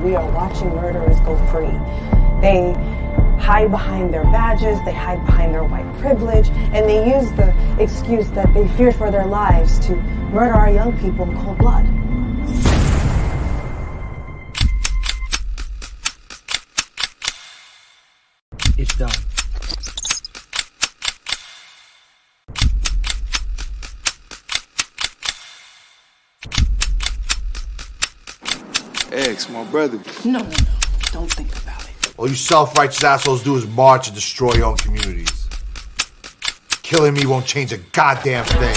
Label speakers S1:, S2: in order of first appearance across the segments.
S1: we are watching murderers go free. They hide behind their badges, they hide behind their white privilege, and they use the excuse that they fear for their lives to murder our young people in cold blood.
S2: It's done.
S3: Ex, my brother.
S4: No. Don't think about it.
S5: All you self-righteous assholes do is march and destroy your own communities. Killing me won't change a goddamn thing.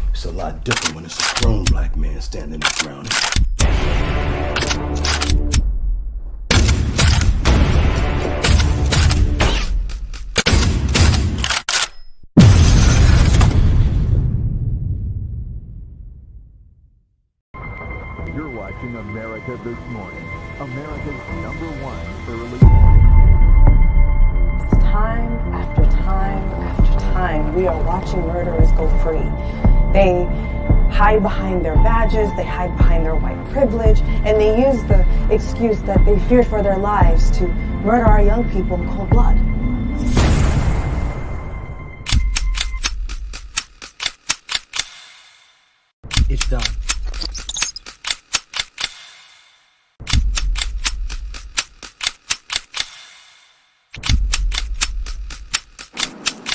S6: It's a lot different when it's a grown black man standing there drowning.
S7: You're watching America This Morning, America's #1 early morning.
S1: Time after time after time, we are watching murderers go free. They hide behind their badges, they hide behind their white privilege, and they use the excuse that they fear for their lives to murder our young people in cold blood.
S2: It's done.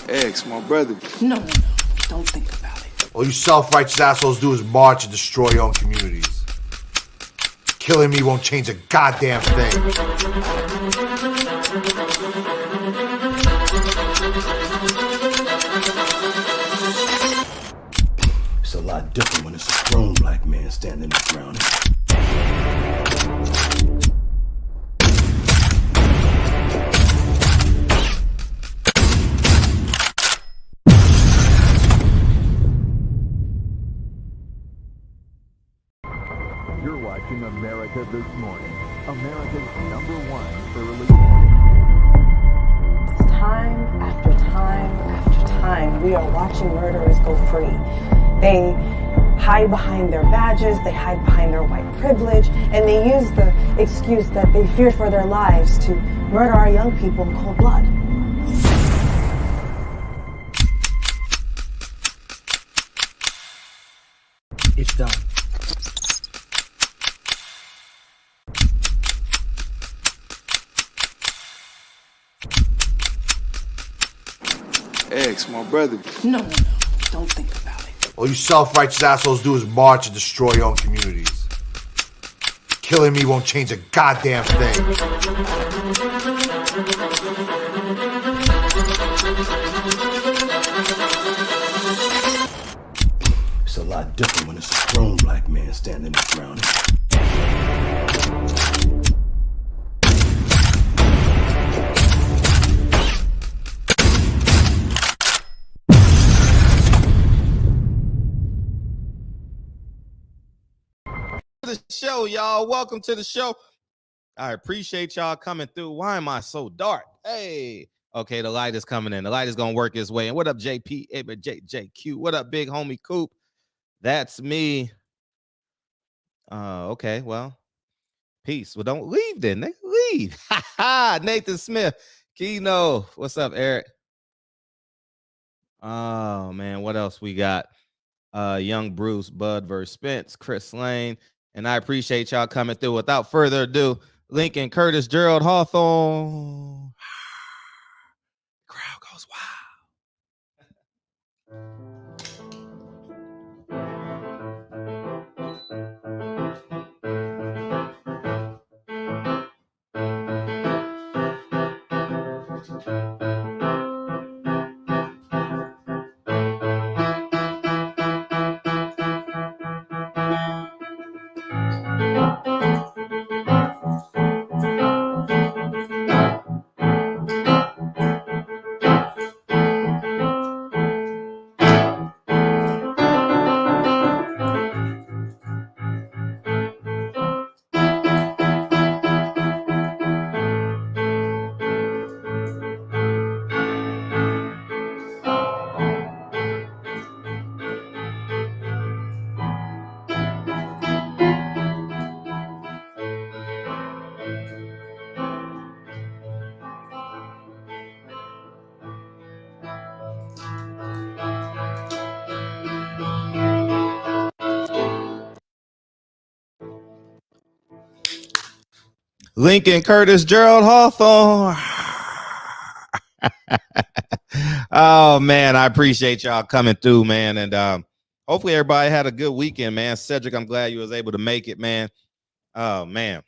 S3: Ex, my brother.
S4: No. Don't think about it.
S5: All you self-righteous assholes do is march and destroy your own communities. Killing me won't change a goddamn thing.
S6: It's a lot different when it's a grown black man standing there drowning.
S7: You're watching America This Morning, America's #1 early morning.
S1: Time after time after time, we are watching murderers go free. They hide behind their badges, they hide behind their white privilege, and they use the excuse that they fear for their lives to murder our young people in cold blood.
S2: It's done.
S3: Ex, my brother.
S4: No. Don't think about it.
S5: All you self-righteous assholes do is march and destroy your own communities. Killing me won't change a goddamn thing.
S6: It's a lot different when it's a grown black man standing there drowning.
S8: The show, y'all. Welcome to the show. I appreciate y'all coming through. Why am I so dark? Hey, okay, the light is coming in. The light is gonna work its way. And what up, JP? JQ? What up, big homie Coop? That's me. Okay, well, peace. Well, don't leave then. Nigga, leave. Nathan Smith, Keno. What's up, Eric? Oh man, what else we got? Young Bruce, Bud versus Spence, Chris Lane. And I appreciate y'all coming through. Without further ado, Lincoln Curtis, Gerald Hawthorne. Crowd goes Lincoln Curtis Gerald Hawthorne. Oh man, I appreciate y'all coming through, man. And hopefully everybody had a good weekend, man. Cedric, I'm glad you was able to make it, man. Oh man,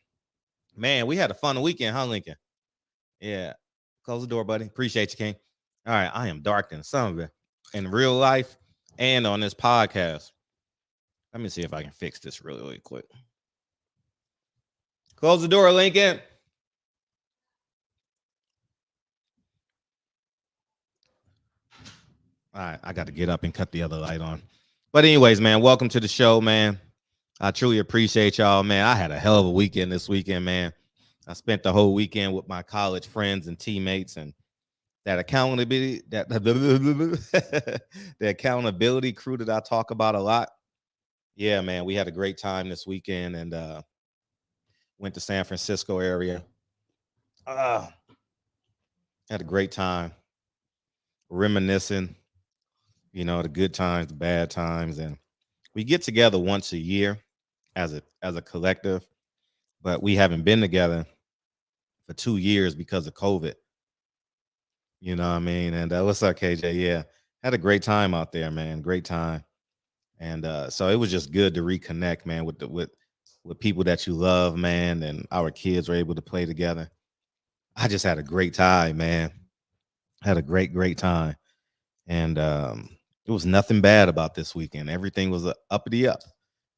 S8: we had a fun weekend, huh, Lincoln? Yeah. Close the door, buddy. Appreciate you, King. All right, I am dark than some of it in real life and on this podcast. Let me see if I can fix this really, really quick. Close the door, Lincoln. All right, I got to get up and cut the other light on. But anyways, man, welcome to the show, man. I truly appreciate y'all, man. I had a hell of a weekend this weekend, man. I spent the whole weekend with my college friends and teammates, and that accountability, the accountability crew that I talk about a lot. Yeah, man, we had a great time this weekend and went to San Francisco area. Had a great time reminiscing, you know, the good times, the bad times, and we get together once a year as a collective, but we haven't been together for 2 years because of COVID. You know what I mean? And what's up, KJ? Yeah, had a great time out there, man. Great time. And so it was just good to reconnect, man, with people that you love, man. And our kids were able to play together. I just had a great time, man. Had a great time. And it was nothing bad about this weekend. Everything was uppity up.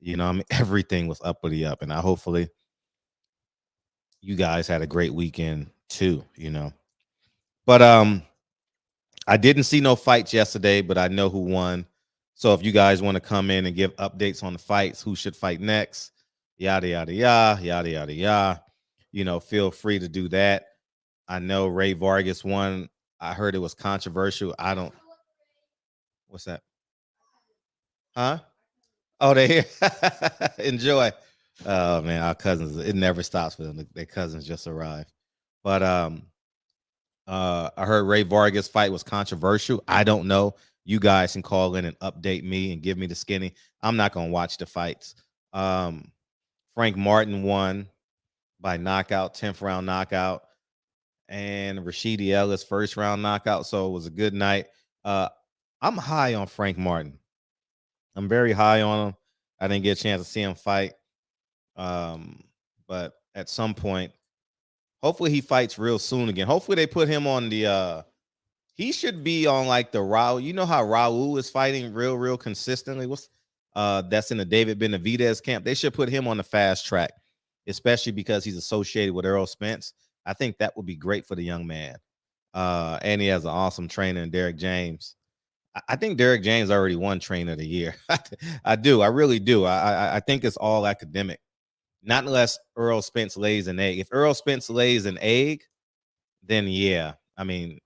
S8: You know what I mean? Everything was uppity up. And hopefully you guys had a great weekend too, you know. But I didn't see no fights yesterday, but I know who won. So if you guys want to come in and give updates on the fights, who should fight next, yada, yada, yada, yada, yada, yada, you know, feel free to do that. I know Ray Vargas won. I heard it was controversial. What's that? Huh? Oh, they here. Enjoy. Oh, man, our cousins, it never stops for them. Their cousins just arrived. But I heard Ray Vargas' fight was controversial. I don't know. You guys can call in and update me and give me the skinny. I'm not going to watch the fights. Frank Martin won by knockout, 10th round knockout. And Rashidi Ellis, first round knockout. So it was a good night. I'm high on Frank Martin. I'm very high on him. I didn't get a chance to see him fight. But at some point, hopefully he fights real soon again. Hopefully they put him on the he should be on like the Raul. You know how Raul is fighting real consistently? That's in the David Benavidez camp. They should put him on the fast track, especially because he's associated with Errol Spence. I think that would be great for the young man. And he has an awesome trainer in Derek James. I think Derek James already won Trainer of the Year. I do. I really do. I think it's all academic. Not unless Errol Spence lays an egg. If Errol Spence lays an egg, then yeah. I mean,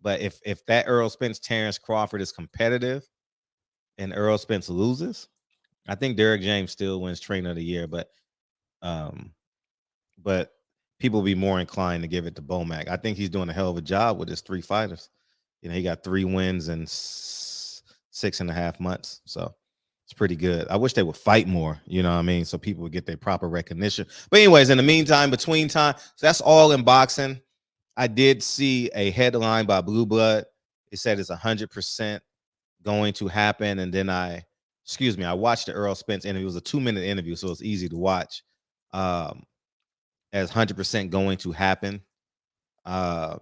S8: but if that Errol Spence Terrence Crawford is competitive and Errol Spence loses, I think Derek James still wins Trainer of the Year. But people will be more inclined to give it to Bomac. I think he's doing a hell of a job with his 3 fighters. You know, he got 3 wins in 6.5 months. So it's pretty good. I wish they would fight more, you know what I mean? So people would get their proper recognition. But anyways, in the meantime, between time, so that's all in boxing. I did see a headline by Blue Blood. It said it's 100% going to happen. And then I watched the Errol Spence interview. It was a 2-minute interview, so it's easy to watch. As 100% going to happen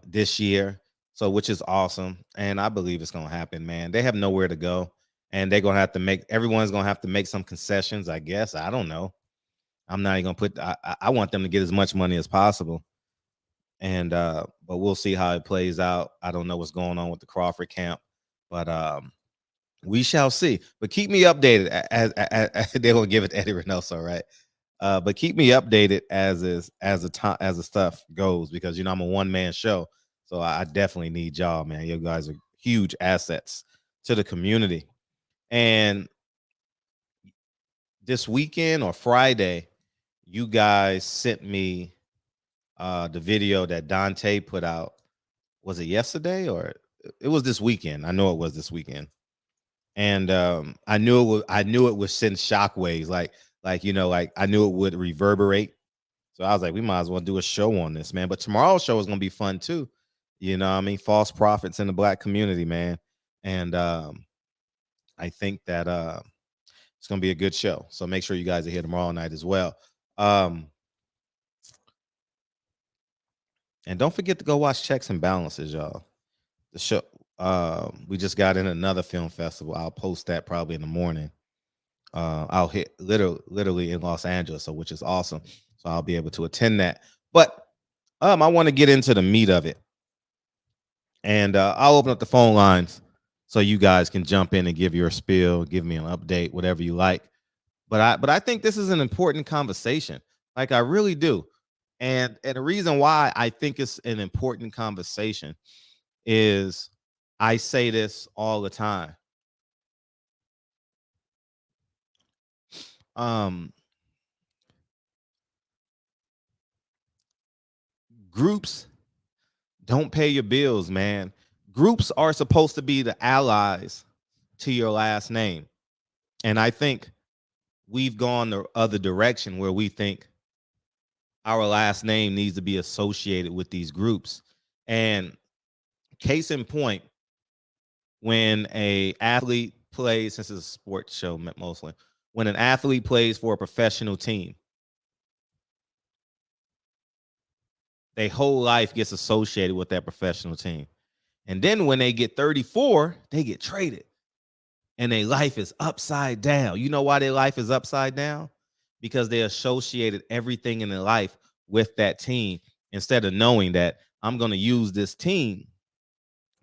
S8: this year. So, which is awesome. And I believe it's going to happen, man. They have nowhere to go. And they're going to have to everyone's going to have to make some concessions, I guess. I don't know. I'm not even going to I want them to get as much money as possible. And, but we'll see how it plays out. I don't know what's going on with the Crawford camp, but we shall see. But keep me updated as they will give it to Eddie Reynoso, right? But keep me updated as the stuff goes, because, you know, I'm a one-man show. So I definitely need y'all, man. You guys are huge assets to the community. And this weekend or Friday, you guys sent me the video that Dante put out. Was it yesterday or it was this weekend? I know it was this weekend. And I knew it would send shockwaves, like I knew it would reverberate So I was like, we might as well do a show on this, man. But tomorrow's show is gonna be fun too. You know what I mean? False prophets in the Black community, man. And I think that it's gonna be a good show. So make sure you guys are here tomorrow night as well. And don't forget to go watch Checks and Balances, y'all. The show. We just got in another film festival. I'll post that probably in the morning. I'll hit literally in Los Angeles, so which is awesome. So I'll be able to attend that. But I want to get into the meat of it. And I'll open up the phone lines so you guys can jump in and give your spiel, give me an update, whatever you like. But I think this is an important conversation. Like I really do. And the reason why I think it's an important conversation is I say this all the time. Groups don't pay your bills, man. Groups are supposed to be the allies to your last name. And I think we've gone the other direction where we think our last name needs to be associated with these groups. And case in point, when a athlete plays, since it's a sports show mostly, when an athlete plays for a professional team, their whole life gets associated with that professional team. And then when they get 34, they get traded. And their life is upside down. You know why their life is upside down? Because they associated everything in their life with that team instead of knowing that I'm going to use this team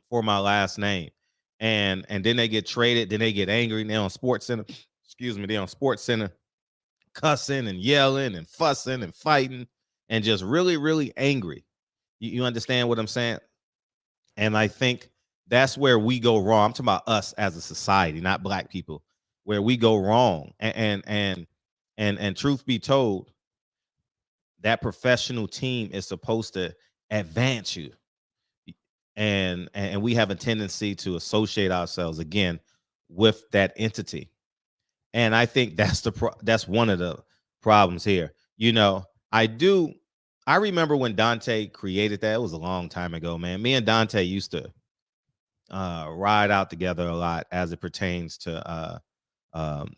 S8: for my last name. And then they get traded. Then they get angry. They're on Sports Center. They're on Sports Center cussing and yelling and fussing and fighting and just really, really angry. You understand what I'm saying? And I think that's where we go wrong. I'm talking about us as a society, not Black people, where we go wrong. And truth be told, that professional team is supposed to advance you. And we have a tendency to associate ourselves again with that entity. And I think that's one of the problems here. You know, I remember when Dante created that. It was a long time ago, man. Me and Dante used to ride out together a lot as it pertains to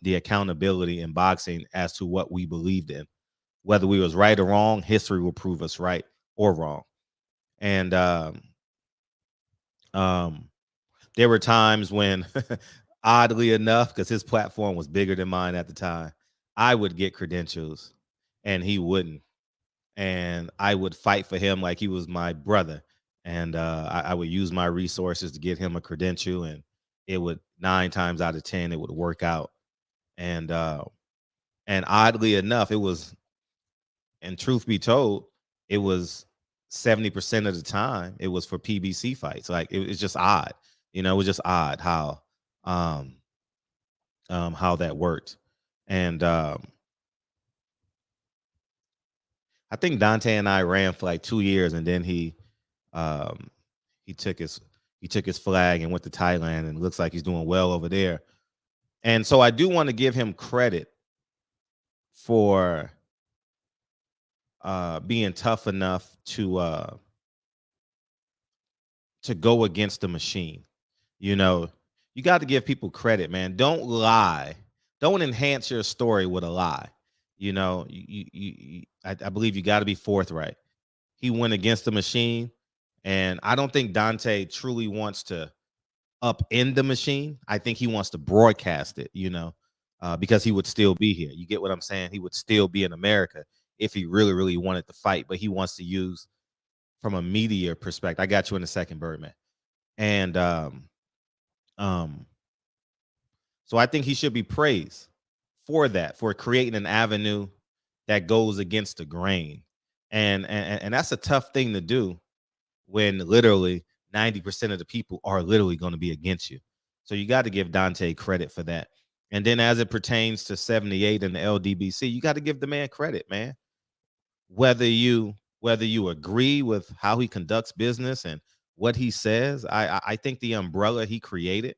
S8: the accountability in boxing as to what we believed in. Whether we was right or wrong, history will prove us right or wrong. And there were times when, oddly enough, because his platform was bigger than mine at the time, I would get credentials and he wouldn't. And I would fight for him like he was my brother. And I would use my resources to get him a credential, and it would 9 times out of 10, it would work out. And oddly enough, it was, and truth be told, it was 70% of the time it was for PBC fights. Like it's just odd, you know, it was just odd how that worked. And I think Dante and I ran for like 2 years, and then he took his flag and went to Thailand, and it looks like he's doing well over there. And so I do want to give him credit for being tough enough to go against the machine. You know, you got to give people credit, man. Don't lie. Don't enhance your story with a lie. You know, I believe you got to be forthright. He went against the machine, and I don't think Dante truly wants to upend the machine. I think he wants to broadcast it, you know, because he would still be here. You get what I'm saying? He would still be in America if he really, really wanted to fight, but he wants to use from a media perspective. I got you in a second, Birdman. And so I think he should be praised for that, for creating an avenue that goes against the grain. And that's a tough thing to do when literally 90% of the people are literally going to be against you. So you got to give Dante credit for that. And then as it pertains to 78 and the LDBC, you got to give the man credit, man. Whether you agree with how he conducts business and what he says, I think the umbrella he created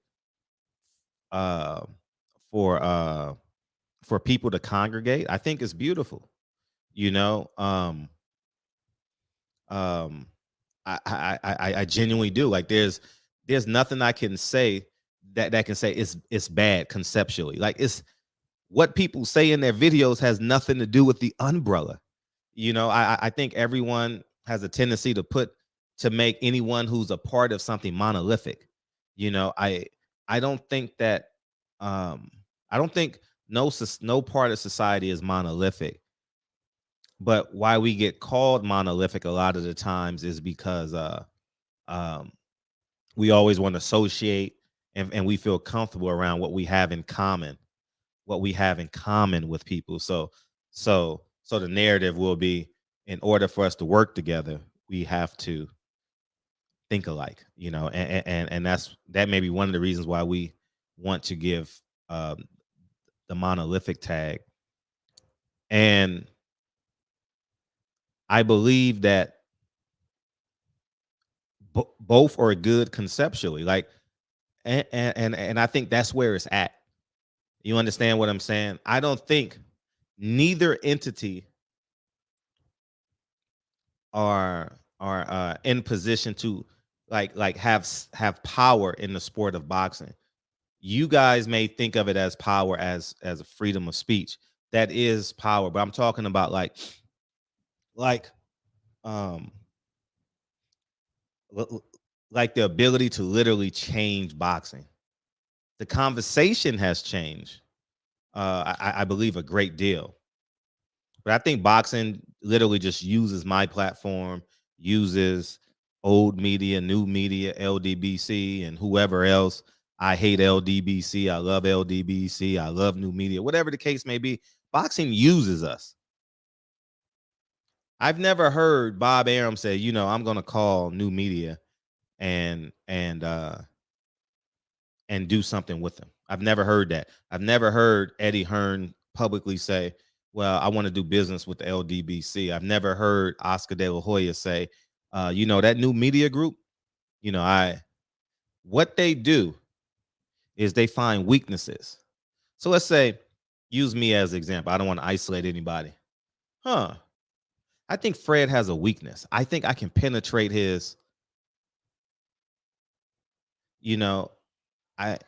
S8: for people to congregate, I think is beautiful. You know, I genuinely do. Like there's nothing I can say that can say it's bad conceptually. Like it's what people say in their videos has nothing to do with the umbrella. You know, I think everyone has a tendency to make anyone who's a part of something monolithic. You know, I don't think that I don't think no part of society is monolithic. But why we get called monolithic a lot of the times is because we always want to associate and we feel comfortable around what we have in common with people. So the narrative will be, in order for us to work together, we have to think alike, you know, and that may be one of the reasons why we want to give the monolithic tag. And I believe that both are good conceptually, like, and I think that's where it's at. You understand what I'm saying? I don't think neither entity are in position to like have power in the sport of boxing. You guys may think of it as power as a freedom of speech. That is power, but I'm talking about like like the ability to literally change boxing. The conversation has changed, I believe, a great deal. But I think boxing literally just uses my platform, uses old media, new media, LDBC, and whoever else. I hate LDBC. I love LDBC. I love new media. Whatever the case may be, boxing uses us. I've never heard Bob Arum say, you know, I'm going to call new media and do something with them. I've never heard that. I've never heard Eddie Hearn publicly say, well, I want to do business with the LDBC. I've never heard Oscar De La Hoya say, you know, that new media group, you know, what they do is they find weaknesses. So let's say, use me as an example. I don't want to isolate anybody. I think Fred has a weakness. I think I can penetrate his, you know, I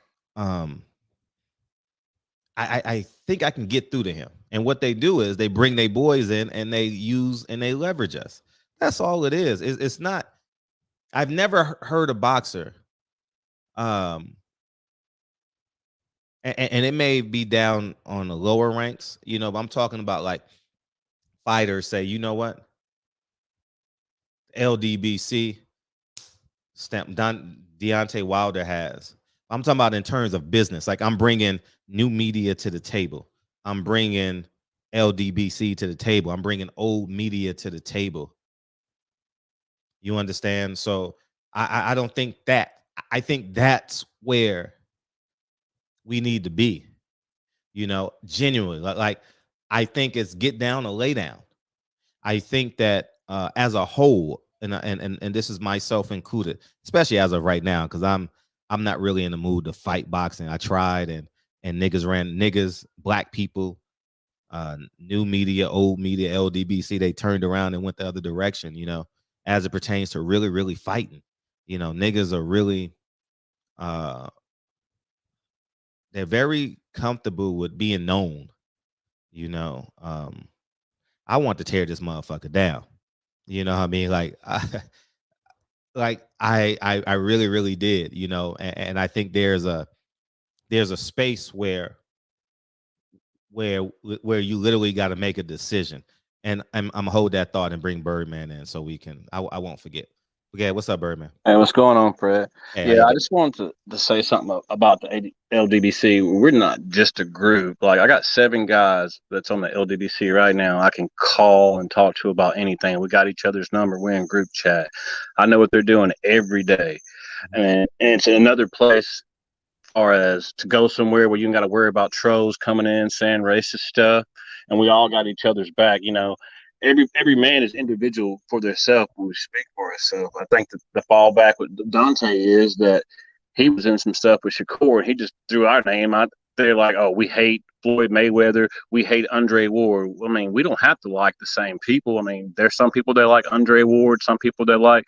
S8: think I can get through to him. And what they do is they bring their boys in and they use and they leverage us. That's all it is. It's not. I've never heard a boxer, and it may be down on the lower ranks, you know, but I'm talking about like fighters say, you know what, LDBC stamp Deontay Wilder has. I'm talking about in terms of business. Like I'm bringing new media to the table. I'm bringing LDBC to the table. I'm bringing old media to the table. You understand? So I don't think that. I think that's where we need to be. You know, genuinely. Like I think it's get down or lay down. I think that as a whole, and this is myself included, especially as of right now, because I'm not really in the mood to fight boxing. I tried and niggas, black people, new media, old media, LDBC, they turned around and went the other direction, you know, as it pertains to really, really fighting. You know, niggas are really they're very comfortable with being known, you know. I want to tear this motherfucker down. You know what I mean? Like I really, really did, you know, and I think there's a space where you literally got to make a decision. And I'm hold that thought and bring Birdman in so we can I won't forget. Okay, what's up, Birdman?
S9: Hey, what's going on, Fred?
S8: Hey,
S9: Yeah, I just wanted to say something about the LDBC. We're not just a group. Like, I got 7 guys that's on the LDBC right now. I can call and talk to about anything. We got each other's number. We're in group chat. I know what they're doing every day. And it's another place far as to go somewhere where you ain't got to worry about trolls coming in saying racist stuff. And we all got each other's back, you know. Every man is individual for themselves when we speak for ourselves. I think the fallback with Dante is that he was in some stuff with Shakur and he just threw our name out they're like, oh, we hate Floyd Mayweather, we hate Andre Ward. I mean, we don't have to like the same people. I mean, there's some people that like Andre Ward, some people that like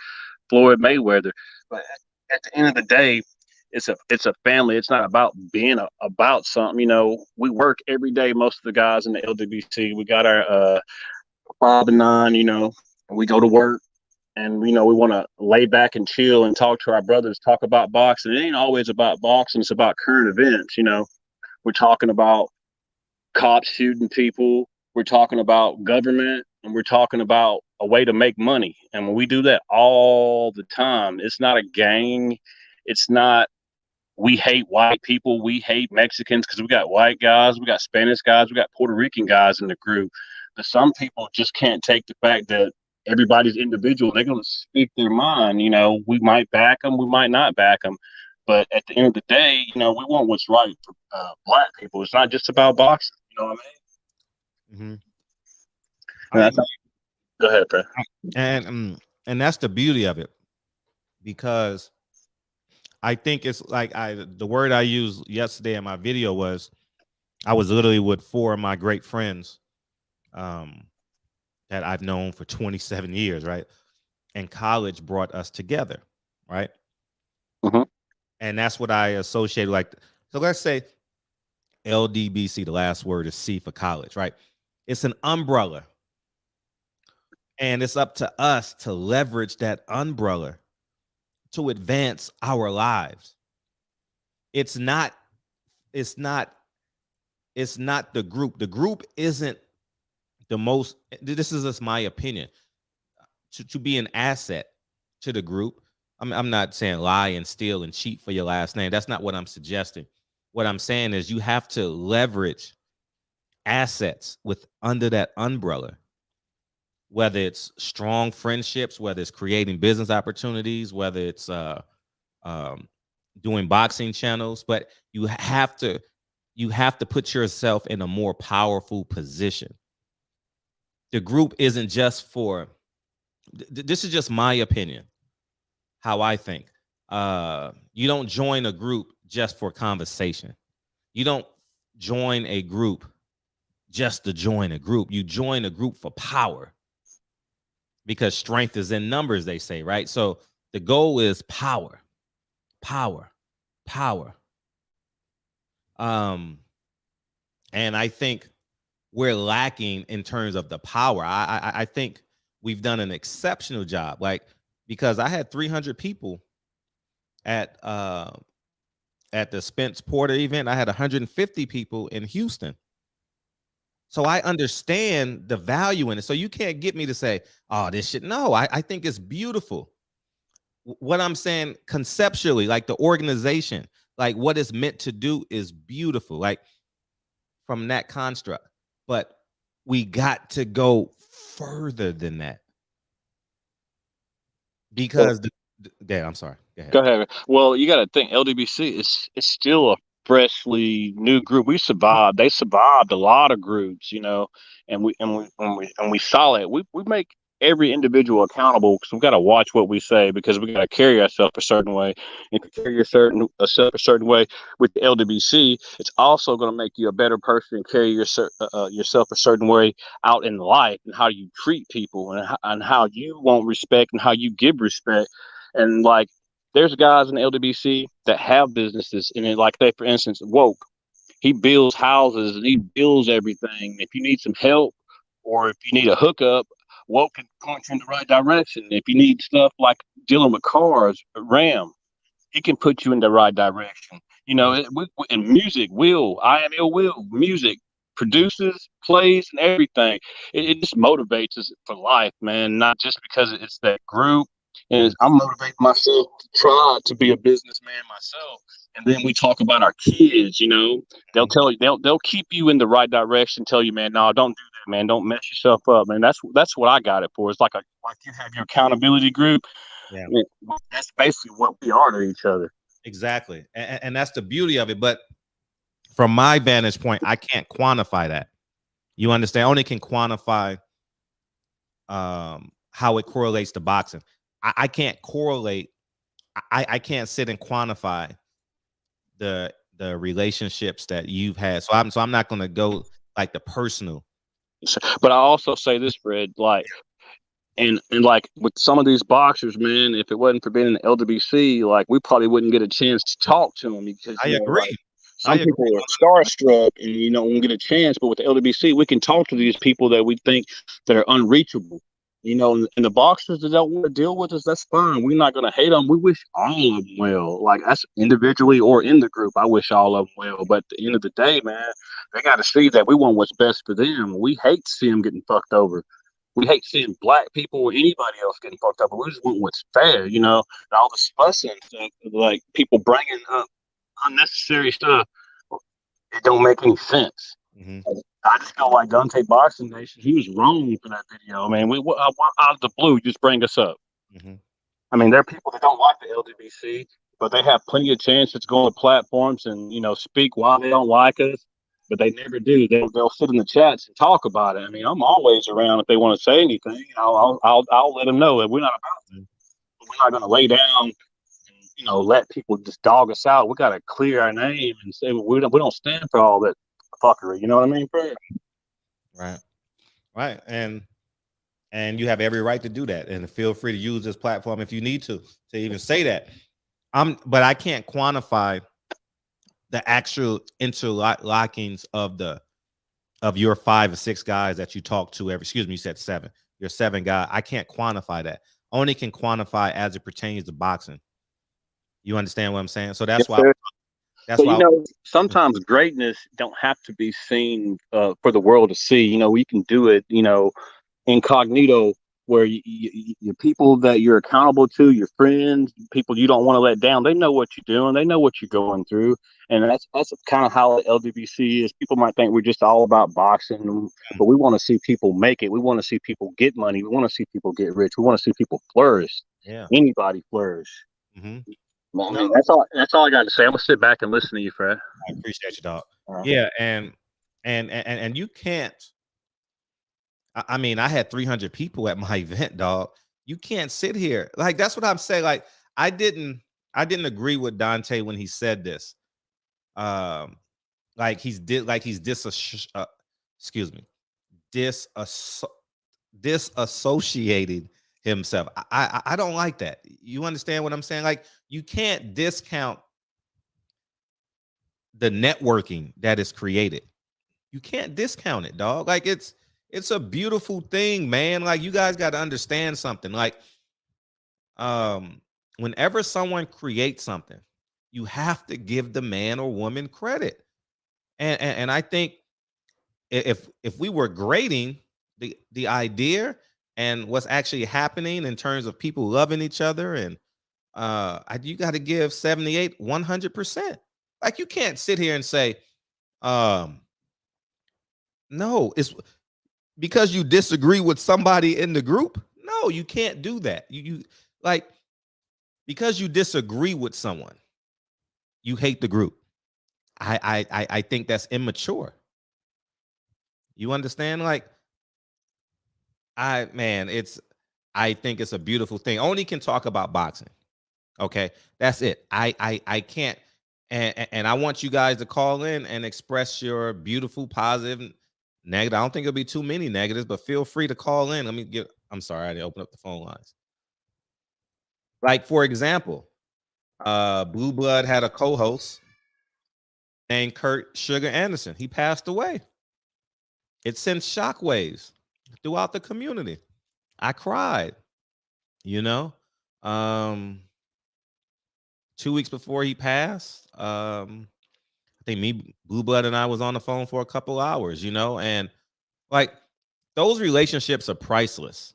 S9: Floyd Mayweather. But at the end of the day, it's a family. It's not about being about something. You know, we work every day. Most of the guys in the LDBC, we got our 5 and 9. You know, and we go to work, and we want to lay back and chill and talk to our brothers, talk about boxing. It ain't always about boxing. It's about current events. You know, we're talking about cops shooting people. We're talking about government, and we're talking about a way to make money. And when we do that all the time, it's not a gang. It's not, we hate white people, we hate Mexicans, because we got white guys, we got Spanish guys, we got Puerto Rican guys in the group. But some people just can't take the fact that everybody's individual. They're going to speak their mind. You know, we might back them, we might not back them. But at the end of the day, we want what's right for Black people. It's not just about boxing. You know what I mean?
S8: Mm-hmm.
S9: Go ahead, bro.
S8: And that's the beauty of it, because I think it's like the word I used yesterday in my video was, I was literally with 4 of my great friends that I've known for 27 years, right? And college brought us together, right?
S9: Mm-hmm.
S8: And that's what I associated. Like, so let's say LDBC, the last word is C for college, right? It's an umbrella. And it's up to us to leverage that umbrella to advance our lives. It's not the group. The group isn't the most, this is just my opinion, to be an asset to the group. I'm not saying lie and steal and cheat for your last name. That's not what I'm suggesting. What I'm saying is you have to leverage assets under that umbrella, whether it's strong friendships, whether it's creating business opportunities, whether it's doing boxing channels, but you have to put yourself in a more powerful position. The group isn't just for, this is just my opinion, how I think. You don't join a group just for conversation. You don't join a group just to join a group. You join a group for power, because strength is in numbers, they say, right? So the goal is power, power, power. And I think we're lacking in terms of the power. I think we've done an exceptional job, like, because I had 300 people at the Spence Porter event. I had 150 people in Houston. So I understand the value in it. So you can't get me to say, oh, this shit. No, I think it's beautiful. What I'm saying conceptually, like the organization, like what it's meant to do is beautiful, like from that construct. But we got to go further than that. Because I'm sorry.
S9: Go ahead. Well, you got to think LDBC is still a freshly new group. We survived. They survived a lot of groups, and we saw it. We make every individual accountable, because we've got to watch what we say, because we got to carry ourselves a certain way. If you carry yourself a certain way with the LDBC, it's also going to make you a better person and carry yourself a certain way out in life, and how you treat people, and how you want respect and how you give respect. And like, there's guys in the LDBC that have businesses, and like, for instance, Woke, he builds houses and he builds everything. If you need some help, or if you need a hookup, Woke can point you in the right direction. If you need stuff like dealing with cars, Ram, he can put you in the right direction. And music, I Am Ill Will, music produces, plays, and everything. It just motivates us for life, man. Not just because it's that group. And I'm motivating myself to try to be a businessman myself. And then we talk about our kids, they'll tell you, they'll keep you in the right direction, tell you, man, no, don't do that, man. Don't mess yourself up, man. That's what I got it for. It's like you have your accountability group.
S8: Yeah.
S9: That's basically what we are to each other.
S8: Exactly. And that's the beauty of it. But from my vantage point, I can't quantify that. You understand? I only can quantify how it correlates to boxing. I can't correlate. I can't sit and quantify the the relationships that you've had. So I'm not gonna go like the personal.
S9: But I also say this, Fred, like, and like with some of these boxers, man, if it wasn't for being in the LDBC, like we probably wouldn't get a chance to talk to them because
S8: I
S9: you know,
S8: agree.
S9: like, some people are starstruck and you know won't get a chance. But with the LDBC, we can talk to these people that we think that are unreachable. You know, and the boxers that don't want to deal with us, that's fine. We're not gonna hate them. We wish all of them well. Like that's individually or in the group. I wish all of them well. But at the end of the day, man, they got to see that we want what's best for them. We hate to see them getting fucked over. We hate seeing black people or anybody else getting fucked up, but we just want what's fair, you know. And all this fussing stuff, like people bringing up unnecessary stuff, it don't make any sense.
S8: Mm-hmm.
S9: I just feel like Dante Boxing Nation, he was wrong for that video, man. We out of the blue, just bring us up.
S8: Mm-hmm.
S9: I mean, there are people that don't like the LDBC, but they have plenty of chances to go on platforms and you know speak why they don't like us. But they never do. They'll sit in the chats and talk about it. I mean, I'm always around if they want to say anything. I'll let them know that we're not about them. We're not going to lay down and you know let people just dog us out. We got to clear our name and say we don't stand for all that fuckery. You know what I mean, Fred?
S8: Right. And you have every right to do that, and feel free to use this platform if you need to even say that. But I can't quantify the actual interlockings of your 5 or 6 guys that you talk to every. Excuse me, you said 7. Your 7 guy. I can't quantify that. Only can quantify as it pertains to boxing. You understand what I'm saying? So that's why. That's why.
S9: You know, sometimes greatness don't have to be seen for the world to see. You know, we can do it. You know, incognito, where your people that you're accountable to, your friends, people you don't want to let down, they know what you're doing. They know what you're going through. And that's kind of how the LDBC is. People might think we're just all about boxing, but we want to see people make it. We want to see people get money. We want to see people get rich. We want to see people flourish.
S8: Yeah.
S9: Anybody flourish.
S8: Mm-hmm.
S9: Well, I mean, that's all I got to say. I'm going to sit back and listen to you, Fred.
S8: I appreciate you, dog. Yeah. And you can't. I mean, I had 300 people at my event, dog. You can't sit here. Like, that's what I'm saying. Like, I didn't agree with Dante when he said this. Like he's disassociating himself. I don't like that. You understand what I'm saying? Like, you can't discount the networking that is created. You can't discount it, dog. Like, it's a beautiful thing, man. Like, you guys got to understand something. Like, whenever someone creates something, you have to give the man or woman credit. And I think if we were grading the idea and what's actually happening in terms of people loving each other, and you got to give 78, 100%. Like, you can't sit here and say, no, it's because you disagree with somebody in the group. No, you can't do that. You like, because you disagree with someone, you hate the group. I think that's immature. You understand? Like, I think it's a beautiful thing. Only can talk about boxing. Okay, that's it. I can't. And I want you guys to call in and express your beautiful, positive, negative. I don't think it'll be too many negatives, but feel free to call in. I'm sorry, I didn't open up the phone lines. Like, for example, Blue Blood had a co-host named Kurt Sugar Anderson. He passed away. It sent shockwaves throughout the community. I cried, you know. 2 weeks before he passed, I think Blue Blood and I was on the phone for a couple hours, you know, and like, those relationships are priceless.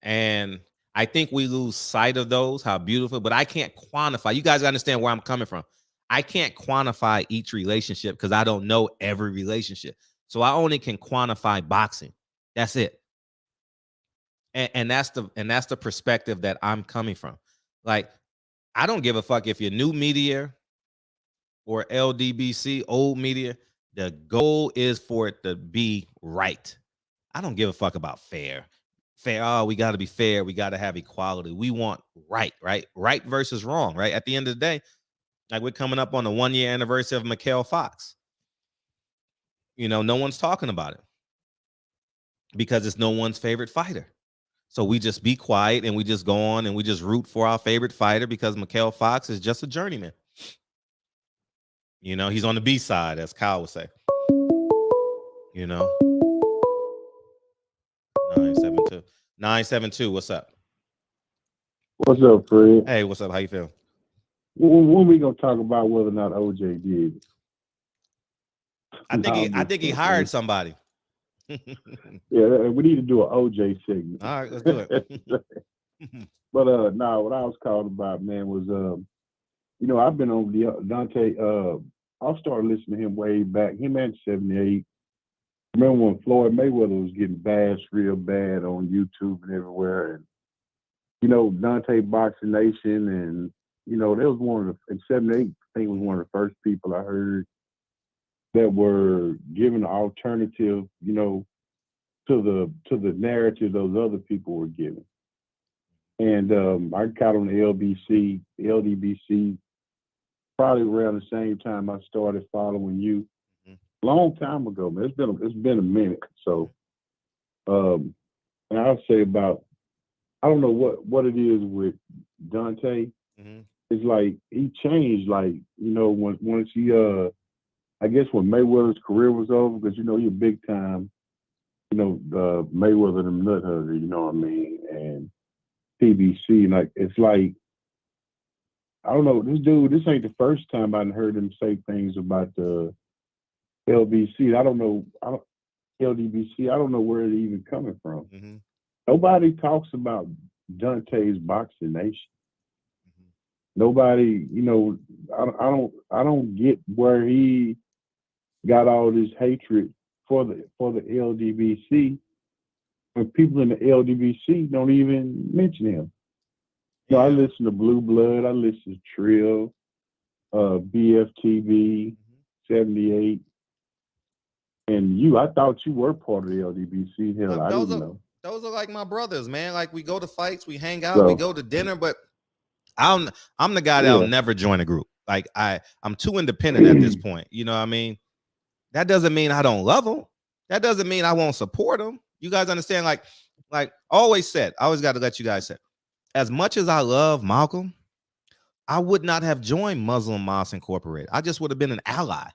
S8: And I think we lose sight of those, how beautiful, but I can't quantify. You guys understand where I'm coming from. I can't quantify each relationship because I don't know every relationship. So I only can quantify boxing. That's it. And that's the perspective that I'm coming from. Like, I don't give a fuck if you're new media or LDBC, old media. The goal is for it to be right. I don't give a fuck about fair. Oh, we got to be fair. We got to have equality. We want right versus wrong, right? At the end of the day, Like we're coming up on the 1 year anniversary of Mikhail Fox. You know, no one's talking about it because it's no one's favorite fighter. So we just be quiet and we just go on and we just root for our favorite fighter because Mikhail Fox is just a journeyman. You know, he's on the B side, as Kyle would say. You know, 972. What's up?
S10: What's up, Fred?
S8: Hey, what's up? How you feel?
S10: When we gonna talk about whether or not OJ did it?
S8: I think he hired somebody.
S10: Yeah, we need to do an OJ segment.
S8: All right, let's do it.
S10: But what I was called about, man, was you know, I've been on the Dante. I started listening to him way back. Him at 78. Remember when Floyd Mayweather was getting bashed real bad on YouTube and everywhere, and you know, Dante Boxing Nation, and you know, that was one of the in 78. I think it was one of the first people I heard that were giving an alternative, you know, to the narrative those other people were giving. And I got on the LDBC, probably around the same time I started following you. Long time ago, man. It's been a minute. So, and I'll say about, I don't know what it is with Dante. It's like he changed. Like, you know, once he I guess when Mayweather's career was over, because you know he a big time, you know, Mayweather and Nut Hugger, you know what I mean, and PBC. Like it's like, I don't know, this ain't the first time I heard him say things about the LBC. I don't know, LDBC. I don't know where it even coming from. Nobody talks about Dante's Boxing Nation. Nobody, you know, I don't get where he got all this hatred for the LDBC, when people in the LDBC don't even mention him. You know, I listen to Blue Blood, I listen to Trill, BFTV, 78, and I thought you were part of the LDBC. Hell, I didn't know.
S8: Those are like my brothers, man. Like we go to fights, we hang out, we go to dinner, but I'm the guy that'll never join a group. Like I'm too independent at this point. You know what I mean? That doesn't mean I don't love them. That doesn't mean I won't support them. You guys understand? Like I always got to let you guys say, as much as I love Malcolm, I would not have joined Muslim Mosque Incorporated. I just would have been an ally.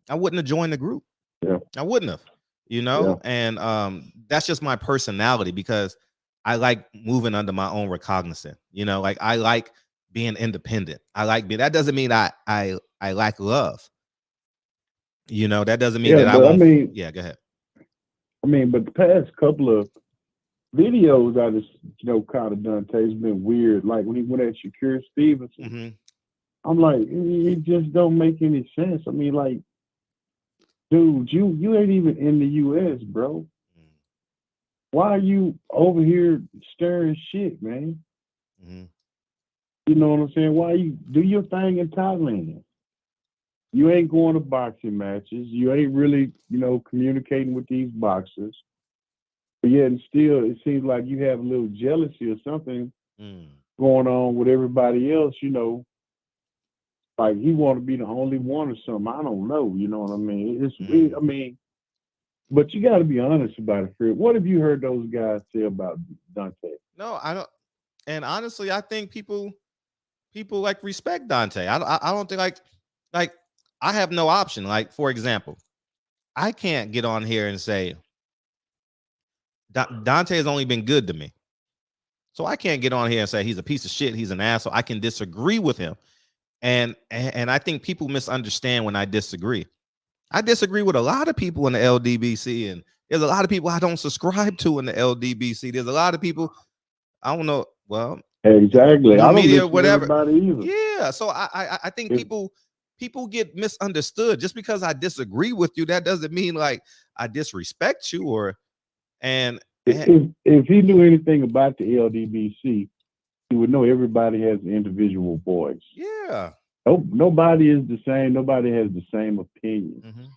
S8: I wouldn't have joined the group.
S10: Yeah.
S8: I wouldn't have, you know, and that's just my personality because I like moving under my own recognizance. You know, like I like being independent. That doesn't mean I lack love. You know, that doesn't mean that I won't. Go ahead.
S10: I mean, but the past couple of videos I just, you know, kind of Dante's been weird. Like when he went at Shakur Stevenson, I'm like, it just don't make any sense. I mean, like, dude, you ain't even in the U.S., bro. Why are you over here stirring shit, man? You know what I'm saying? Why you do your thing in Thailand? You ain't going to boxing matches. You ain't really, you know, communicating with these boxers. But yet and still, it seems like you have a little jealousy or something going on with everybody else, you know. Like he want to be the only one or something. I don't know. You know what I mean? It's weird. I mean, but you got to be honest about it, Fred. What have you heard those guys say about Dante?
S8: No, I don't. And honestly, I think people like respect Dante. I don't think like I have no option. Like, for example, I can't get on here and say Dante has only been good to me. So I can't get on here and say he's a piece of shit, he's an asshole. I can disagree with him. And I think people misunderstand when I disagree. I disagree with a lot of people in the LDBC, and there's a lot of people I don't subscribe to in the LDBC. There's a lot of people I don't know. Well,
S10: exactly. I don't
S8: media, whatever.
S10: Either.
S8: Yeah. So I think people get misunderstood. Just because I disagree with you, that doesn't mean like I disrespect you
S10: if he knew anything about the LDBC, he would know everybody has an individual voice.
S8: Yeah.
S10: Nobody is the same. Nobody has the same opinion.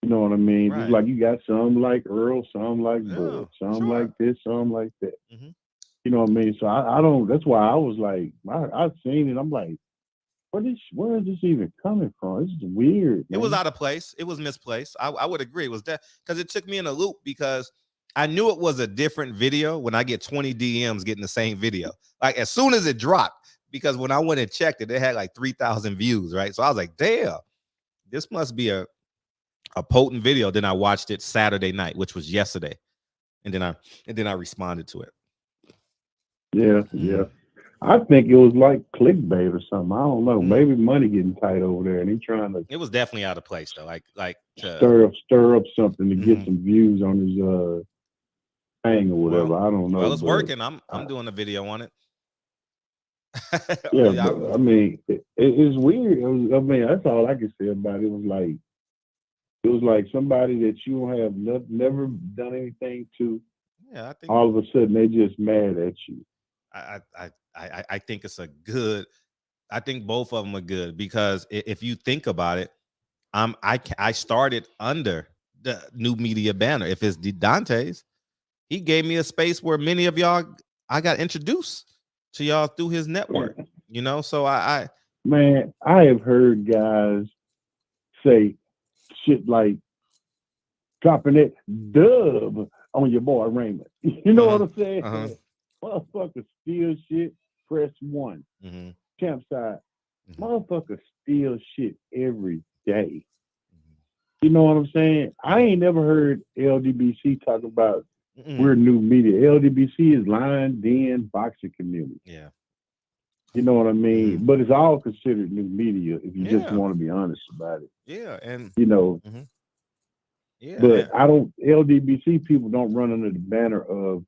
S10: You know what I mean?
S8: Right.
S10: Just like you got some like Earl, some like Bud, some like this, some like that. You know what I mean? So I don't. That's why I was like, I seen it. I'm like, where is this even coming from? This is weird.
S8: It was
S10: man.
S8: out of place. It was misplaced. I would agree. It was that because it took me in a loop because I knew it was a different video when I get 20 DMs getting the same video. Like as soon as it dropped, because when I went and checked it, it had like 3,000 views, right? So I was like, damn, this must be a potent video. Then I watched it Saturday night, which was yesterday. And then I responded to it.
S10: Yeah. I think it was like clickbait or something. I don't know. Maybe money getting tight over there, and he trying to.
S8: It was definitely out of place though. Like
S10: stir up something to get some views on his thing or whatever.
S8: Well,
S10: I don't know.
S8: Well, it's working. I'm doing a video on it.
S10: Yeah, but, I mean, it's weird. I mean, that's all I can say about it. It was like somebody that you don't have never done anything to.
S8: Yeah, I think
S10: all of a sudden they just mad at you.
S8: I think it's a good. I think both of them are good because if you think about it, I started under the new media banner. If it's Dante's, he gave me a space where many of y'all I got introduced to y'all through his network. You know, so I
S10: have heard guys say shit like dropping that dub on your boy Raymond. You know what I'm saying? Motherfucker steal shit, press 1. Campsite. Motherfucker steal shit every day. You know what I'm saying? I ain't never heard LDBC talk about we're new media. LDBC is line, den, boxing community.
S8: Yeah.
S10: You know what I mean? But it's all considered new media if you just want to be honest about it.
S8: Yeah, and
S10: you know.
S8: Yeah.
S10: But LDBC people don't run under the banner of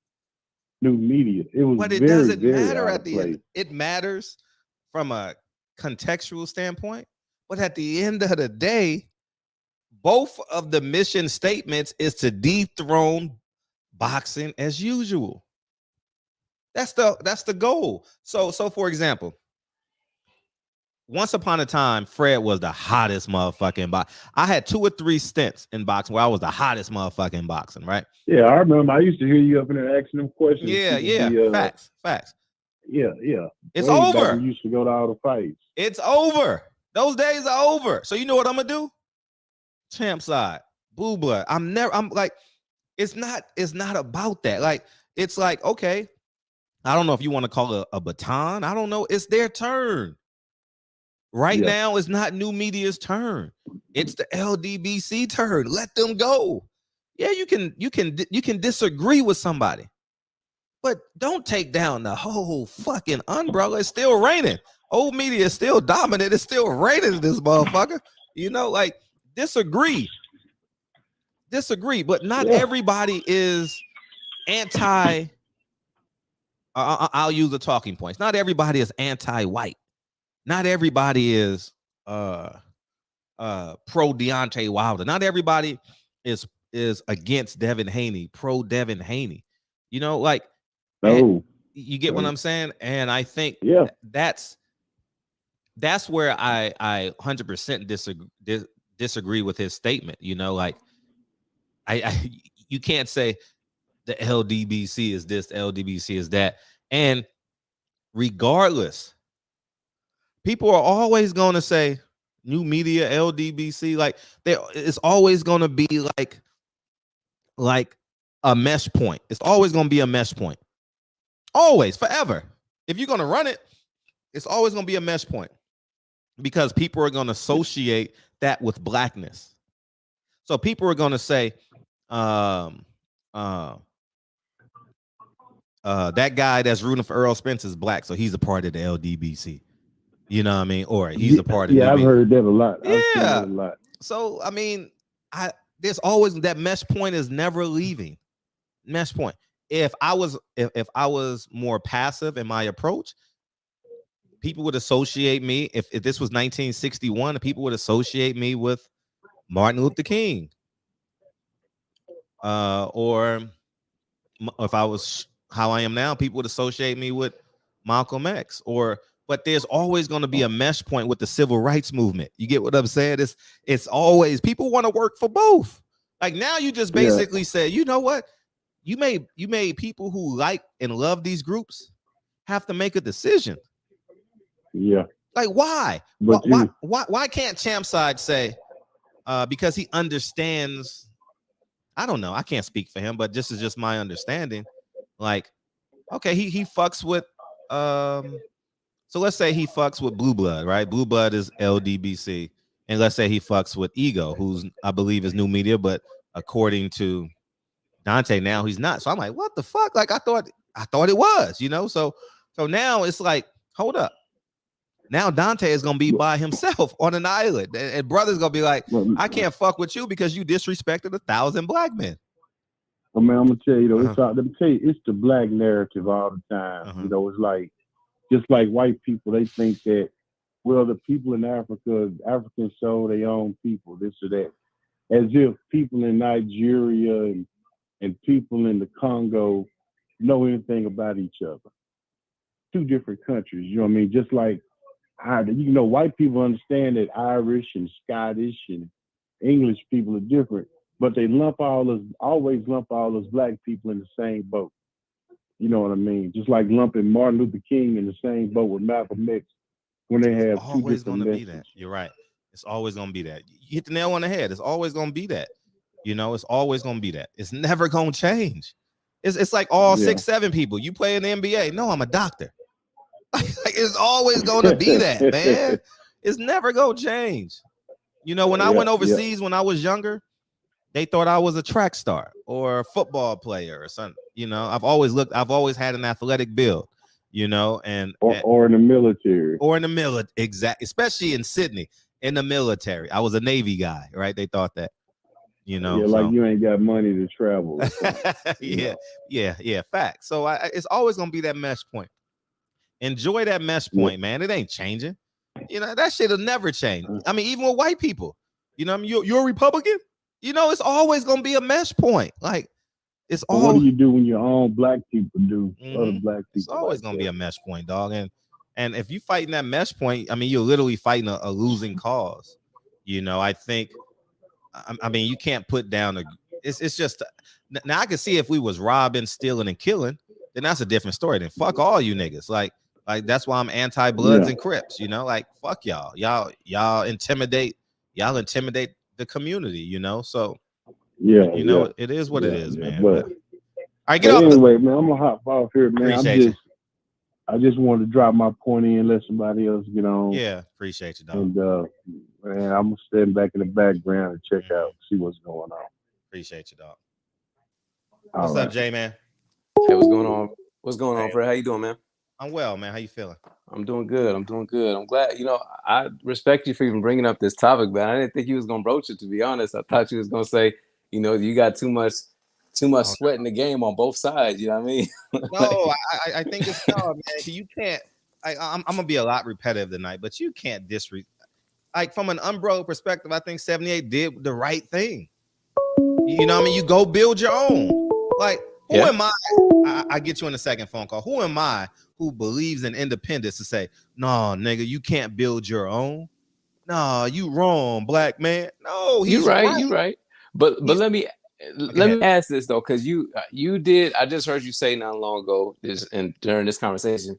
S10: new media. It was
S8: but it
S10: very,
S8: doesn't
S10: very
S8: matter
S10: out
S8: at
S10: of
S8: the
S10: place.
S8: end. It matters from a contextual standpoint, but at the end of the day, both of the mission statements is to dethrone boxing as usual. That's the goal. So for example, once upon a time, Fred was the hottest motherfucking boxer. I had 2 or 3 stints in boxing where I was the hottest motherfucking boxing, right?
S10: Yeah, I remember. I used to hear you up in there asking them questions.
S8: Yeah. Facts.
S10: Yeah.
S8: It's
S10: Way back
S8: over.
S10: when you used to go to all the fights.
S8: It's over. Those days are over. So you know what I'm gonna do? Champ side, blue blood. I'm like, it's not about that. Like, it's like, okay, I don't know if you want to call it a baton. I don't know. It's their turn. Right now, it's not new media's turn. It's the LDBC turn. Let them go. Yeah, you can disagree with somebody, but don't take down the whole fucking umbrella. It's still raining. Old media is still dominant. It's still raining in this motherfucker. You know, like disagree, but not everybody is anti. I'll use the talking points. Not everybody is anti-white. Not everybody is pro Deontay Wilder. Not everybody is against Devin Haney, pro Devin Haney. You know, like you get what I'm saying? And I think that's where I 100% disagree with his statement. You know, like you can't say the LDBC is this, the LDBC is that. And regardless, people are always going to say new media, LDBC, like it's always going to be like a mesh point. It's always going to be a mesh point. Always, forever. If you're going to run it, it's always going to be a mesh point because people are going to associate that with blackness. So people are going to say, that guy that's rooting for Earl Spence is black, so he's a part of the LDBC. You know what I mean? Or he's a part of the
S10: I've heard that a lot.
S8: Yeah.
S10: I've seen that a lot.
S8: So I mean, there's always that mesh point is never leaving. Mesh point. If I was more passive in my approach, people would associate me. If this was 1961, people would associate me with Martin Luther King. Or if I was how I am now, people would associate me with Malcolm X. But there's always going to be a mesh point with the civil rights movement. You get what I'm saying? It's always people want to work for both. Like now, you just basically say, you know what? You made people who like and love these groups have to make a decision.
S10: Yeah.
S8: Like, why?
S10: But
S8: Why can't Champside say, because he understands? I don't know. I can't speak for him, but this is just my understanding. Like, okay, he fucks with so let's say he fucks with Blue Blood, right? Blue Blood is LDBC, and let's say he fucks with Ego, who's I believe is new media, but according to Dante now he's not. So I'm like, what the fuck? Like I thought it was, you know. So now it's like, hold up. Now Dante is gonna be by himself on an island, and brother's gonna be like, I can't fuck with you because you disrespected 1,000 black men.
S10: I mean, I'm gonna tell you though, let me tell you, it's the black narrative all the time. You know, it's like just like white people, they think that, well, the people in Africa, Africans sold their own people, this or that, as if people in Nigeria and people in the Congo know anything about each other. Two different countries, you know what I mean? Just like, you know, white people understand that Irish and Scottish and English people are different, but they always lump all those black people in the same boat. You know what I mean? Just like lumping Martin Luther King in the same boat with Malcolm X when they have two
S8: always
S10: different
S8: going to be that. You're right. It's always going to be that. You hit the nail on the head. It's always going to be that. You know, it's always going to be that. It's never going to change. It's like all 6'7" people. You play in the NBA. No, I'm a doctor. Like, it's always going to be that, man. It's never going to change. You know, when I went overseas when I was younger, they thought I was a track star or a football player or something. You know, I've always had an athletic build, you know, or
S10: in the military.
S8: Or in the military, exactly, especially in Sydney, in the military. I was a Navy guy, right? They thought that, you know.
S10: Yeah, like you ain't got money to travel.
S8: Yeah, fact. So it's always gonna be that mesh point. Enjoy that mesh point, man. It ain't changing. You know, that shit'll never change. I mean, even with white people, you know, I mean, you're a Republican. You know, it's always gonna be a mesh point. Like, it's all.
S10: What do you do when your own black people do other black people?
S8: It's always gonna be a mesh point, dog. And if you fighting that mesh point, I mean, you're literally fighting a losing cause. You know, I think. I mean, you can't put down It's just. Now I can see if we was robbing, stealing, and killing, then that's a different story. Then fuck all you niggas. Like that's why I'm anti-Bloods and Crips. You know, like fuck y'all. Y'all intimidate the community. You know, so. You know, it is what it is, man. But, all right, get off.
S10: Anyway, man, I'm gonna hop off here, man. I just wanted to drop my point in, let somebody else get on.
S8: Yeah, appreciate you, dog.
S10: And man, I'm gonna stand back in the background and check out, see what's going on.
S8: Appreciate you, dog. What's up, Jay, man?
S11: Hey, what's going on? What's going on, Fred? How you doing, man?
S8: I'm well, man. How you feeling?
S11: I'm doing good. I'm glad. You know, I respect you for even bringing up this topic, but I didn't think you was gonna broach it. To be honest, I thought you was gonna say, you know, you got too much sweat in the game on both sides. You know what I mean?
S8: No, I think it's man. You can't. I'm gonna be a lot repetitive tonight, but you can't like from an umbrella perspective. I think 78 did the right thing. You know what I mean? You go build your own. Like, who am I get you in a second phone call. Who am I who believes in independence to say, no, nigga, you can't build your own? No, you wrong, black man. No,
S11: he's right. You right. But let me ask this though, because you did. I just heard you say not long ago during this conversation,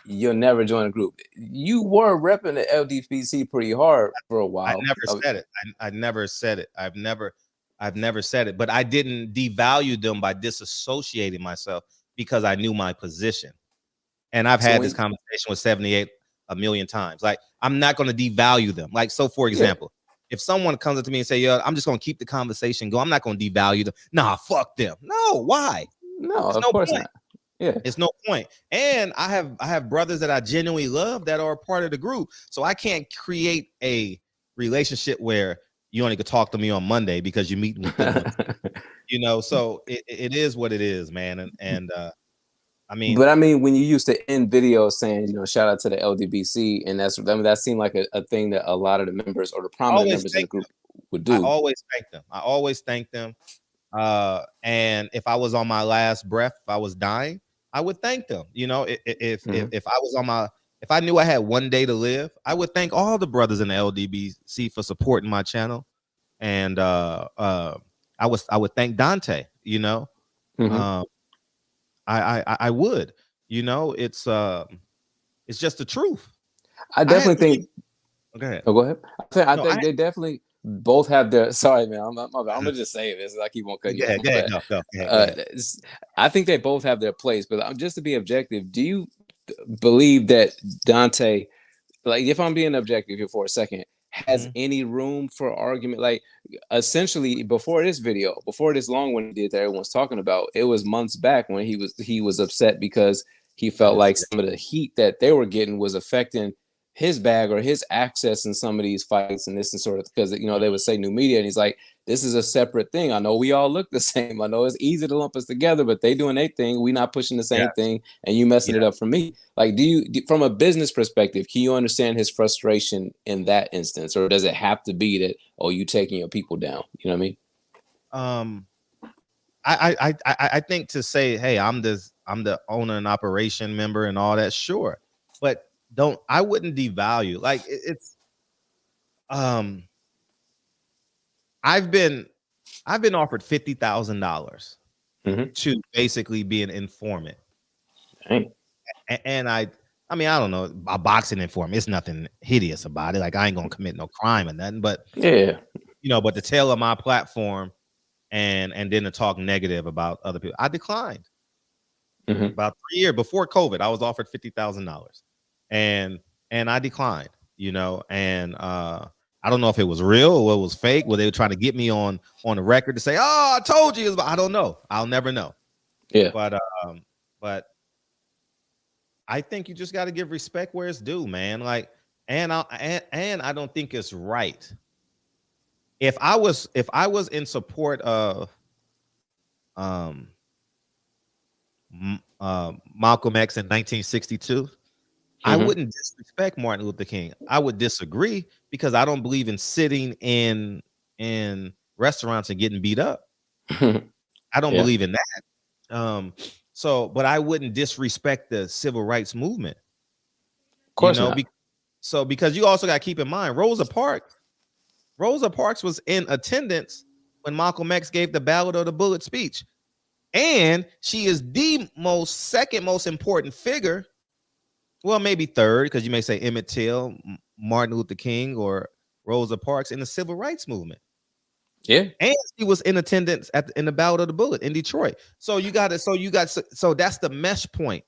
S11: you'll never join a group. You were repping the LDBC pretty hard for a while.
S8: I never said it. I never said it. I've never said it, but I didn't devalue them by disassociating myself because I knew my position. And I've had this conversation with 78 a million times. Like, I'm not going to devalue them. Like, so for example, if someone comes up to me and say, yo, I'm just going to keep the conversation going, I'm not going to devalue them. Nah, fuck them. No, why?
S11: No, of course not. Yeah,
S8: it's no point. And I have brothers that I genuinely love that are a part of the group. So I can't create a relationship where you only could talk to me on Monday because you're meeting with them. You know, so it is what it is, man. And I mean,
S11: when you used to end videos saying, you know, shout out to the LDBC, and that seemed like a thing that a lot of the members or the prominent members of the group would do.
S8: I always thank them. And if I was on my last breath, if I was dying, I would thank them. You know, if I knew I had one day to live, I would thank all the brothers in the LDBC for supporting my channel. And I would thank Dante, you know. I would, you know, it's just the truth.
S11: I definitely think.
S8: Go ahead.
S11: Oh, go ahead. I
S8: No,
S11: think they definitely both have their. Sorry, man. I'm gonna just say this. I keep on cutting you off.
S8: Go ahead. Go ahead.
S11: I think they both have their place, but just to be objective, do you believe that Dante, like, if I'm being objective here for a second, has any room for argument? Like, essentially, before this long one he did that everyone's talking about, it was months back when he was upset because he felt like some of the heat that they were getting was affecting his bag or his access in some of these fights and this and sort of, because they would say new media, and he's like, this is a separate thing. I know we all look the same. I know it's easy to lump us together, but they doing their thing. We not pushing the same thing, and you messing it up for me. Like, from a business perspective, can you understand his frustration in that instance, or does it have to be that, oh, you taking your people down? You know what I mean?
S8: I think to say, hey, I'm the owner and operation member and all that, sure, but I wouldn't devalue. Like, it's I've been offered $50,000 to basically be an informant.
S11: Dang.
S8: And I mean, I don't know, a boxing informant. It's nothing hideous about it. Like, I ain't gonna commit no crime or nothing, but but to tell on my platform and then to talk negative about other people, I declined. About 3 years before COVID, I was offered $50,000, and I declined. And I don't know if it was real or it was fake. Were they trying to get me on the record to say, "Oh, I told you"? I don't know. I'll never know.
S11: Yeah.
S8: But I think you just got to give respect where it's due, man. Like, and I don't think it's right. If I was in support of Malcolm X in 1962, I wouldn't disrespect Martin Luther King. I would disagree because I don't believe in sitting in restaurants and getting beat up. I don't believe in that. But I wouldn't disrespect the civil rights movement.
S11: Of course not.
S8: Because you also got to keep in mind, Rosa Parks was in attendance when Malcolm X gave the Ballad of the Bullet speech. And she is the second most important figure. Well, maybe third, because you may say Emmett Till, Martin Luther King, or Rosa Parks in the civil rights movement.
S11: Yeah. And
S8: she was in attendance in the Ballad of the Bullet in Detroit. So that's the mesh point,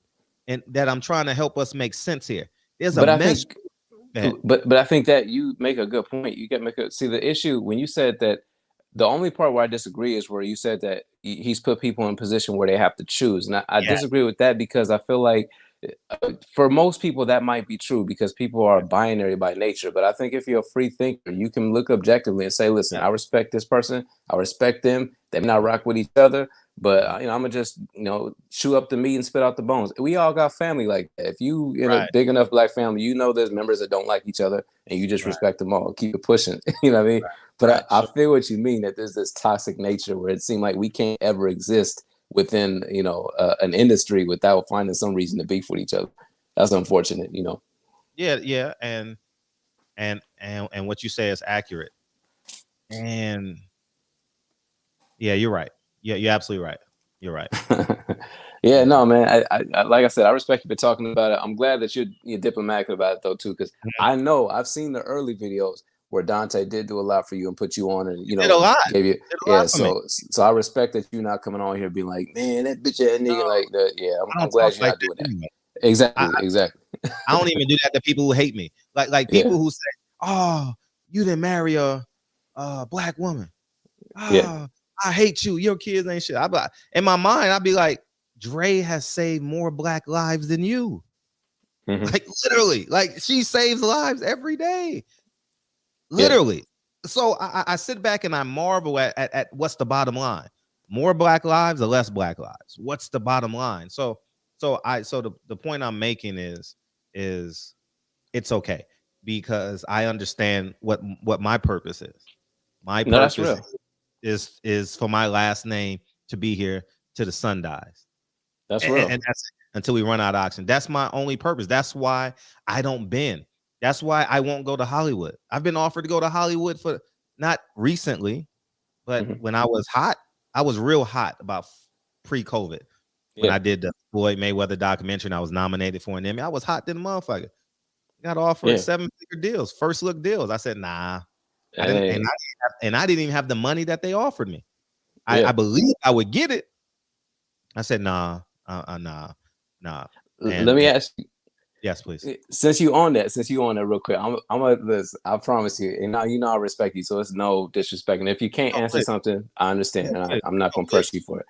S8: and that I'm trying to help us make sense here. There's a mesh.
S11: But I think that you make a good point. You get see the issue when you said that. The only part where I disagree is where you said that he's put people in a position where they have to choose. And I disagree with that, because I feel like for most people that might be true, because people are binary by nature. But I think if you're a free thinker, you can look objectively and say, listen, I respect this person. I respect them. They may not rock with each other, but I'm gonna just chew up the meat and spit out the bones. We all got family like that. If you in a big enough black family, there's members that don't like each other, and you just respect them all. Keep it pushing. You know what I mean? But I feel what you mean, that there's this toxic nature where it seems like we can't ever exist within an industry without finding some reason to beef with each other. That's unfortunate.
S8: Yeah, and what you say is accurate. And yeah, you're right. Yeah, you're absolutely right. You're right.
S11: Yeah, no, man. I like I said, I respect you for talking about it. I'm glad that you're diplomatic about it though too, because I know I've seen the early videos where Dante did do a lot for you and put you on, and
S8: did a lot.
S11: Gave you so I respect that you're not coming on here being like, man, that bitch ass nigga like that. Yeah, I'm glad you're not doing that. Anyway. Exactly.
S8: I don't even do that to people who hate me. Like people who say, "Oh, you didn't marry a black woman. Oh, I hate you. Your kids ain't shit." In my mind, I'd be like, Dre has saved more black lives than you. Like, literally, like, she saves lives every day. Literally. So I sit back and I marvel at what's the bottom line. More black lives or less black lives? What's the bottom line? So the point I'm making is it's okay, because I understand what my purpose is. My purpose is for my last name to be here till the sun dies.
S11: That's real.
S8: And that's until we run out of oxygen. That's my only purpose. That's why I don't bend. That's why I won't go to Hollywood. I've been offered to go to Hollywood for not recently, but when I was hot, I was real hot about pre-COVID. When I did the Floyd Mayweather documentary and I was nominated for an Emmy, I was hot than a motherfucker. Got offered
S11: Yeah.
S8: 7-figure deals, first look deals. I said, nah. I
S11: Hey.
S8: didn't, and I didn't even have the money that they offered me.
S11: Yeah.
S8: I believed I would get it. I said, nah. And,
S11: Let me ask you.
S8: Yes, please.
S11: Since you on that real quick, I'm gonna listen. I promise you, and now you know I respect you, so it's no disrespect. And if you can't answer something, I understand, and I'm not gonna press you for it.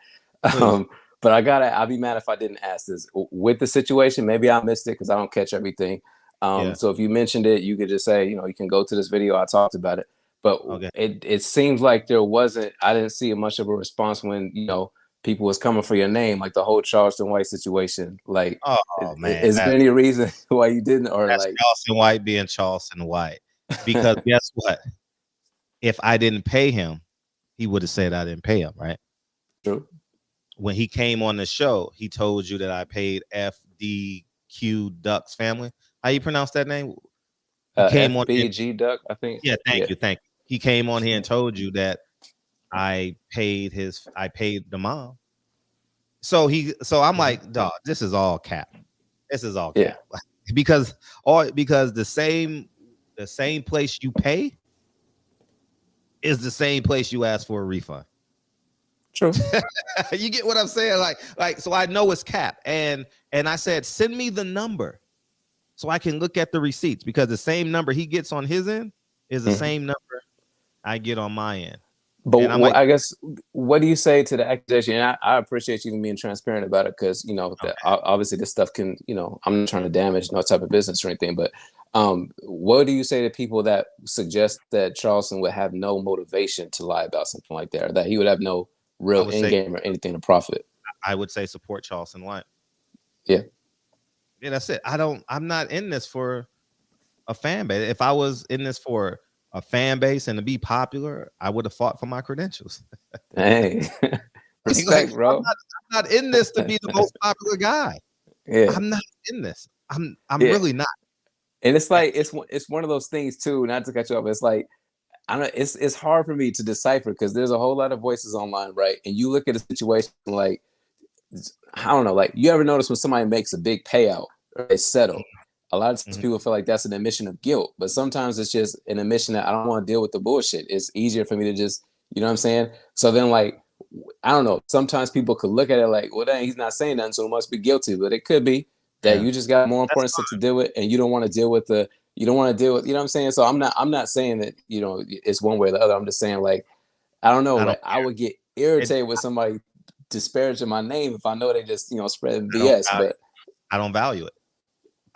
S11: But I'll be mad if I didn't ask this with the situation. Maybe I missed it because I don't catch everything. So if you mentioned it, you could just say, you can go to this video. I talked about it, but it seems like I didn't see much of a response when people was coming for your name, like the whole Charleston White situation. Like,
S8: man,
S11: is there any reason why you didn't? Or
S8: that's
S11: like
S8: Charleston White being Charleston White? Because guess what? If I didn't pay him, he would have said I didn't pay him, right?
S11: True.
S8: When he came on the show, he told you that I paid FDQ Duck's family. How you pronounce that name? He came
S11: FBG Duck, I think.
S8: Yeah, thank you. He came on here and told you that I paid the mom. So I'm like, dog, this is all cap. This is all cap. Because the same place you pay is the same place you ask for a refund.
S11: True.
S8: You get what I'm saying? Like, so I know it's cap. And I said, send me the number so I can look at the receipts, because the same number he gets on his end is the same number I get on my end.
S11: But I guess, what do you say to the accusation? And I appreciate you being transparent about it, because obviously this stuff can, I'm not trying to damage no type of business or anything, but what do you say to people that suggest that Charleston would have no motivation to lie about something like that, or that he would have no real end game or anything to profit?
S8: I would say support Charleston White.
S11: Yeah,
S8: that's it. I'm not in this for a fan base. If I was in this for a fan base and to be popular, I would have fought for my credentials.
S11: Hey, respect, bro.
S8: I'm not in this to be the most popular guy.
S11: Yeah,
S8: I'm not in this. I'm really not.
S11: And it's like it's one of those things too. Not to cut you off, it's like it's hard for me to decipher, because there's a whole lot of voices online, right? And you look at a situation like, I don't know, like, you ever notice when somebody makes a big payout or they settle? A lot of times people feel like that's an admission of guilt, but sometimes it's just an admission that I don't want to deal with the bullshit. It's easier for me to just, you know what I'm saying? So then, like, I don't know, sometimes people could look at it like, well, dang, he's not saying nothing, so it must be guilty. But it could be that you just got more important stuff to deal with, and you don't want to deal with you know what I'm saying? So I'm not saying that, it's one way or the other. I'm just saying, like, I don't know, I would get irritated with somebody disparaging my name if I know they just, spreading BS, but
S8: I don't value it.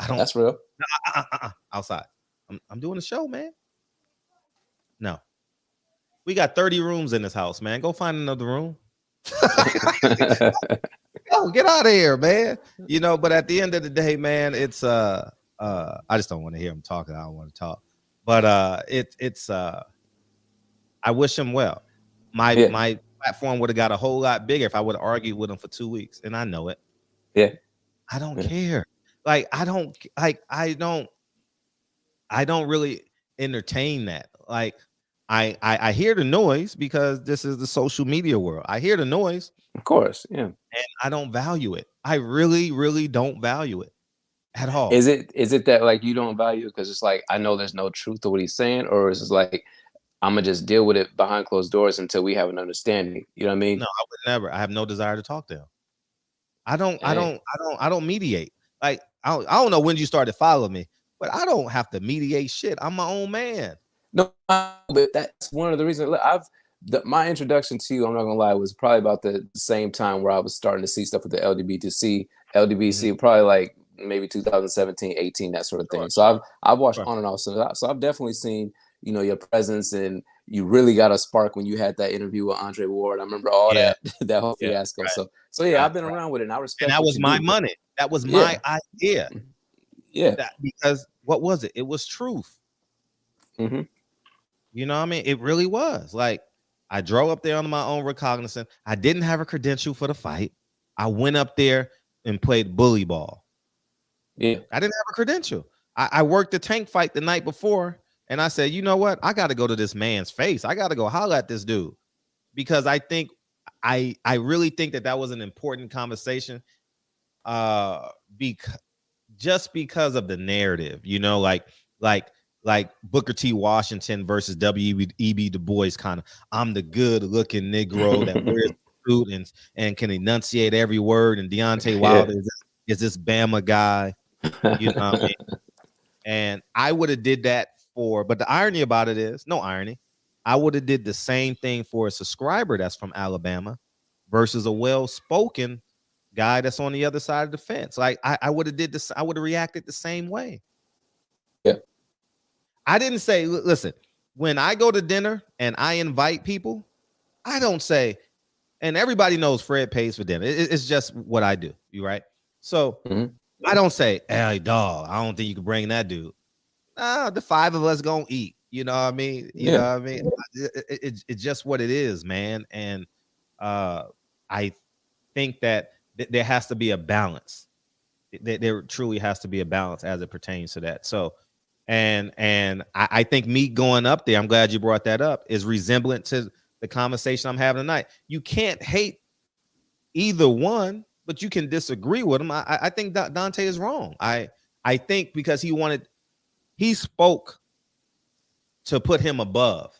S11: That's real.
S8: Outside. I'm doing a show, man. No. We got 30 rooms in this house, man. Go find another room. Oh, get out of here, man. But at the end of the day, man, it's I just don't want to hear him talking. I don't want to talk. But it's I wish him well. My platform would have got a whole lot bigger if I would have argued with him for 2 weeks, and I know it.
S11: Yeah.
S8: I don't care. Like, I don't really entertain that. Like, I hear the noise because this is the social media world. I hear the noise.
S11: Of course, yeah.
S8: And I don't value it. I really, really don't value it at all.
S11: Is it that, like, you don't value it because it's like, I know there's no truth to what he's saying, or is it like, I'm gonna just deal with it behind closed doors until we have an understanding? You know what I mean?
S8: No, I would never. I have no desire to talk to him. I don't mediate. Like, I don't know when you started following me, but I don't have to mediate shit. I'm my own man.
S11: No, but that's one of the reasons. Look, my introduction to you, I'm not gonna lie, was probably about the same time where I was starting to see stuff with the LDBC, probably like maybe 2017, 18, that sort of thing. So I've watched on and off. So I've definitely seen, your presence, and you really got a spark when you had that interview with Andre Ward. I remember all that whole fiasco. So yeah, I've been around with it, and I respect.
S8: And that was my money. That was my idea.
S11: Yeah.
S8: Because what was it? It was truth.
S11: Mm-hmm.
S8: You know what I mean? It really was. Like, I drove up there on my own recognizance. I didn't have a credential for the fight. I went up there and played bully ball.
S11: Yeah.
S8: I didn't have a credential. I worked the tank fight the night before, and I said, you know what? I got to go to this man's face. I got to go holler at this dude, because I think I really think that was an important conversation. just because of the narrative, you know, like Booker T. Washington versus W.E.B. Du Bois, kind of, I'm the good-looking Negro that wears a suit and can enunciate every word, and Deontay Wilder is this Bama guy, you know what I mean? And I would have did that but the irony about it is, no irony, I would have did the same thing for a subscriber that's from Alabama versus a well-spoken guy that's on the other side of the fence. Like I would have did this, I would have reacted the same way.
S11: Yeah.
S8: I didn't say, listen, when I go to dinner and I invite people, I don't say, and everybody knows Fred pays for dinner. It's just what I do. You right? So I don't say, hey dog, I don't think you can bring that dude. The five of us gonna eat. You know what I mean? You know what I mean? It's just what it is, man. And I think that there has to be a balance. There truly has to be a balance as it pertains to that. So, and I think me going up there, I'm glad you brought that up, is resemblant to the conversation I'm having tonight. You can't hate either one, but you can disagree with him. I think that Dante is wrong. I think because he spoke to put him above.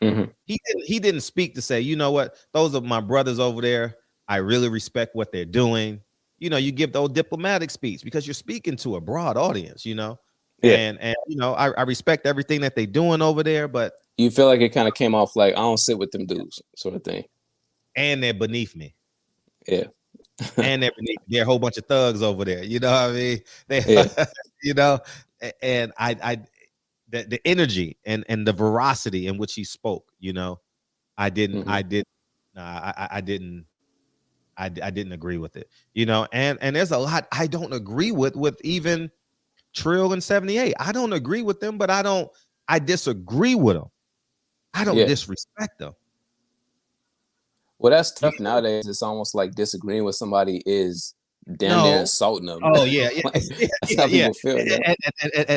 S8: He didn't speak to say, you know what, those are my brothers over there. I really respect what they're doing. You know, you give those diplomatic speech because you're speaking to a broad audience, you know. And you know, I respect everything that they're doing over there, but
S11: you feel like it kind of came off like, I don't sit with them dudes, sort of thing.
S8: And they're beneath me.
S11: Yeah.
S8: And they're beneath me. They're a whole bunch of thugs over there. You know what I mean? They you know, and the energy and the veracity in which he spoke, you know, I didn't agree with it, you know, and there's a lot I don't agree with even Trill and 78. I don't agree with them, but I disagree with them. I don't disrespect them.
S11: Well, that's tough nowadays. It's almost like disagreeing with somebody is damn near insulting them.
S8: Oh yeah,
S11: that's how people feel.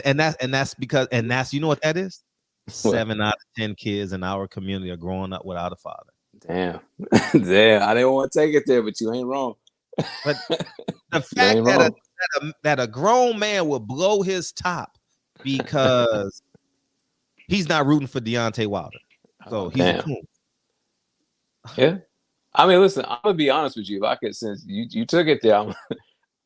S8: And that's because you know what that is? 7 out of 10 kids in our community are growing up without a father.
S11: Damn. Damn. I didn't want to take it there, but you ain't wrong.
S8: But the fact that a grown man will blow his top because he's not rooting for Deontay Wilder. So he's a coon.
S11: Yeah. I mean, listen, I'm gonna be honest with you. If I could, since you took it there,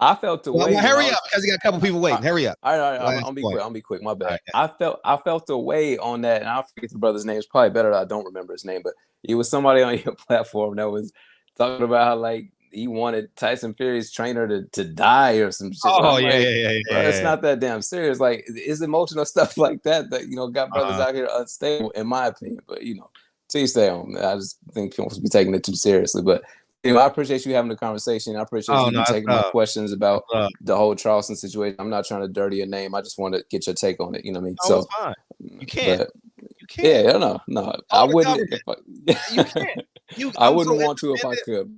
S11: I felt the way.
S8: Well, hurry up, because you got a couple people waiting. Hurry up.
S11: All right. I'll be quick. I'll be quick. My bad. Right. I felt the way on that, and I forget the brother's name. It's probably better that I don't remember his name, but it was somebody on your platform that was talking about how like he wanted Tyson Fury's trainer to die or some shit.
S8: Oh
S11: yeah.
S8: It's
S11: not that damn serious. Like, it's emotional stuff like that you know got brothers out here unstable, in my opinion. But you know. So you stay on. I just think people should be taking it too seriously. But you know, I appreciate you having the conversation. I appreciate you taking my questions about the whole Charleston situation. I'm not trying to dirty your name. I just want to get your take on it. You know what I mean?
S8: So it's fine. You can't. You can't.
S11: Yeah, no. I wouldn't.
S8: You can't.
S11: I wouldn't want to if I could.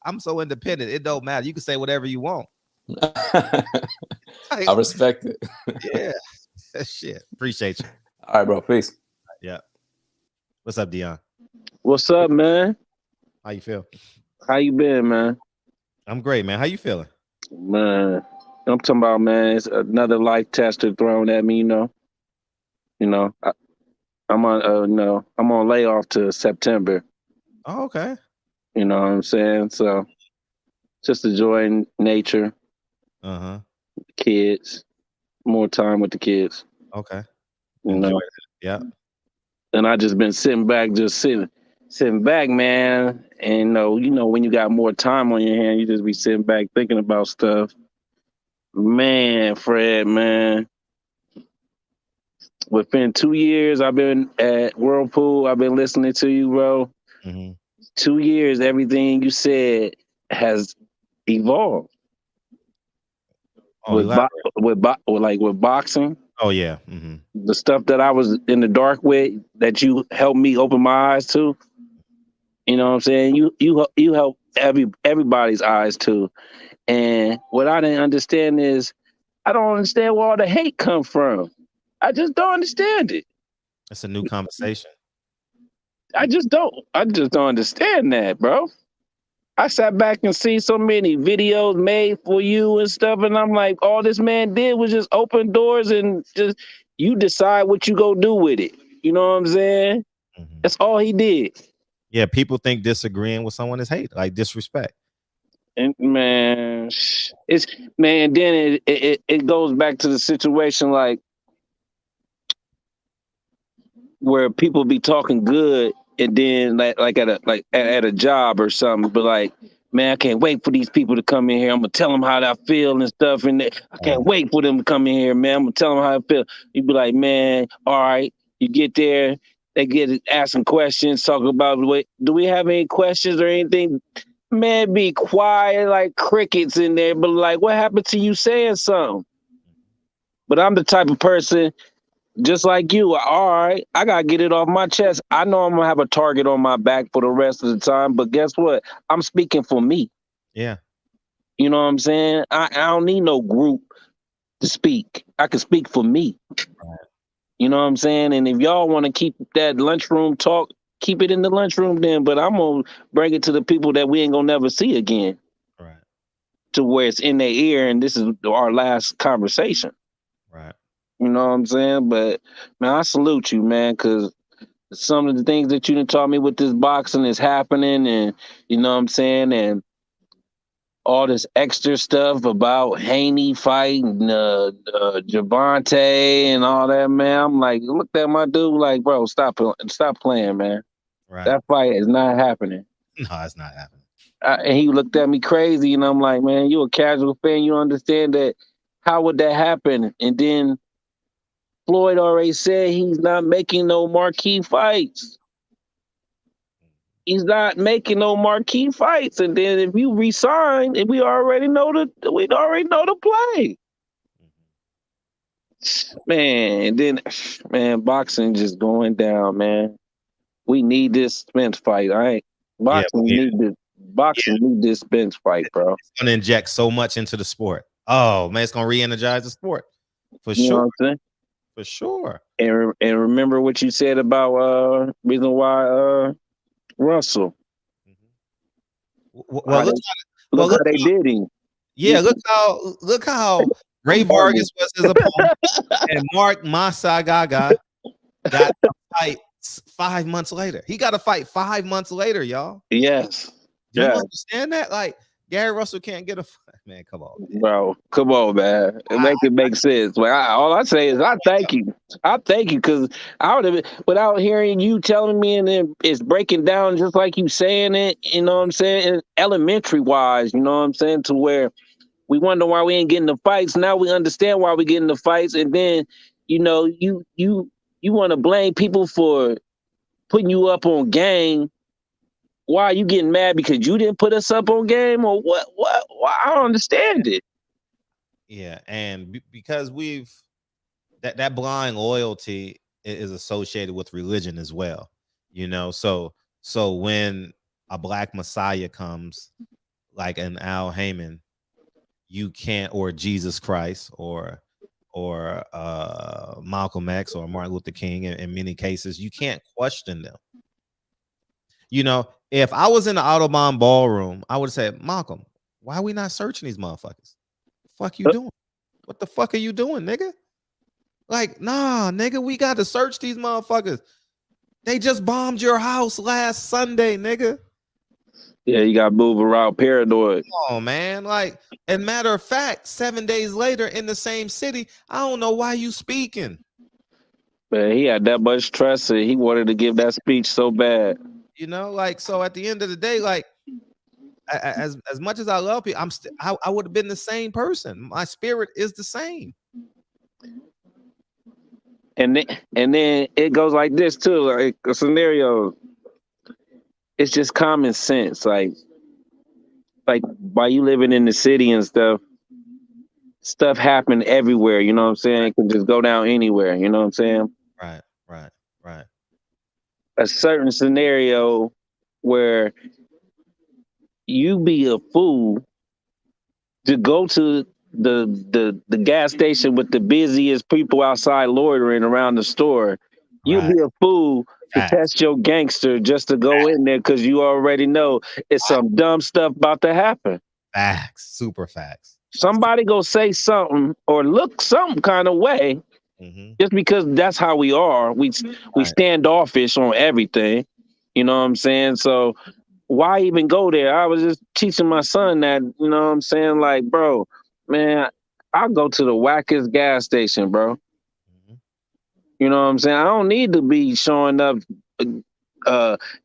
S8: I'm so independent. It don't matter. You can say whatever you want.
S11: I respect it.
S8: Yeah. Shit. Appreciate you.
S11: All right, bro. Peace.
S8: Yeah. What's up, Dion?
S12: What's up, man?
S8: How you feel?
S12: How you been, man?
S8: I'm great, man. How you feeling?
S12: Man, I'm talking about, man, it's another life tester thrown at me, you know. I'm on layoff to September.
S8: Oh, okay.
S12: You know what I'm saying? So just enjoying nature. Kids. More time with the kids.
S8: Okay.
S12: You know?
S8: Yeah.
S12: And I just been sitting back, man. And you know, when you got more time on your hand, you just be sitting back thinking about stuff. Man, Fred, man. Within 2 years, I've been at Whirlpool. I've been listening to you, bro. 2 years, everything you said has evolved. With boxing.
S8: Oh yeah.
S12: The stuff that I was in the dark with, that you helped me open my eyes to. You know what I'm saying? You help everybody's eyes too. And what I didn't understand is, I don't understand where all the hate come from. I just don't understand it.
S8: It's a new conversation.
S12: I just don't understand that, bro. I sat back and see so many videos made for you and stuff, and I'm like, all this man did was just open doors and just you decide what you go do with it. You know what I'm saying?
S8: Mm-hmm.
S12: That's all he did.
S8: Yeah, people think disagreeing with someone is hate, like disrespect.
S12: And man, then it goes back to the situation like where people be talking good and then like at a job or something, but like, man, I can't wait for these people to come in here. I'm gonna tell them how I feel and stuff, and I can't wait for them to come in here, man. I'm gonna tell them how I feel. You be like, man, all right. You get there, they get asking questions, talk about, do we have any questions or anything? Man, be quiet like crickets in there, but like, what happened to you saying something? But I'm the type of person, just like you, all right, I gotta get it off my chest. I know I'm gonna have a target on my back for the rest of the time, but guess what? I'm speaking for me.
S8: Yeah.
S12: You know what I'm saying? I don't need no group to speak. I can speak for me.
S8: Right.
S12: You know what I'm saying? And if y'all want to keep that lunchroom talk, keep it in the lunchroom then, but I'm gonna bring it to the people that we ain't gonna never see again.
S8: Right.
S12: To where it's in their ear and this is our last conversation.
S8: Right.
S12: You know what I'm saying? But man, I salute you, man, because some of the things that you done taught me with this boxing is happening, and you know what I'm saying, and all this extra stuff about Haney fighting Javante and all that, man. I'm like, look at my dude, like, bro, stop playing, man.
S8: Right.
S12: That fight is not happening.
S8: No, it's not happening.
S12: And he looked at me crazy, and I'm like, man, you a casual fan, you understand that? How would that happen? And then Floyd already said he's not making no marquee fights. He's not making no marquee fights. And then if you resign, and we already know the play. Man, and then man, boxing just going down, man. We need this Spence fight. Boxing need this Spence fight, bro.
S8: It's gonna inject so much into the sport. Oh man, it's gonna re-energize the sport. For
S12: You know
S8: sure.
S12: what I'm saying?
S8: For sure.
S12: And remember what you said about reason why Russell.
S8: Well,
S12: look how they did him.
S8: Yeah, look how Ray Vargas was his opponent, and Mark Masagaga got a fight 5 months later. He got a fight 5 months later, y'all.
S12: Yes.
S8: Do you understand that? Like Gary Russell can't get a fight. Man, come on, man.
S12: Bro. Come on, man. It make sense. Like all I say is I thank you. I thank you because I would have without hearing you telling me, and then it's breaking down just like you saying it. You know what I'm saying? And elementary wise, you know what I'm saying, to where we wonder why we ain't getting the fights. Now we understand why we getting the fights, and then you know you want to blame people for putting you up on game. Why are you getting mad because you didn't put us up on game, or what? Why? I don't understand it.
S8: Yeah, and because we've that blind loyalty is associated with religion as well, you know. So when a black messiah comes, like an Al Heyman, you can't, or Jesus Christ, or Malcolm X or Martin Luther King. In many cases, you can't question them. You know, if I was in the Audubon Ballroom, I would say, Malcolm, why are we not searching these motherfuckers? The fuck you doing? What the fuck are you doing, nigga? Like, nah, nigga, we got to search these motherfuckers. They just bombed your house last Sunday, nigga.
S12: Yeah, you got to move around paranoid.
S8: Oh, man. Like, and matter of fact, 7 days later in the same city, I don't know why you speaking.
S12: Man, he had that much trust, and he wanted to give that speech so bad.
S8: You know, like, so at the end of the day, like, as much as I love people, I would have been the same person. My spirit is the same.
S12: And then it goes like this too, like a scenario. It's just common sense, like by you living in the city and stuff happen everywhere. You know what I'm saying? It can just go down anywhere. You know what I'm saying?
S8: Right.
S12: A certain scenario where you be a fool to go to the gas station with the busiest people outside loitering around the store. You'd be a fool to test your gangster just to go in there because you already know it's some dumb stuff about to happen.
S8: Facts, super facts.
S12: Somebody go say something or look some kind of way just because that's how we are. We standoffish on everything. You know what I'm saying? So why even go there? I was just teaching my son that, you know what I'm saying? Like, bro, man, I'll go to the wackest gas station, bro. You know what I'm saying? I don't need to be showing up,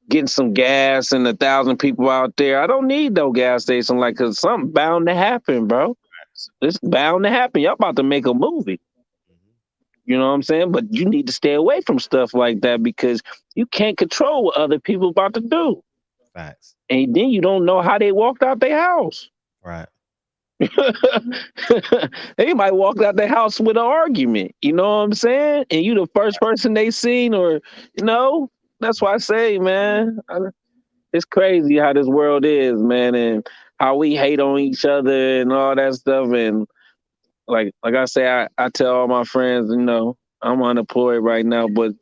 S12: getting some gas and 1,000 people out there. I don't need no gas station, like, cause something bound to happen, bro. It's bound to happen. Y'all about to make a movie. You know what I'm saying? But you need to stay away from stuff like that because you can't control what other people about to do.
S8: Facts.
S12: And then you don't know how they walked out their house.
S8: Right.
S12: They might walk out their house with an argument. You know what I'm saying? And you the first person they seen, or you know, that's why I say, man, it's crazy how this world is, man, and how we hate on each other and all that stuff. And like I say, I tell all my friends, you know, I'm unemployed right now, but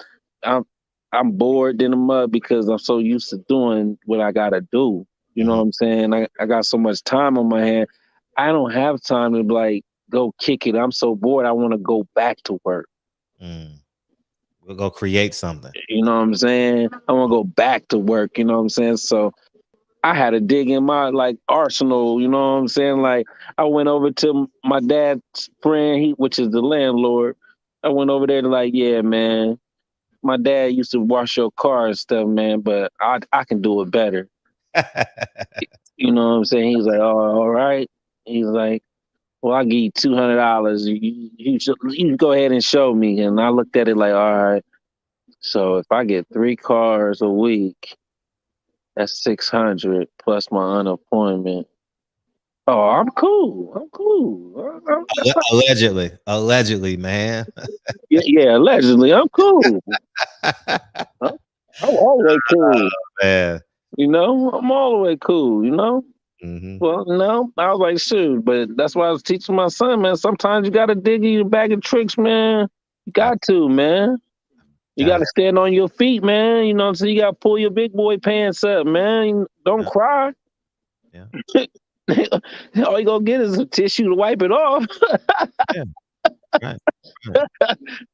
S12: I'm bored in the mud because I'm so used to doing what I gotta do. You know what I'm saying? I got so much time on my hand. I don't have time to like go kick it. I'm so bored. I want to go back to work.
S8: We'll go create something.
S12: You know what I'm saying? I want to go back to work. You know what I'm saying? So I had to dig in my like arsenal. You know what I'm saying? Like I went over to my dad's friend, which is the landlord. I went over there to like, yeah, man, my dad used to wash your car and stuff, man, but I can do it better. You know what I'm saying? He's like, oh, all right. He's like, well, I'll give you $200. You go ahead and show me. And I looked at it like, all right. So if I get 3 cars a week, that's $600 plus my unemployment. Oh, I'm cool. I'm cool.
S8: Allegedly, man.
S12: yeah, allegedly, I'm cool. I'm all the way cool.
S8: Man.
S12: You know, I'm all the way cool. You know. Well, no, I was like, shoot, but that's why I was teaching my son, man. Sometimes you got to dig in your bag of tricks, man. You got to, man. You got to stand on your feet, man. You know what I'm saying? You got to pull your big boy pants up, man. Don't cry.
S8: Yeah.
S12: All you going to get is a tissue to wipe it off.
S8: Yeah. Right.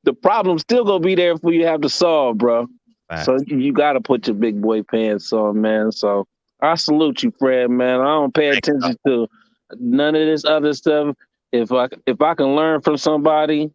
S12: The problem's still going to be there for you to have to solve, bro.
S8: Right.
S12: So you got to put your big boy pants on, man. So I salute you, Fred, man. I don't pay attention to none of this other stuff. If I can learn from somebody,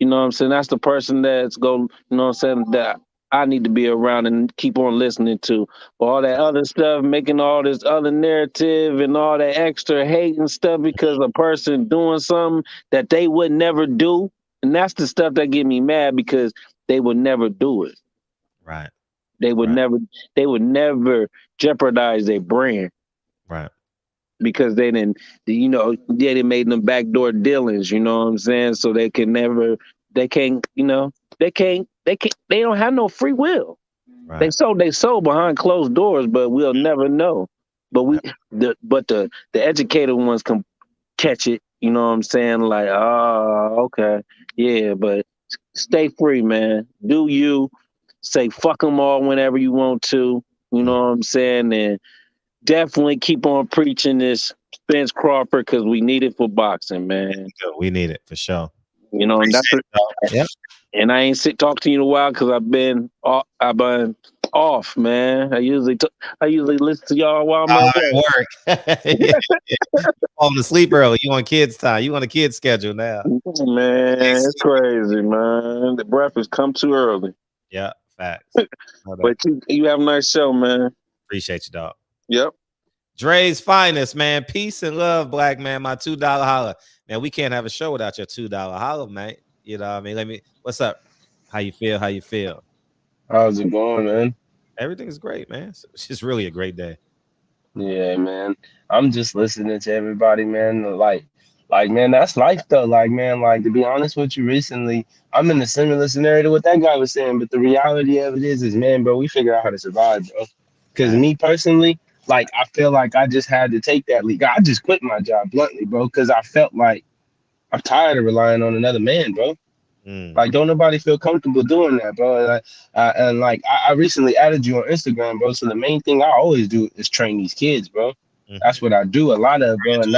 S12: you know what I'm saying, that's the person that's going, you know what I'm saying, that I need to be around and keep on listening to. All that other stuff, making all this other narrative and all that extra hate and stuff because a person doing something that they would never do. And that's the stuff that get me mad because they would never do it.
S8: Right.
S12: They would never jeopardize their brand.
S8: Right.
S12: Because they didn't, you know, they made them backdoor dealings, you know what I'm saying? So they don't have no free will. Right. They sold behind closed doors, but we'll never know. But the educated ones can catch it, you know what I'm saying? Like, oh, okay. Yeah, but stay free, man. Do you. Say fuck them all whenever you want to, you know what I'm saying? And definitely keep on preaching this Spence Crawford because we need it for boxing, man.
S8: We need it for sure.
S12: You know, and that's and I ain't talked to you in a while because I've been off, man. I usually listen to y'all while I'm at
S8: work. Falling asleep early. You on kids' time. You on a kid's schedule now.
S12: Man, it's crazy, man. The breakfast come too early.
S8: Yeah. Facts.
S12: But you have a nice show, man.
S8: Appreciate you, dog.
S12: Yep.
S8: Dre's finest, man. Peace and love, black man. My $2 holler. Man, we can't have a show without your $2 holler, man. You know what I mean? What's up? How you feel?
S13: How's it going, man?
S8: Everything's great, man. It's just really a great day.
S13: Yeah, man. I'm just listening to everybody, man. Like, man, that's life though. Like, man, like to be honest with you, recently I'm in a similar scenario to what that guy was saying. But the reality of it is, man, bro, we figure out how to survive, bro. Because me personally, like, I feel like I just had to take that leap. I just quit my job bluntly, bro, because I felt like I'm tired of relying on another man, bro. Like, don't nobody feel comfortable doing that, bro. Like, I recently added you on Instagram, bro. So the main thing I always do is train these kids, bro. That's what I do a lot of, bro. And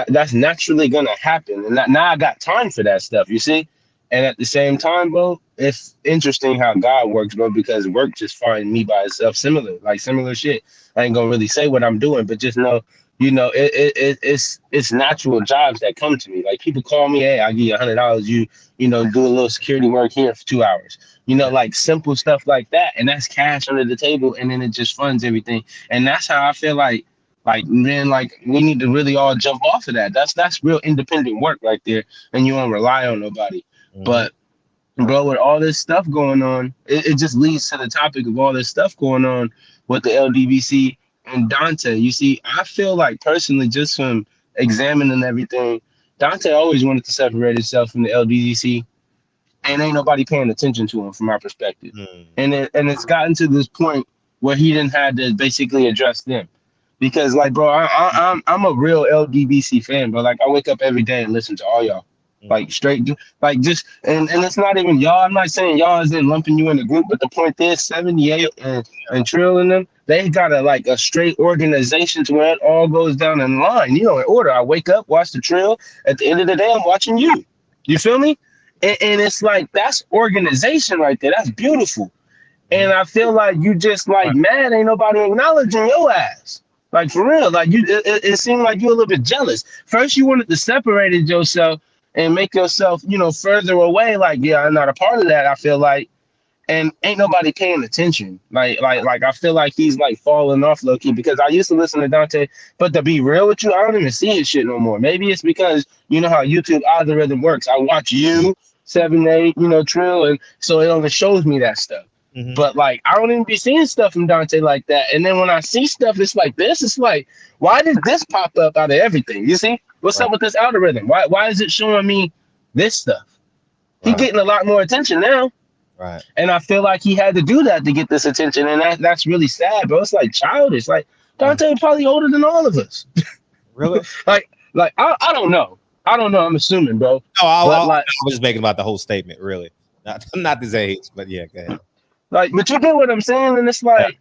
S13: that's naturally gonna happen. And now I got time for that stuff, you see. And at the same time, bro, it's interesting how God works, bro, because work just find me by itself similar shit. I ain't gonna really say what I'm doing, but just know, it's natural jobs that come to me. Like, people call me, hey, I'll give you $100. You know, do a little security work here for 2 hours. Like simple stuff like that. And that's cash under the table, and then it just funds everything. And that's how I feel like man, like, we need to really all jump off of that. That's real independent work right there, and you don't rely on nobody. But bro, with all this stuff going on, it just leads to the topic of all this stuff going on with the LDBC and Dante. You see, I feel like personally, just from examining everything, Dante always wanted to separate himself from the LDBC, and ain't nobody paying attention to him from my perspective. And it's gotten to this point where he didn't have to basically address them. Because, like, bro, I'm a real LDBC fan, bro. Like, I wake up every day and listen to all y'all. Like, straight, like, just, and it's not even y'all. I'm not saying y'all isn't lumping you in the group, but the point is 78 and Trill in them, they got a straight organization to where it all goes down in line, in order. I wake up, watch the Trill. At the end of the day, I'm watching you. You feel me? And it's like, that's organization right there. That's beautiful. And I feel like you just, like, mad ain't nobody acknowledging your ass. Like, for real. Like, it seemed like you're a little bit jealous. First, you wanted to separate yourself and make yourself, further away. Like, yeah, I'm not a part of that, I feel like. And ain't nobody paying attention. Like I feel like he's, like, falling off low-key, because I used to listen to Dante, but to be real with you, I don't even see his shit no more. Maybe it's because, you know how YouTube algorithm works. I watch you, 7, 8, Trill, and so it only shows me that stuff. But, like, I don't even be seeing stuff from Dante like that. And then when I see stuff, it's like this. It's like, why did this pop up out of everything? You see? What's up with this algorithm? Why is it showing me this stuff? He's getting a lot more attention now.
S8: Right.
S13: And I feel like he had to do that to get this attention. And that's really sad, bro. It's like childish. Like, Dante probably older than all of us.
S8: Really?
S13: like I don't know. I'm assuming, bro.
S8: No, I was just making about the whole statement, really. Not his age, but yeah, go ahead.
S13: Like, but you get what I'm saying? And it's like,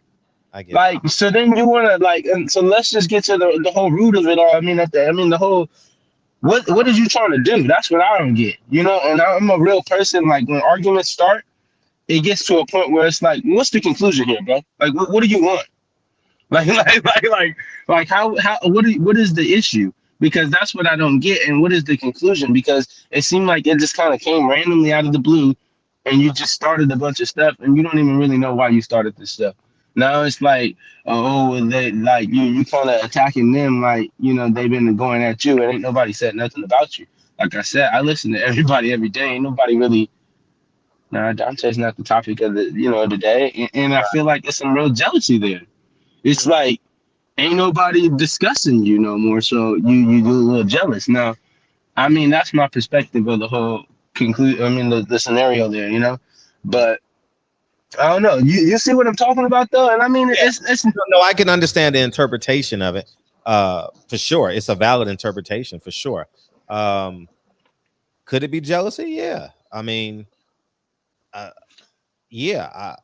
S8: I get
S13: like,
S8: it.
S13: so then you want to, like, and so let's just get to the whole root of it all. I mean, the whole, what is you trying to do? That's what I don't get, And I'm a real person. Like, when arguments start, it gets to a point where it's like, what's the conclusion here, bro? Like, what do you want? Like how what is the issue? Because that's what I don't get. And what is the conclusion? Because it seemed like it just kind of came randomly out of the blue, and you just started a bunch of stuff, and you don't even really know why you started this stuff. Now it's like, they, like, you kind of attacking them, like, they've been going at you, and ain't nobody said nothing about you. Like I said, I listen to everybody every day. Ain't nobody really. Nah, Dante's not the topic of the the day, and I feel like there's some real jealousy there. It's like, ain't nobody discussing you no more, so you do a little jealous. Now, I mean, that's my perspective of the whole the scenario there, but I don't know. You see what I'm talking about, though? And I mean, it's
S8: no, I can understand the interpretation of it, for sure. It's a valid interpretation, for sure. Could it be jealousy? Yeah. I mean, yeah.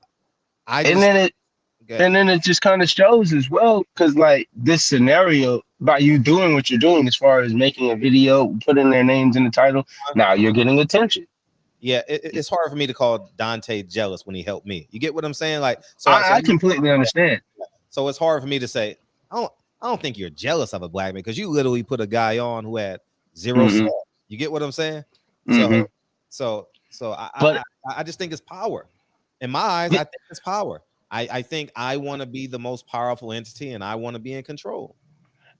S13: And then it just kind of shows as well, because, like, this scenario, by you doing what you're doing as far as making a video, putting their names in the title, now you're getting attention.
S8: Yeah, it's hard for me to call Dante jealous when he helped me. You get what I'm saying? Like,
S13: I completely understand.
S8: So it's hard for me to say, I don't think you're jealous of a black man, because you literally put a guy on who had 0 stars. You get what I'm saying? So I just think it's power. In my eyes, I think it's power. I think I want to be the most powerful entity, and I want to be in control.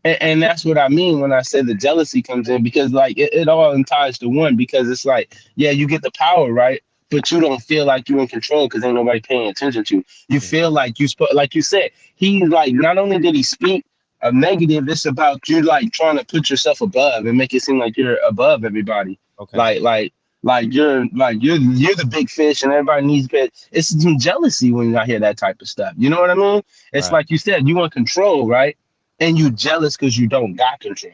S13: And that's what I mean when I say the jealousy comes in, because, like, it all ties to one, because it's like, yeah, you get the power, right? But you don't feel like you're in control because ain't nobody paying attention to you. You feel like like you said, he, like, not only did he speak a negative, it's about you, like, trying to put yourself above and make it seem like you're above everybody.
S8: Okay.
S13: Like you're the big fish and everybody needs bit. It's some jealousy when I hear that type of stuff. You know what I mean? It's like you said, you want control, right? And you jealous because you don't got control.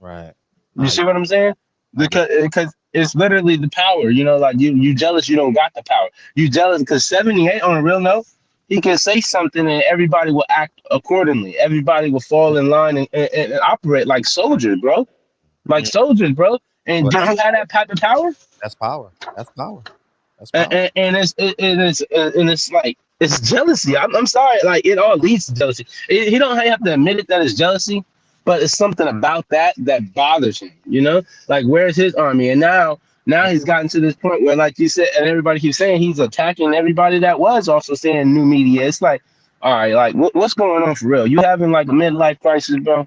S8: Right.
S13: You see what I'm saying? Because it's literally the power. You know, like you jealous, you don't got the power. You jealous because 78 on a real note, he can say something and everybody will act accordingly. Everybody will fall in line and operate like soldiers, bro. Like soldiers, bro. And do you have that type of power?
S8: That's power. That's power. That's power.
S13: And it's like it's jealousy. I'm sorry, like it all leads to jealousy. He don't have to admit it that it's jealousy, but it's something about that bothers him. You know, like where's his army? And now he's gotten to this point where, like you said, and everybody keeps saying he's attacking everybody that was also saying new media. It's like, all right, like what's going on for real? You having like a midlife crisis, bro?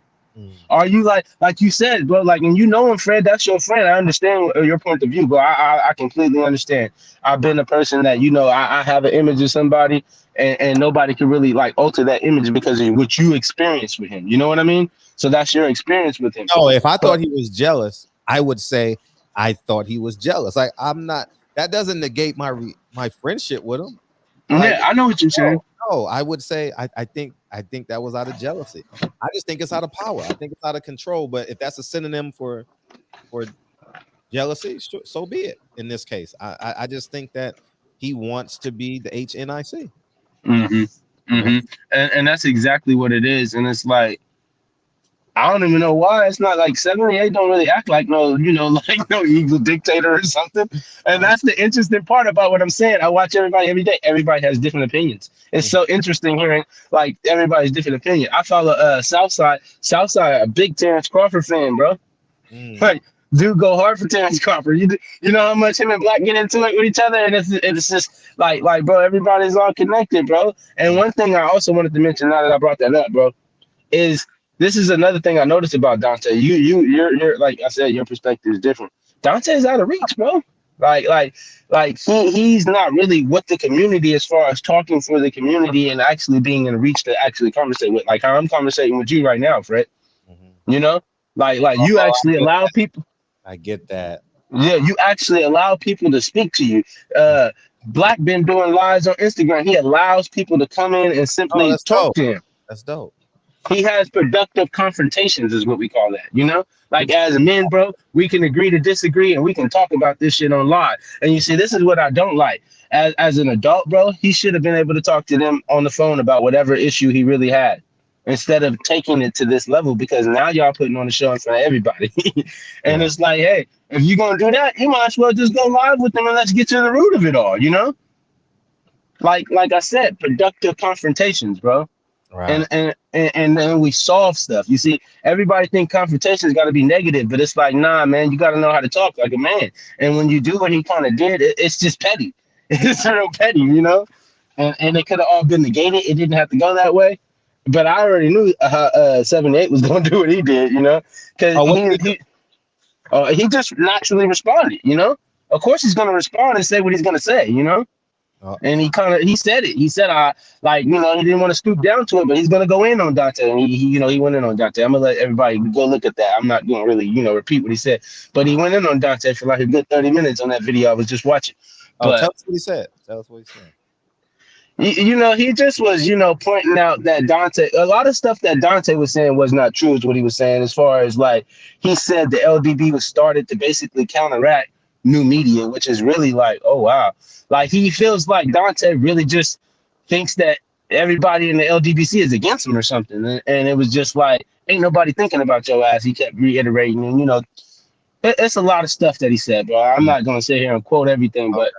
S13: Are you like you said, bro? Like, and you know him, Fred. That's your friend. I understand your point of view, bro. I completely understand. I've been a person that, you know, I have an image of somebody, and nobody can really like alter that image because of what you experienced with him. You know what I mean? So that's your experience with him.
S8: No, if I thought he was jealous, I would say I thought he was jealous. Like I'm not. That doesn't negate my friendship with him. Like,
S13: yeah, I know what you're saying.
S8: No, I would say I think that was out of jealousy. I just think it's out of power. I think it's out of control. But if that's a synonym for jealousy, so be it. In this case, I just think that he wants to be the HNIC.
S13: And that's exactly what it is. And it's like, I don't even know why. It's not like 78 don't really act like no, you know, like no evil dictator or something. And that's the interesting part about what I'm saying. I watch everybody every day. Everybody has different opinions. It's so interesting hearing like everybody's different opinion. I follow Southside, a big Terrence Crawford fan, bro. Like, dude, go hard for Terrence Crawford. You know how much him and Black get into it with each other, and it's just like bro, everybody's all connected, bro. And one thing I also wanted to mention now that I brought that up, bro, is this is another thing I noticed about Dante. You're like I said, your perspective is different. Dante's out of reach, bro. Like he's not really with the community as far as talking for the community and actually being in reach to actually conversate with, like how I'm conversating with you right now, Fred. You know, like you actually allow people.
S8: I get that.
S13: Yeah, you actually allow people to speak to you. Black been doing lives on Instagram. He allows people to come in and simply talk to him.
S8: That's dope.
S13: He has productive confrontations, is what we call that. You know, like as men, bro, we can agree to disagree and we can talk about this shit on live. And you see, this is what I don't like. As an adult, bro, he should have been able to talk to them on the phone about whatever issue he really had, instead of taking it to this level, because now y'all putting on the show in front of everybody. And it's like, hey, if you're gonna do that, you might as well just go live with them and let's get to the root of it all, you know? Like I said, productive confrontations, bro. Right. And then we solve stuff. You see, everybody think confrontation's got to be negative, but it's like, nah, man, you got to know how to talk like a man. And when you do what he kind of did, it's just petty. It's real petty, you know? And it could have all been negated. It didn't have to go that way. But I already knew 78 was going to do what he did, you know? Because he just naturally responded, you know? Of course he's going to respond and say what he's going to say, you know? And he said it. He said, he didn't want to stoop down to it, but he's going to go in on Dante. And he went in on Dante. I'm going to let everybody go look at that. I'm not going to really, repeat what he said. But he went in on Dante for like a good 30 minutes on that video I was just watching. But,
S8: tell us what he said.
S13: He just was, pointing out that Dante, a lot of stuff that Dante was saying was not true, is what he was saying, as far as like, he said the LDB was started to basically counteract new media, which is really like, oh, wow. Like, he feels like Dante really just thinks that everybody in the LDBC is against him or something. And it was just like, ain't nobody thinking about your ass. He kept reiterating, and, it's a lot of stuff that he said, bro. I'm not going to sit here and quote everything, but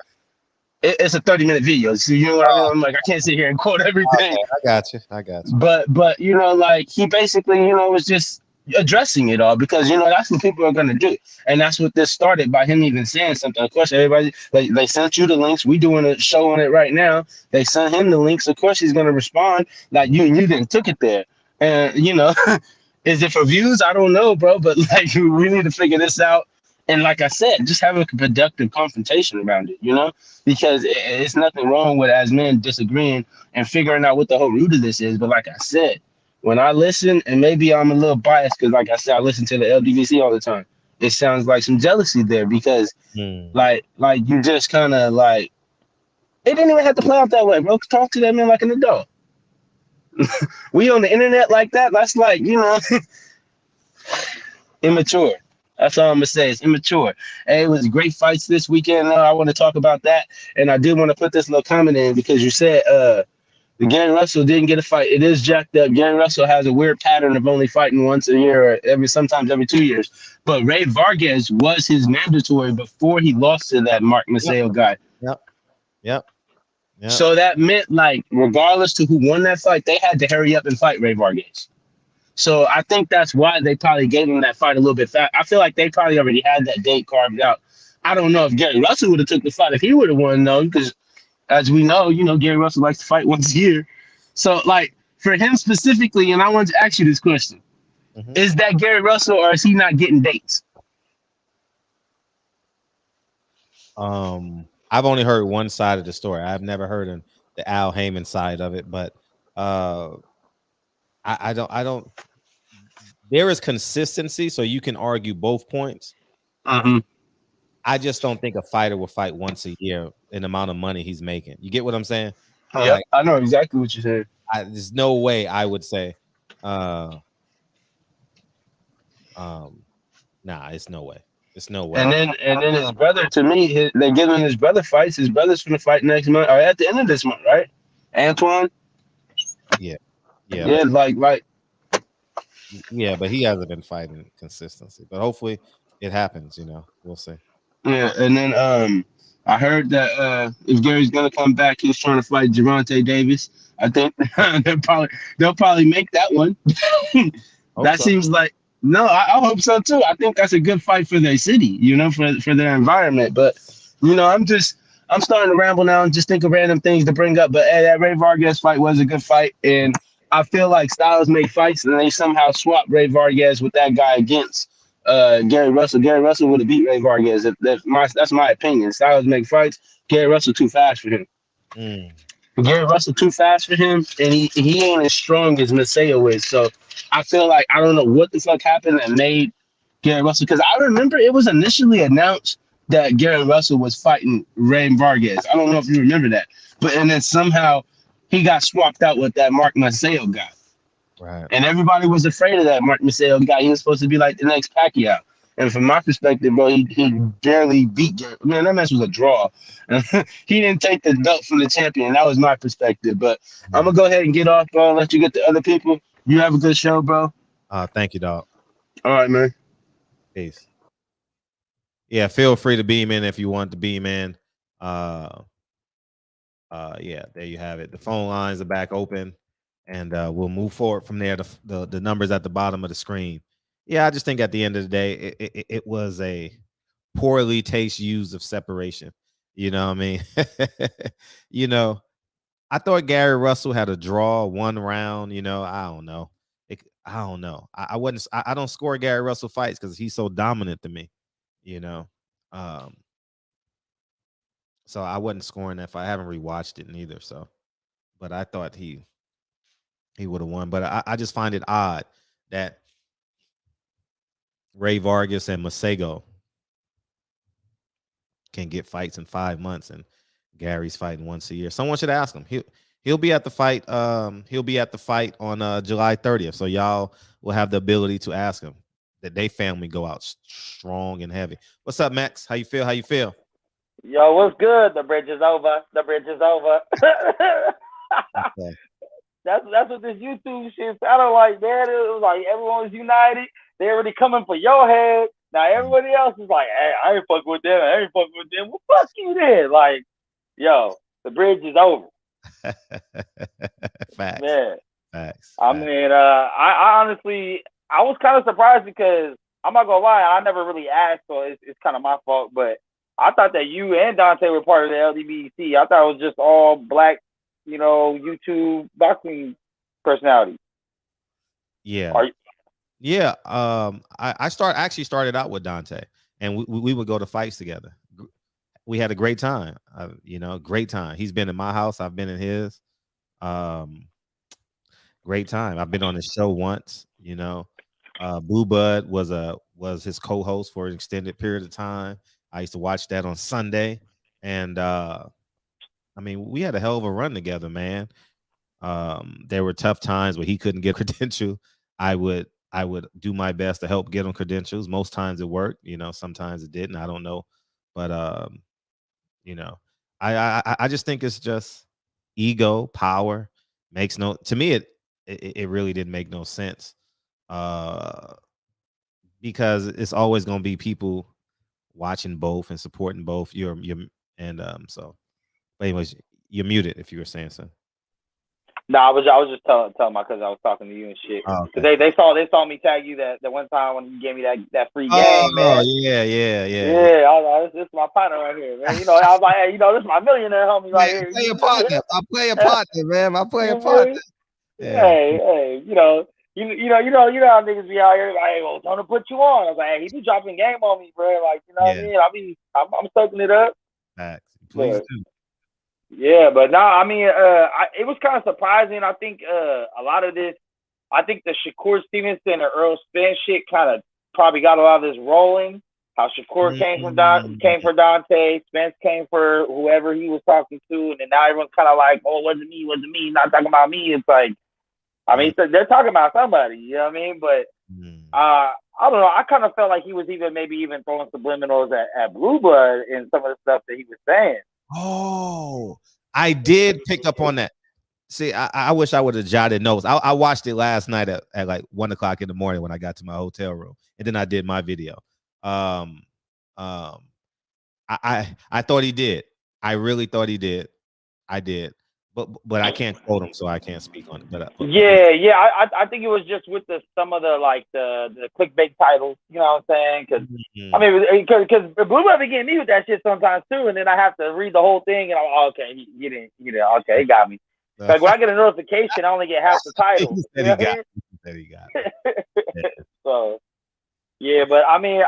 S13: it's a 30-minute video. So, you know what I mean? I'm like, I can't sit here and quote everything.
S8: I got you.
S13: But like, he basically, was just addressing it all, because that's what people are going to do, and that's what this started by him even saying something. Of course, everybody, they sent you the links. We doing a show on it right now. They sent him the links. Of course, he's going to respond like you didn't took it there. And is it for views? I don't know, bro, but like, we need to figure this out. And like I said, just have a productive confrontation around it, because it's nothing wrong with, as men, disagreeing and figuring out what the whole root of this is. But like I said, when I listen, and maybe I'm a little biased because, like I said, I listen to the LDBC all the time. It sounds like some jealousy there, because, like you just kind of like, it didn't even have to play out that way, bro. Talk to that man like an adult. We on the internet like that. That's like, immature. That's all I'm gonna say. It's immature. Hey, it was great fights this weekend. I want to talk about that, and I did want to put this little comment in because you said Gary Russell didn't get a fight. It is jacked up. Gary Russell has a weird pattern of only fighting once a year, or sometimes every 2 years. But Ray Vargas was his mandatory before he lost to that Mark Maceo guy.
S8: Yep.
S13: So that meant, like, regardless to who won that fight, they had to hurry up and fight Ray Vargas. So I think that's why they probably gave him that fight a little bit fast. I feel like they probably already had that date carved out. I don't know if Gary Russell would have took the fight if he would have won, though, because as we know, Gary Russell likes to fight once a year. So, like, for him specifically, and I want to ask you this question, is that Gary Russell or is he not getting dates?
S8: I've only heard one side of the story. I've never heard the Al Heyman side of it, but I don't. There is consistency, so you can argue both points. I just don't think a fighter will fight once a year in the amount of money he's making. You get what I'm saying?
S13: Yeah, like, I know exactly what you're saying.
S8: There's no way I would say, nah, it's no way. It's no way.
S13: And then his brother, to me, they're giving his brother fights. His brother's gonna fight next month or at the end of this month, right? Antoine.
S8: Yeah.
S13: Like.
S8: Yeah, but he hasn't been fighting consistency. But hopefully, it happens. We'll see.
S13: Yeah, and then I heard that if Gary's gonna come back, he's trying to fight Gervonta Davis. I think they'll probably make that one. That seems like. No, I hope so too. I think that's a good fight for their city, for their environment. But I'm starting to ramble now and just think of random things to bring up. But that Ray Vargas fight was a good fight, and I feel like styles make fights, and they somehow swapped Ray Vargas with that guy against Gary Russell. Gary Russell would have beat Ray Vargas. That's my opinion. Styles make fights. Gary Russell too fast for him. Gary Russell too fast for him, and he ain't as strong as Maceo is. So I feel like I don't know what the fuck happened that made Gary Russell, because I remember it was initially announced that Gary Russell was fighting Ray Vargas. I don't know if you remember that, and then somehow he got swapped out with that Mark Maceo guy.
S8: Right.
S13: And everybody was afraid of that Mark Maceo guy. He was supposed to be like the next Pacquiao. And from my perspective, bro, he barely beat Gary. Man, that match was a draw. He didn't take the belt from the champion. That was my perspective. But I'm going to go ahead and get off, bro, and let you get to other people. You have a good show, bro.
S8: Thank you, dog.
S13: All right, man.
S8: Peace. Yeah, feel free to beam in if you want to beam in. Yeah, there you have it. The phone lines are back open, and we'll move forward from there. The numbers at the bottom of the screen. Yeah, I just think at the end of the day, it was a poorly taste use of separation. You know what I mean? I thought Gary Russell had a draw one round. I don't know. I don't know. I don't score Gary Russell fights because he's so dominant to me. So I wasn't scoring that fight. I haven't rewatched it neither. So, but I thought he would have won. But I just find it odd that Ray Vargas and Maceo can get fights in 5 months, and Gary's fighting once a year. Someone should ask him. He'll be at the fight. He'll be at the fight on July 30th. So y'all will have the ability to ask him. That they family go out strong and heavy. What's up, Max? How you feel?
S14: Yo, what's good? The bridge is over.
S8: Okay.
S14: That's what this YouTube shit sounded like, man. It was like everyone was united. They already coming for your head. Now everybody else is like, hey, I ain't fucking with them. Well, fuck you then. Like, yo, the bridge is over.
S8: Facts.
S14: Man.
S8: Facts.
S14: I mean, I honestly, I was kind of surprised because I'm not gonna lie, I never really asked, so it's kind of my fault. But I thought that you and Dante were part of the LDBC. I thought it was just all black, YouTube boxing personality.
S8: Yeah. Yeah. I actually started out with Dante, and we would go to fights together. We had a great time. Great time. He's been in my house. I've been in his. Great time. I've been on his show once. Blue Bud was his co-host for an extended period of time. I used to watch that on Sunday, and we had a hell of a run together, man. There were tough times where he couldn't get credential. I would I would do my best to help get them credentials. Most times it worked, sometimes it didn't. I don't know. But I just think it's just ego, power makes no to me it really didn't make no sense. Because it's always gonna be people watching both and supporting both. So but anyways, you're muted if you were saying something.
S14: No, I was just telling my cousin I was talking to you and shit.
S8: Oh,
S14: Cause
S8: okay.
S14: they saw me tag you that one time when you gave me that free game,
S8: Oh
S14: man.
S8: yeah.
S14: Yeah, I was like, this is my partner right here, man. I was like, hey, this is my millionaire homie right here.
S8: Play a partner. I play a partner, man. I play a partner. Yeah.
S14: Hey, you know how niggas be out here like, hey, well, trying to put you on. I was like, hey, he be dropping game on me, bro. Like, you know what I mean? I'm soaking it up.
S8: Facts. Please do.
S14: Yeah, but no, I mean, it was kind of surprising. I think a lot of this, I think the Shakur Stevenson and Earl Spence shit kind of probably got a lot of this rolling. How Shakur came for Dante, Spence came for whoever he was talking to, and then now everyone's kind of like, oh, wasn't me, not talking about me. It's like, I mean, they're talking about somebody, you know what I mean? But I don't know. I kind of felt like he was maybe even throwing subliminals at Blue Blood in some of the stuff that he was saying.
S8: Oh, I did pick up on that. See, I wish I would have jotted notes. I watched it last night at like 1:00 in the morning when I got to my hotel room, and then I did my video. I thought he did. I really thought he did. I did, but I can't quote him, so I can't speak on it. But
S14: I think it was just with some of the clickbait titles. You know what I'm saying? Because I mean, because Blue Blood be getting me with that shit sometimes too, and then I have to read the whole thing, and I'm okay. He didn't. Okay, he got me. Like when I get a notification, I only get half the title.
S8: He got it.
S14: So yeah, but I mean,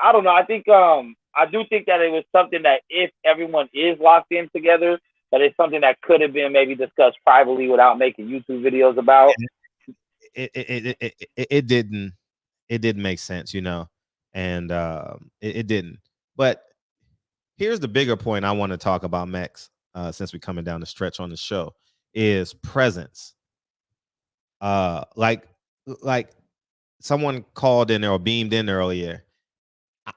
S14: I don't know. I think I do think that it was something that if everyone is locked in together, that it's something that could have been maybe discussed privately without making YouTube videos about.
S8: It didn't make sense, and it didn't. But here's the bigger point I want to talk about, Max, since we're coming down the stretch on the show, is presence. Like someone called in there or beamed in earlier.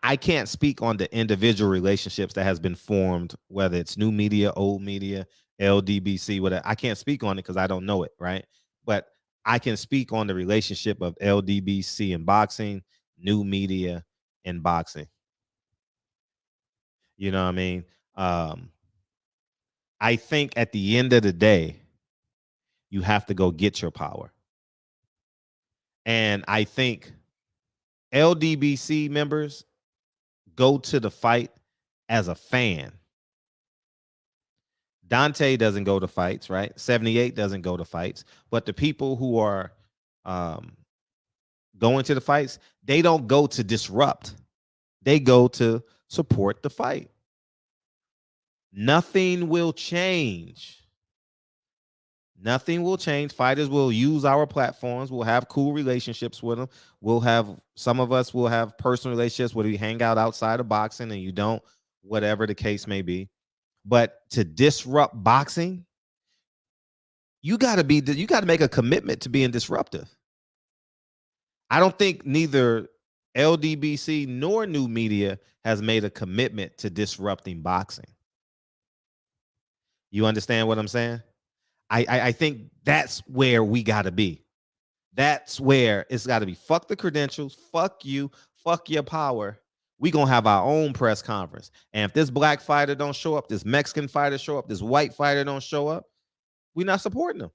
S8: I can't speak on the individual relationships that has been formed, whether it's new media, old media, LDBC, whatever. I can't speak on it because I don't know it, right? But I can speak on the relationship of LDBC and boxing, new media and boxing. You know what I mean? I think at the end of the day, you have to go get your power. And I think LDBC members go to the fight as a fan. Dante doesn't go to fights, right? 78 doesn't go to fights. But the people who are going to the fights, they don't go to disrupt. They go to support the fight. Nothing will change. Nothing will change. Fighters will use our platforms. We'll have cool relationships with them. Some of us will have personal relationships where we hang out outside of boxing and you don't, whatever the case may be. But to disrupt boxing, you got to make a commitment to being disruptive. I don't think neither LDBC nor new media has made a commitment to disrupting boxing. You understand what I'm saying? I think that's where we got to be. That's where it's got to be. Fuck the credentials. Fuck you. Fuck your power. We going to have our own press conference. And if this black fighter don't show up, this Mexican fighter show up, this white fighter don't show up, we're not supporting them.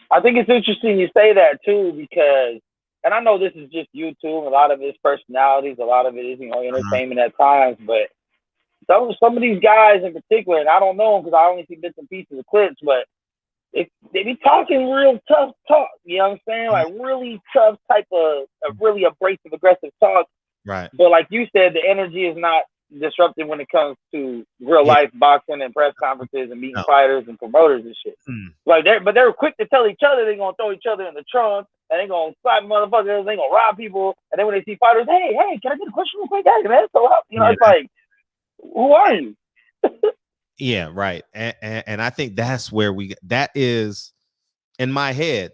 S14: I think it's interesting you say that too, because, and I know this is just YouTube, a lot of it is personalities, a lot of it is, entertainment at times, but some of these guys in particular, and I don't know them because I only see bits and pieces of clips, but they be talking real tough talk. You know what I'm saying? Like really tough type of really abrasive, aggressive talk.
S8: Right.
S14: But like you said, the energy is not disruptive when it comes to real life boxing and press conferences and meeting fighters and promoters and shit. Like they're quick to tell each other they're gonna throw each other in the trunk and they're gonna slap motherfuckers, they're gonna rob people, and then when they see fighters, hey, can I get a question real quick? Hey, man, so up. It's like, who are you?
S8: Yeah, right. And I think that's where that is in my head.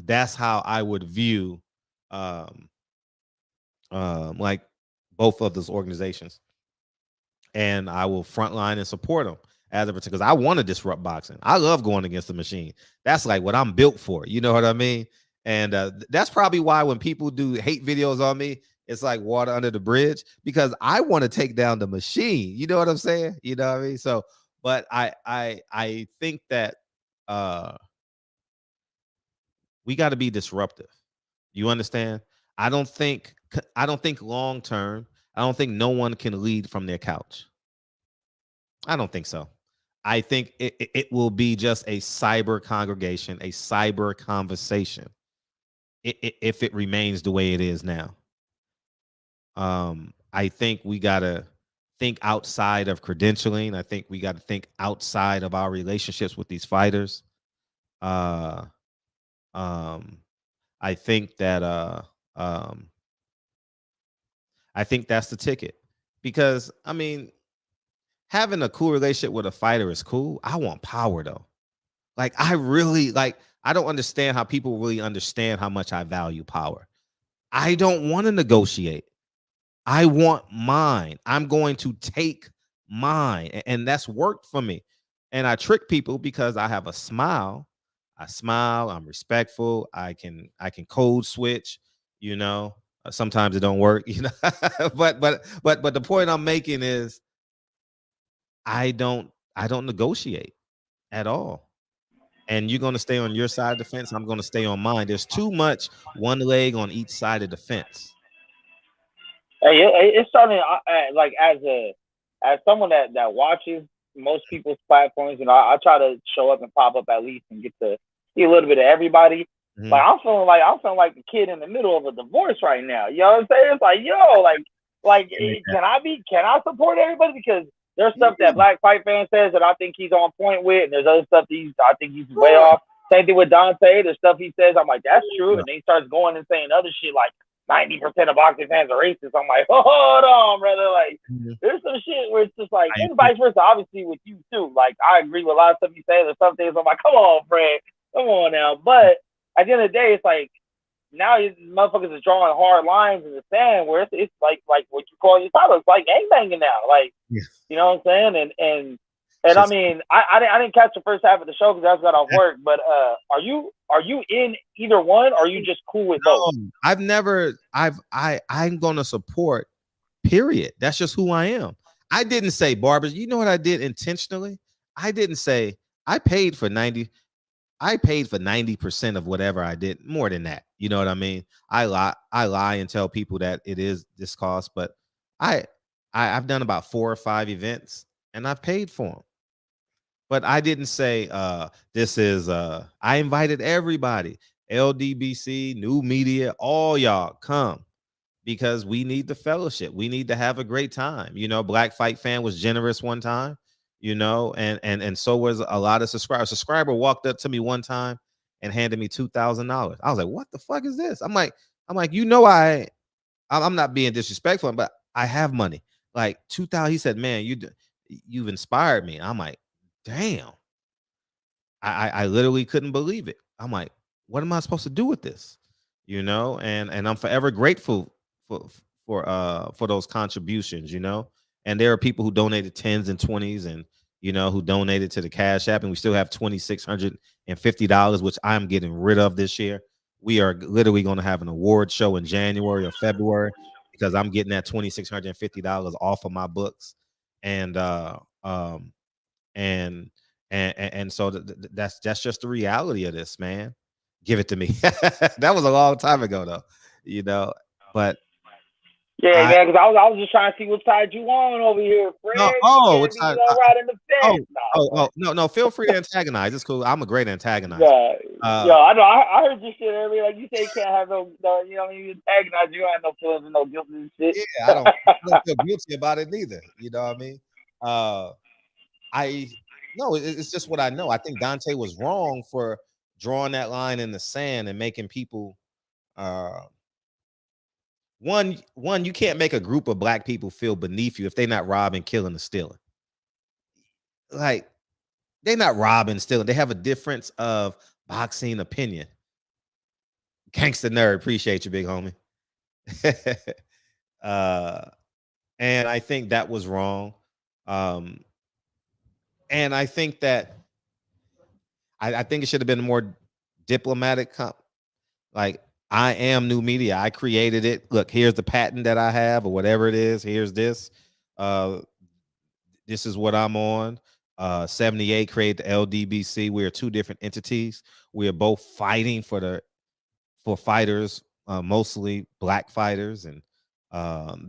S8: that's how I would view like both of those organizations, and I will frontline and support them as a because I want to disrupt boxing. I love going against the machine. That's like what I'm built for. You know what I mean? And that's probably why when people do hate videos on me, it's like water under the bridge, because I want to take down the machine. You know what I'm saying? You know what I mean? So, but I think that we got to be disruptive. You understand? I don't think long term, I don't think no one can lead from their couch. I don't think so. I think it will be just a cyber congregation, a cyber conversation, if it remains the way it is now. I think we got to think outside of credentialing. I think we got to think outside of our relationships with these fighters. I think that I think that's the ticket, because I mean, having a cool relationship with a fighter is cool. I want power though. Like I really like. I don't understand how people really understand how much I value power. I don't want to negotiate. I want mine. I'm going to take mine, and that's worked for me. And I trick people because I have a smile. I smile. I'm respectful. I can code switch. You know, sometimes it don't work. You know, but the point I'm making is I don't negotiate at all. And you're going to stay on your side of the fence. I'm going to stay on mine. There's too much one leg on each side of the fence.
S14: Hey, it's starting like as someone that watches most people's platforms. You know, I try to show up and pop up at least and get to see a little bit of everybody.
S8: Mhm.
S14: Like I'm feeling like the kid in the middle of a divorce right now. You know what I'm saying? It's like, yo, like can I support everybody? Because there's stuff that Black Fight Fan says that I think he's on point with, and there's other stuff I think he's way off. Same thing with Dante. There's stuff he says I'm like, that's true, and then he starts going and saying other shit like 90% of boxing fans are racist. I'm like, hold on, brother. Like, there's some shit where it's just like, and vice versa, obviously, with you too. Like, I agree with a lot of stuff you say. There's some things I'm like, come on, Fred. Come on now. But at the end of the day, it's like, now these motherfuckers are drawing hard lines in the sand where it's like what you call your title. It's like gangbanging now. Like, you know what I'm saying? And I mean, I didn't catch the first half of the show because I just got off work. But are you in either one? Or are you just cool with both?
S8: I'm gonna support. Period. That's just who I am. I didn't say barbers. You know what I did intentionally? I didn't say I paid for 90% of whatever I did. More than that. You know what I mean? I lie and tell people that it is this cost, but I've done about 4 or 5 events and I've paid for them. But I didn't say this is I invited everybody, LDBC, new media, all y'all come, because we need the fellowship. We need to have a great time. You know, Black Fight Fan was generous one time, you know, and so was a lot of subscribers. A subscriber walked up to me one time and handed me $2,000. I was like, what the fuck is this? I'm like, you know, I'm not being disrespectful, but I have money. Like 2,000. He said, man, you've inspired me. I'm like, damn. I literally couldn't believe it. I'm like, what am I supposed to do with this? You know, and I'm forever grateful for those contributions, you know. And there are people who donated 10s and 20s, and you know, who donated to the Cash App, and we still have $2,650, which I'm getting rid of this year. We are literally going to have an award show in January or February, because I'm getting that $2,650 off of my books. And so that's just the reality of this, man. Give it to me. That was a long time ago, though, you know. But
S14: yeah, man, because I was just trying to see what side you on over here, Fred.
S8: Which side? Right in the fence. No. Feel free to antagonize. It's cool. I'm a great antagonizer.
S14: Yeah, I know. I heard this shit earlier. Like you say, you can't have no you know, you antagonize. You don't have no feelings and no guilt and shit.
S8: Yeah, I don't feel guilty about it neither. You know what I mean? It's just what I know. I think Dante was wrong for drawing that line in the sand and making people one, you can't make a group of Black people feel beneath you if they're not robbing, killing, or stealing. Like, they're not robbing, stealing. They have a difference of boxing opinion. Gangsta nerd. Appreciate you, big homie. And I think that was wrong. And I think that I think it should have been more diplomatic. Like, I am new media. I created it. Look, here's the patent that I have, or whatever it is. Here's this. This is what I'm on. 78 created the LDBC. We are two different entities. We are both fighting for fighters, mostly black fighters, and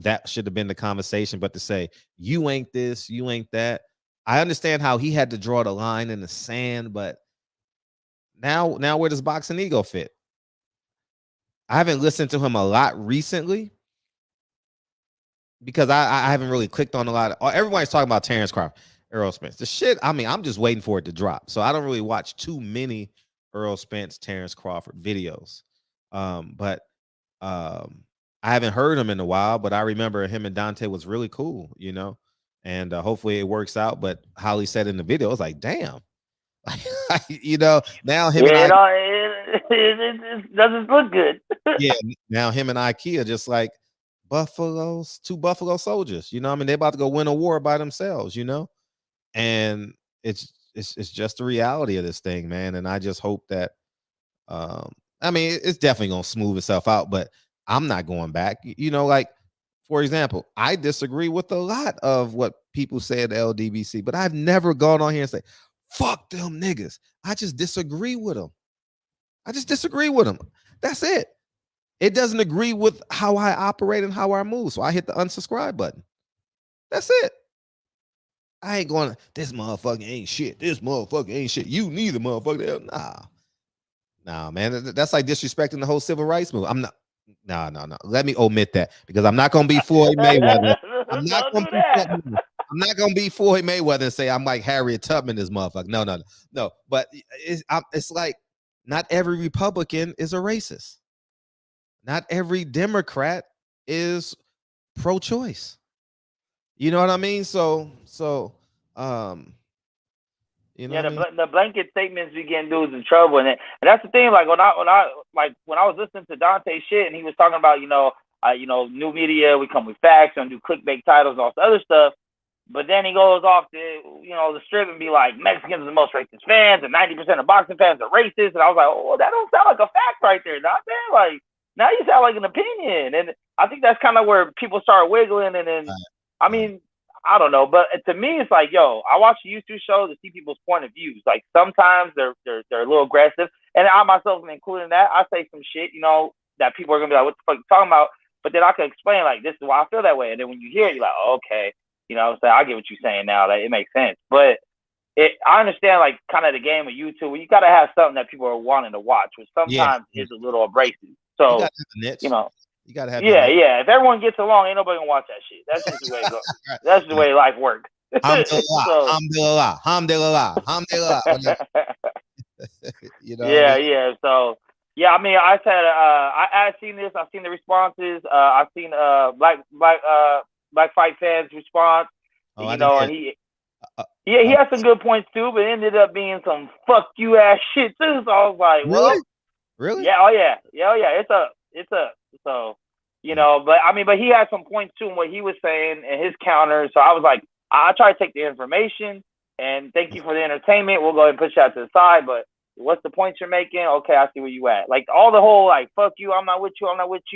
S8: that should have been the conversation. But to say you ain't this, you ain't that. I understand how he had to draw the line in the sand, but now where does Boxing Ego fit? I haven't listened to him a lot recently because I haven't really clicked on a lot of. Everybody's talking about Terrence Crawford, Earl Spence. The shit, I mean, I'm just waiting for it to drop. So I don't really watch too many Earl Spence, Terrence Crawford videos. But I haven't heard him in a while, but I remember him and Dante was really cool, you know, and hopefully it works out. But Holly said in the video, it was like, damn, you know, now him and
S14: it doesn't look good.
S8: yeah, now him and IKEA just like two Buffalo soldiers, you know. I mean, they're about to go win a war by themselves, you know, and it's just the reality of this thing, man. And I just hope that I mean, it's definitely gonna smooth itself out, but I'm not going back. You know, like, for example, I disagree with a lot of what people say at LDBC, but I've never gone on here and say, fuck them niggas. I just disagree with them. That's it. It doesn't agree with how I operate and how I move. So I hit the unsubscribe button. That's it. I ain't going, this motherfucker ain't shit. This motherfucker ain't shit. You neither, motherfucker. Nah, man. That's like disrespecting the whole civil rights movement. I'm not. No. Let me omit that because I'm not gonna be Floyd Mayweather. I'm not gonna be Floyd Mayweather and say I'm like Harriet Tubman, this motherfucker. No. But it's like not every Republican is a racist. Not every Democrat is pro-choice. You know what I mean? So you know,
S14: yeah, the blanket statements we getting dudes in trouble, and that's the thing. Like when I was listening to Dante shit, and he was talking about new media, we come with facts, and do clickbait titles and all this other stuff. But then he goes off to the strip and be like, Mexicans are the most racist fans, and 90% of boxing fans are racist. And I was like, oh, that don't sound like a fact right there, Dante. Like now you sound like an opinion, and I think that's kind of where people start wiggling. And then I mean, I don't know, but to me, it's like, yo, I watch a YouTube show to see people's point of views. Like sometimes they're a little aggressive, and I myself am including that. I say some shit, that people are gonna be like, what the fuck are you talking about? But then I can explain like, this is why I feel that way. And then when you hear it, you're like, oh, okay, so I get what you're saying now. That it makes sense. But I understand like kind of the game of YouTube. Where you gotta have something that people are wanting to watch, which sometimes is a little abrasive. So
S8: you gotta have
S14: yeah. If everyone gets along, ain't nobody gonna watch that shit. That's just the way it goes. That's the way life works.
S8: Alhamdulillah.
S14: Yeah. So yeah, I mean, I said I seen this. I've seen the responses. I've seen Black Fight fans response. And he had some good points too, but it ended up being some fuck you ass shit too. So I was like, well,
S8: really?
S14: Yeah, oh yeah. It's a so but he had some points too in what he was saying and his counters. So I was like, I try to take the information and thank you for the entertainment. We'll go ahead and push that to the side, but what's the point you're making? Okay, I see where you at. Like all the whole like fuck you, I'm not with you,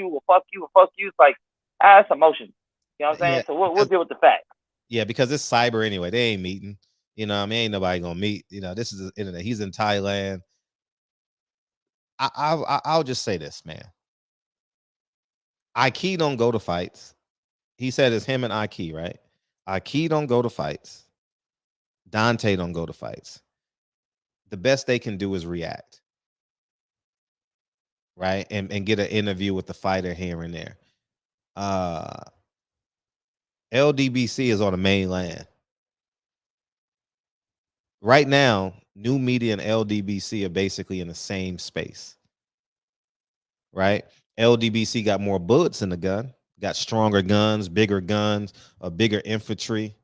S14: well fuck you. It's like that's emotion. You know what I'm saying? So we'll deal with the facts.
S8: Yeah, because it's cyber anyway. They ain't meeting. Ain't nobody gonna meet. This is the internet. He's in Thailand. I'll just say this, man. Ike don't go to fights. He said it's him and Ike, right? Ike don't go to fights. Dante don't go to fights. The best they can do is react, right? And get an interview with the fighter here and there. LDBC is on the mainland. Right now, New Media and LDBC are basically in the same space, right? LDBC got more bullets in the gun, got stronger guns, a bigger infantry.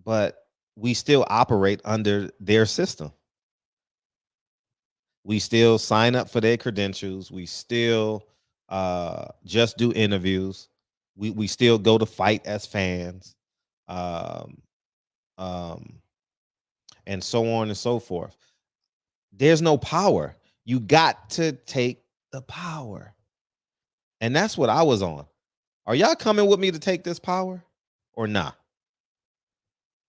S8: But we still operate under their system. We still sign up for their credentials. We still just do interviews. We still go to fight as fans, um, and so on and so forth. There's no power. You got to take the power, and that's what I was on. Are y'all coming with me to take this power or not?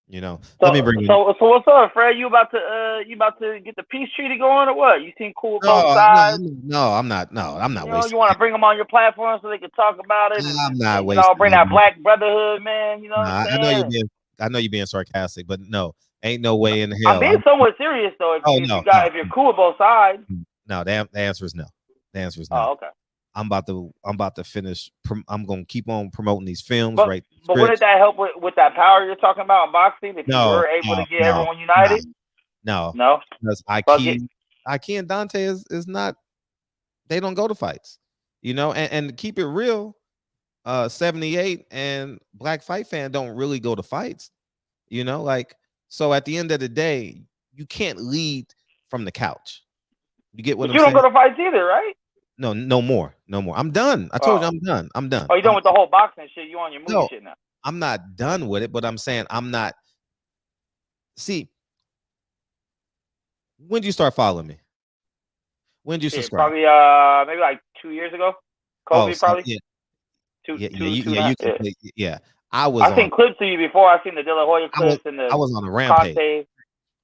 S8: You know, let me bring you.
S14: So what's up, Fred? You about to get the peace treaty going or what? You seem cool with both sides.
S8: No, I'm not. No, I'm not wasting.
S14: You want to bring them on your platform so they can talk about it.
S8: I'm not wasting.
S14: Bring that black brotherhood, man. You know what I'm saying?
S8: I know you're being sarcastic, but no, ain't no way in hell.
S14: I'm being somewhat serious though. If you're cool with both sides.
S8: No, the answer is no. The answer is no.
S14: Oh, okay.
S8: I'm about to finish. I'm gonna keep on promoting these films,
S14: but wouldn't that help with that power you're talking about in boxing? If you were able to get everyone united?
S8: No. Because Ike and Dante is not. They don't go to fights, you know. And keep it real, 78 and Black Fight Fan don't really go to fights, you know. Like, so at the end of the day, you can't lead from the couch. You get what I'm saying?
S14: You don't go to fights either, right?
S8: No more. I'm done. I told you I'm done.
S14: Oh, you done with the whole boxing shit? You on your movie shit now?
S8: I'm not done with it, but I'm saying I'm not. See, when did you start following me? When did you subscribe?
S14: Probably maybe like 2 years ago. COVID probably.
S8: Yeah. I've
S14: seen clips of you before. I've seen the De La Hoya clips and the.
S8: I was on a rampage.
S14: Conte.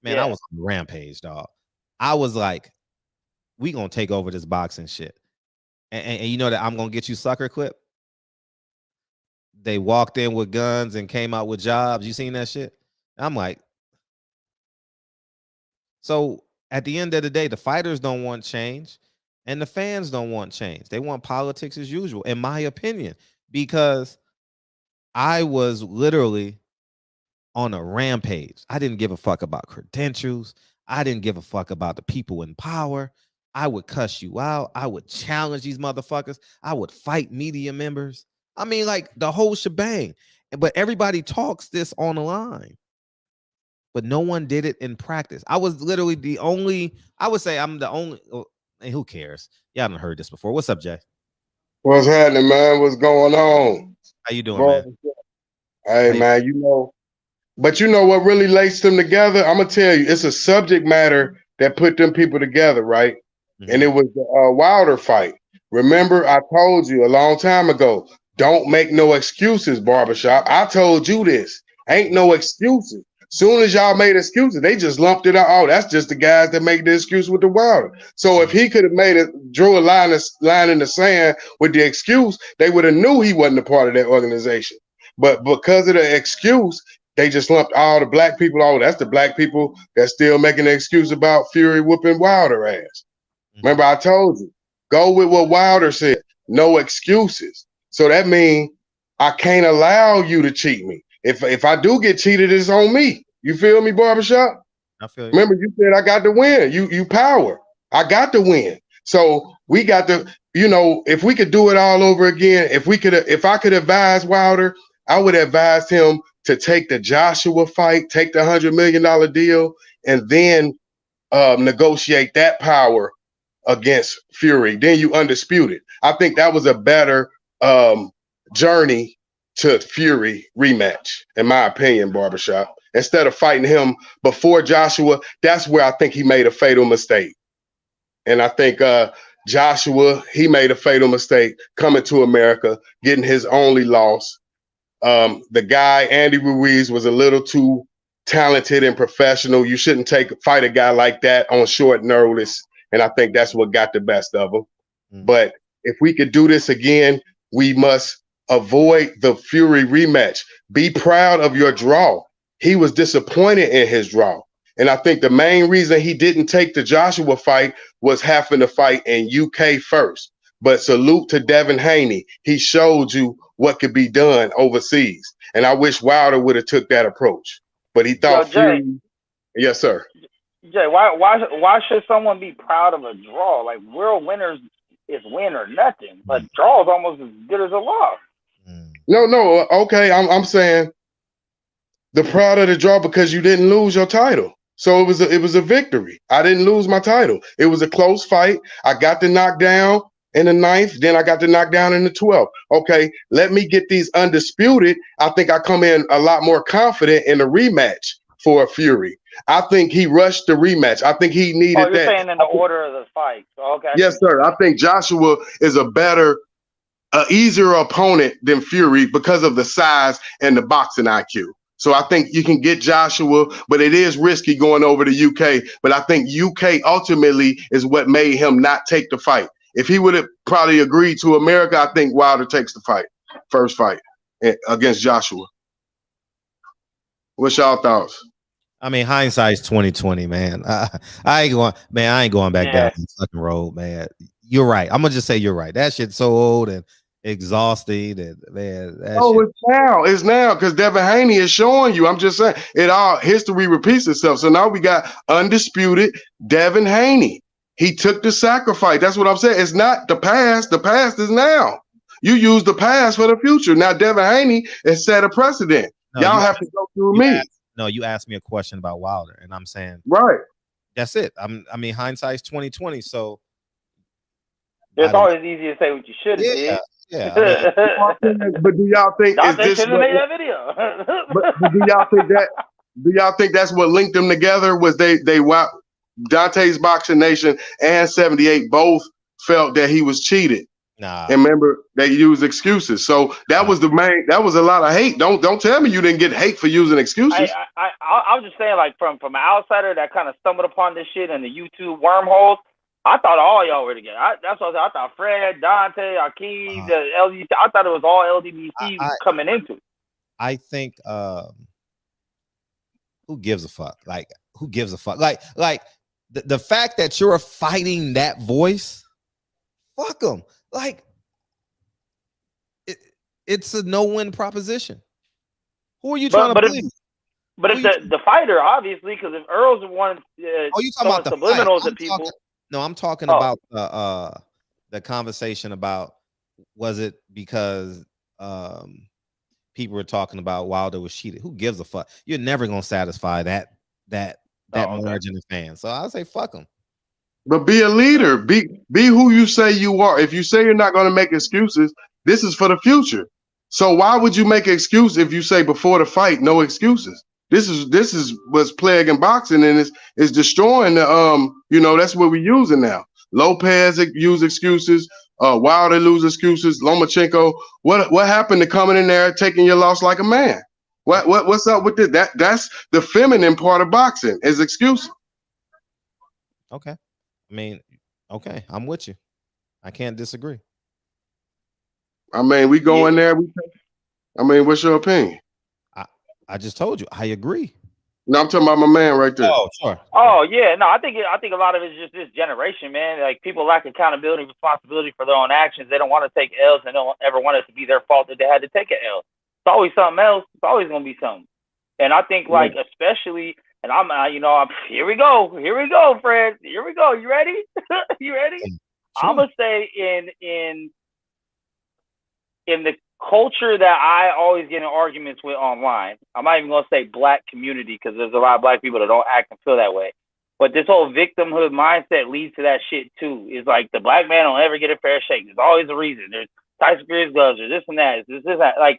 S8: Man, I was on a rampage, dog. I was like, we gonna take over this boxing shit. And you know that I'm gonna get you sucker clip. They walked in with guns and came out with jobs. You seen that shit? I'm like, so at the end of the day, the fighters don't want change, and the fans don't want change. They want politics as usual, in my opinion, because I was literally on a rampage. I didn't give a fuck about credentials. I didn't give a fuck about the people in power. I would cuss you out. I would challenge these motherfuckers. I would fight media members. I mean, like the whole shebang. But everybody talks this on the line. But no one did it in practice. I was literally the only, I would say I'm the only, and who cares? Y'all done heard this before. What's up, Jay?
S3: What's happening, man? What's going on?
S8: How you doing, man?
S3: Hey, man, but you know what really laced them together? I'm going to tell you, it's a subject matter that put them people together, right? Mm-hmm. And it was the Wilder fight. Remember, I told you a long time ago, don't make no excuses, barbershop. I told you this. Ain't no excuses. Soon as y'all made excuses, they just lumped it out. Oh, that's just the guys that make the excuse with the Wilder. So if he could have drew a line in the sand with the excuse, they would have knew he wasn't a part of that organization. But because of the excuse, they just lumped all the black people. Oh, that's the black people that's still making an excuse about Fury whooping Wilder ass. Remember, I told you, go with what Wilder said. No excuses. So that means I can't allow you to cheat me. If I do get cheated, it's on me. You feel me, barbershop?
S8: I feel you.
S3: Remember, you said I got to win. You power. I got to win. So we got to, if we could do it all over again, if I could advise Wilder, I would advise him to take the Joshua fight, take the $100 million deal, and then negotiate that power against Fury. Then you undisputed. I think that was a better journey to Fury rematch, in my opinion, barbershop. Instead of fighting him before Joshua, that's where I think he made a fatal mistake. And I think Joshua, he made a fatal mistake coming to America, getting his only loss. The guy, Andy Ruiz, was a little too talented and professional. You shouldn't fight a guy like that on short notice. And I think that's what got the best of him. But if we could do this again, we must avoid the Fury rematch. Be proud of your draw. He was disappointed in his draw. And I think the main reason he didn't take the Joshua fight was having to fight in UK first. But salute to Devin Haney. He showed you what could be done overseas. And I wish Wilder would have took that approach. But he thought Fury. Yes, sir.
S14: Jay, why should someone be proud of a draw? Like, world winners is win or nothing. A draw is almost as good as a loss.
S3: No. Okay, I'm saying the proud of the draw because you didn't lose your title. So it was a victory. I didn't lose my title. It was a close fight. I got the knockdown in the 9th, then I got the knockdown in the 12th. Okay, let me get these undisputed. I think I come in a lot more confident in a rematch for Fury. I think he rushed the rematch. I think he needed
S14: you're
S3: that.
S14: saying in the order of the fight. Okay.
S3: Yes, sir. I think Joshua is a better, easier opponent than Fury because of the size and the boxing IQ. So I think you can get Joshua, but it is risky going over to UK. But I think UK ultimately is what made him not take the fight. If he would have probably agreed to America, I think Wilder takes the fight, first fight against Joshua. What's y'all thoughts?
S8: I mean, hindsight's 2020, man. I ain't going back down the fucking road, man. You're right. I'm gonna just say you're right. That shit's so old and exhausting, and man.
S3: It's now because Devin Haney is showing you. I'm just saying history repeats itself. So now we got undisputed Devin Haney. He took the sacrifice. That's what I'm saying. It's not the past. The past is now. You use the past for the future. Now Devin Haney has set a precedent. Y'all have to go through me.
S8: You asked me a question about Wilder, and I'm saying
S3: right.
S8: That's it. I mean, hindsight's 2020. So
S14: it's always easy to say what you should have did.
S8: Yeah.
S3: But do y'all think
S14: is this shouldn't have made that video?
S3: but do y'all think that's what linked them together? Was Dante's Boxing Nation and 78 both felt that he was cheated?
S8: Nah.
S3: And remember, they used excuses. So that was that was a lot of hate. Don't tell me you didn't get hate for using excuses.
S14: I was just saying, like, from an outsider that kind of stumbled upon this shit in the YouTube wormholes, I thought all y'all were together. That's what I thought. Fred, Dante, Akeem, the LDBC. I thought it was all LDBC coming into it.
S8: I think who gives a fuck? Like, who gives a fuck? Like the fact that you're fighting that voice, fuck them. Like, it's a no-win proposition. Who are you trying to please?
S14: But it's the fighter, obviously, because if Earl's the one
S8: you talking about the
S14: subliminals at people.
S8: I'm talking about the conversation about, was it because people were talking about Wilder was cheated? Who gives a fuck? You're never gonna satisfy that margin of fans. So I'll say fuck them.
S3: But be a leader. Be who you say you are. If you say you're not going to make excuses, this is for the future. So why would you make an excuse if you say before the fight, no excuses? This is what's plaguing boxing, and it's destroying the that's what we're using now. Lopez use excuses, Wilder lose excuses, Lomachenko. What happened to coming in there taking your loss like a man? What's up with this? That's the feminine part of boxing, is excuses.
S8: Okay. I mean, okay, I'm with you. I can't disagree.
S3: I mean, we go in there. What's your opinion?
S8: I just told you, I agree.
S3: No, I'm talking about my man right there.
S8: Oh, sure.
S14: Oh yeah, no, I think a lot of it is just this generation, man. Like, people lack accountability, responsibility for their own actions. They don't want to take L's, and don't ever want it to be their fault that they had to take an L. It's always something else. It's always gonna be something. And I think, like, especially. And I'm here we go, Fred. Here we go. You ready? You ready? Sure. I'm gonna say in the culture that I always get in arguments with online. I'm not even gonna say black community, because there's a lot of black people that don't act and feel that way. But this whole victimhood mindset leads to that shit too. It's like the black man don't ever get a fair shake. There's always a reason. There's Tyson Fierce gloves, or this and that. This that. Like.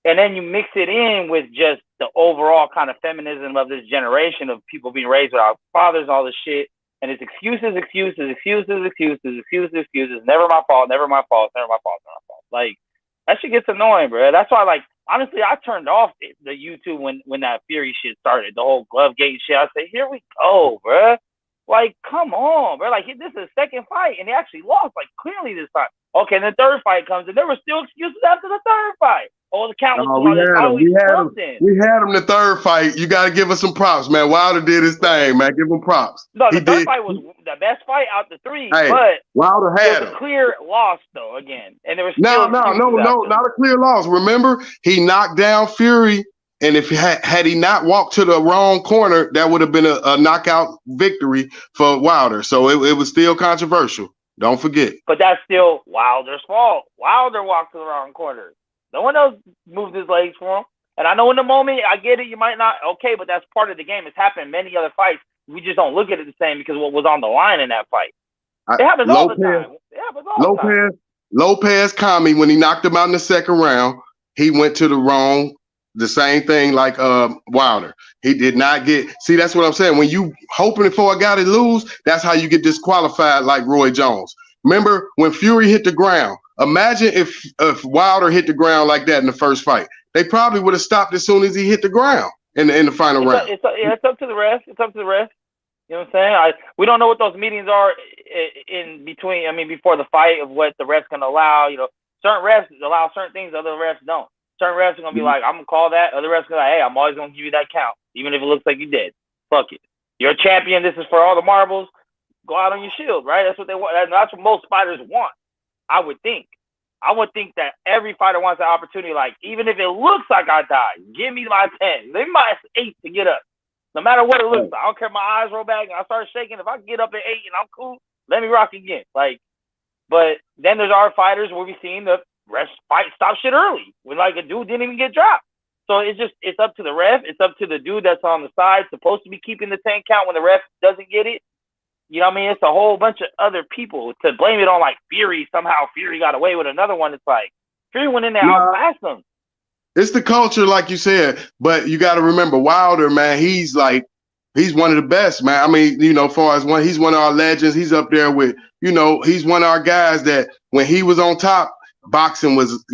S14: And then you mix it in with just the overall kind of feminism of this generation of people being raised without fathers, all this shit. And it's excuses. Never my fault. Like, that shit gets annoying, bro. That's why, like, honestly, I turned off the YouTube when that Fury shit started, the whole glove gate shit. I say, here we go, bro. Like, come on, bro. Like, this is a second fight, and they actually lost, like, clearly this time. Okay, and the third fight comes, and there were still excuses after the third fight. Oh, the count was
S3: we had him the third fight. You got to give us some props, man. Wilder did his thing, man. Give him props.
S14: No, the third fight was the best fight out the three, but
S3: Wilder had
S14: a clear loss, though, again. And there was
S3: no, not a clear loss. Remember, he knocked down Fury, and if had he not walked to the wrong corner, that would have been a knockout victory for Wilder. So it was still controversial. Don't forget.
S14: But that's still Wilder's fault. Wilder walked to the wrong corner. No one else moved his legs for him. And I know in the moment, I get it, you might not, okay, but that's part of the game. It's happened in many other fights. We just don't look at it the same because what was on the line in that fight. It happens all the time. It happens all the time.
S3: Lopez Kami, when he knocked him out in the second round, he went to the same thing like Wilder. He did not get, see, that's what I'm saying. When you hoping for a guy to lose, that's how you get disqualified like Roy Jones. Remember when Fury hit the ground? Imagine if Wilder hit the ground like that in the first fight. They probably would have stopped as soon as he hit the ground in the final round.
S14: It's up to the ref. It's up to the ref. You know what I'm saying? We don't know what those meetings are in between. I mean, before the fight of what the refs can allow. You know, certain refs allow certain things, other refs don't. Certain refs are gonna be like, I'm gonna call that. Other refs are like, hey, I'm always gonna give you that count, even if it looks like you did. Fuck it. You're a champion. This is for all the marbles. Go out on your shield, right? That's what they want. That's what most fighters want. I would think. I would think that every fighter wants the opportunity. Like, even if it looks like I died, give me my 10. Give me my 8 to get up. No matter what it looks like. I don't care if my eyes roll back and I start shaking. If I get up at 8 and I'm cool, let me rock again. Like, but then there's our fighters where we've seen the rest fight stop shit early when like a dude didn't even get dropped. So it's up to the ref. It's up to the dude that's on the side supposed to be keeping the 10 count when the ref doesn't get it. You know what I mean? It's a whole bunch of other people to blame it on, like Fury. Somehow Fury got away with another one. It's like Fury went in there, outclassed them.
S3: It's the culture, like you said, but you got to remember Wilder, man. He's one of the best, man. I mean, you know, far as he's one of our legends. He's up there with, you know, he's one of our guys that when he was on top, boxing was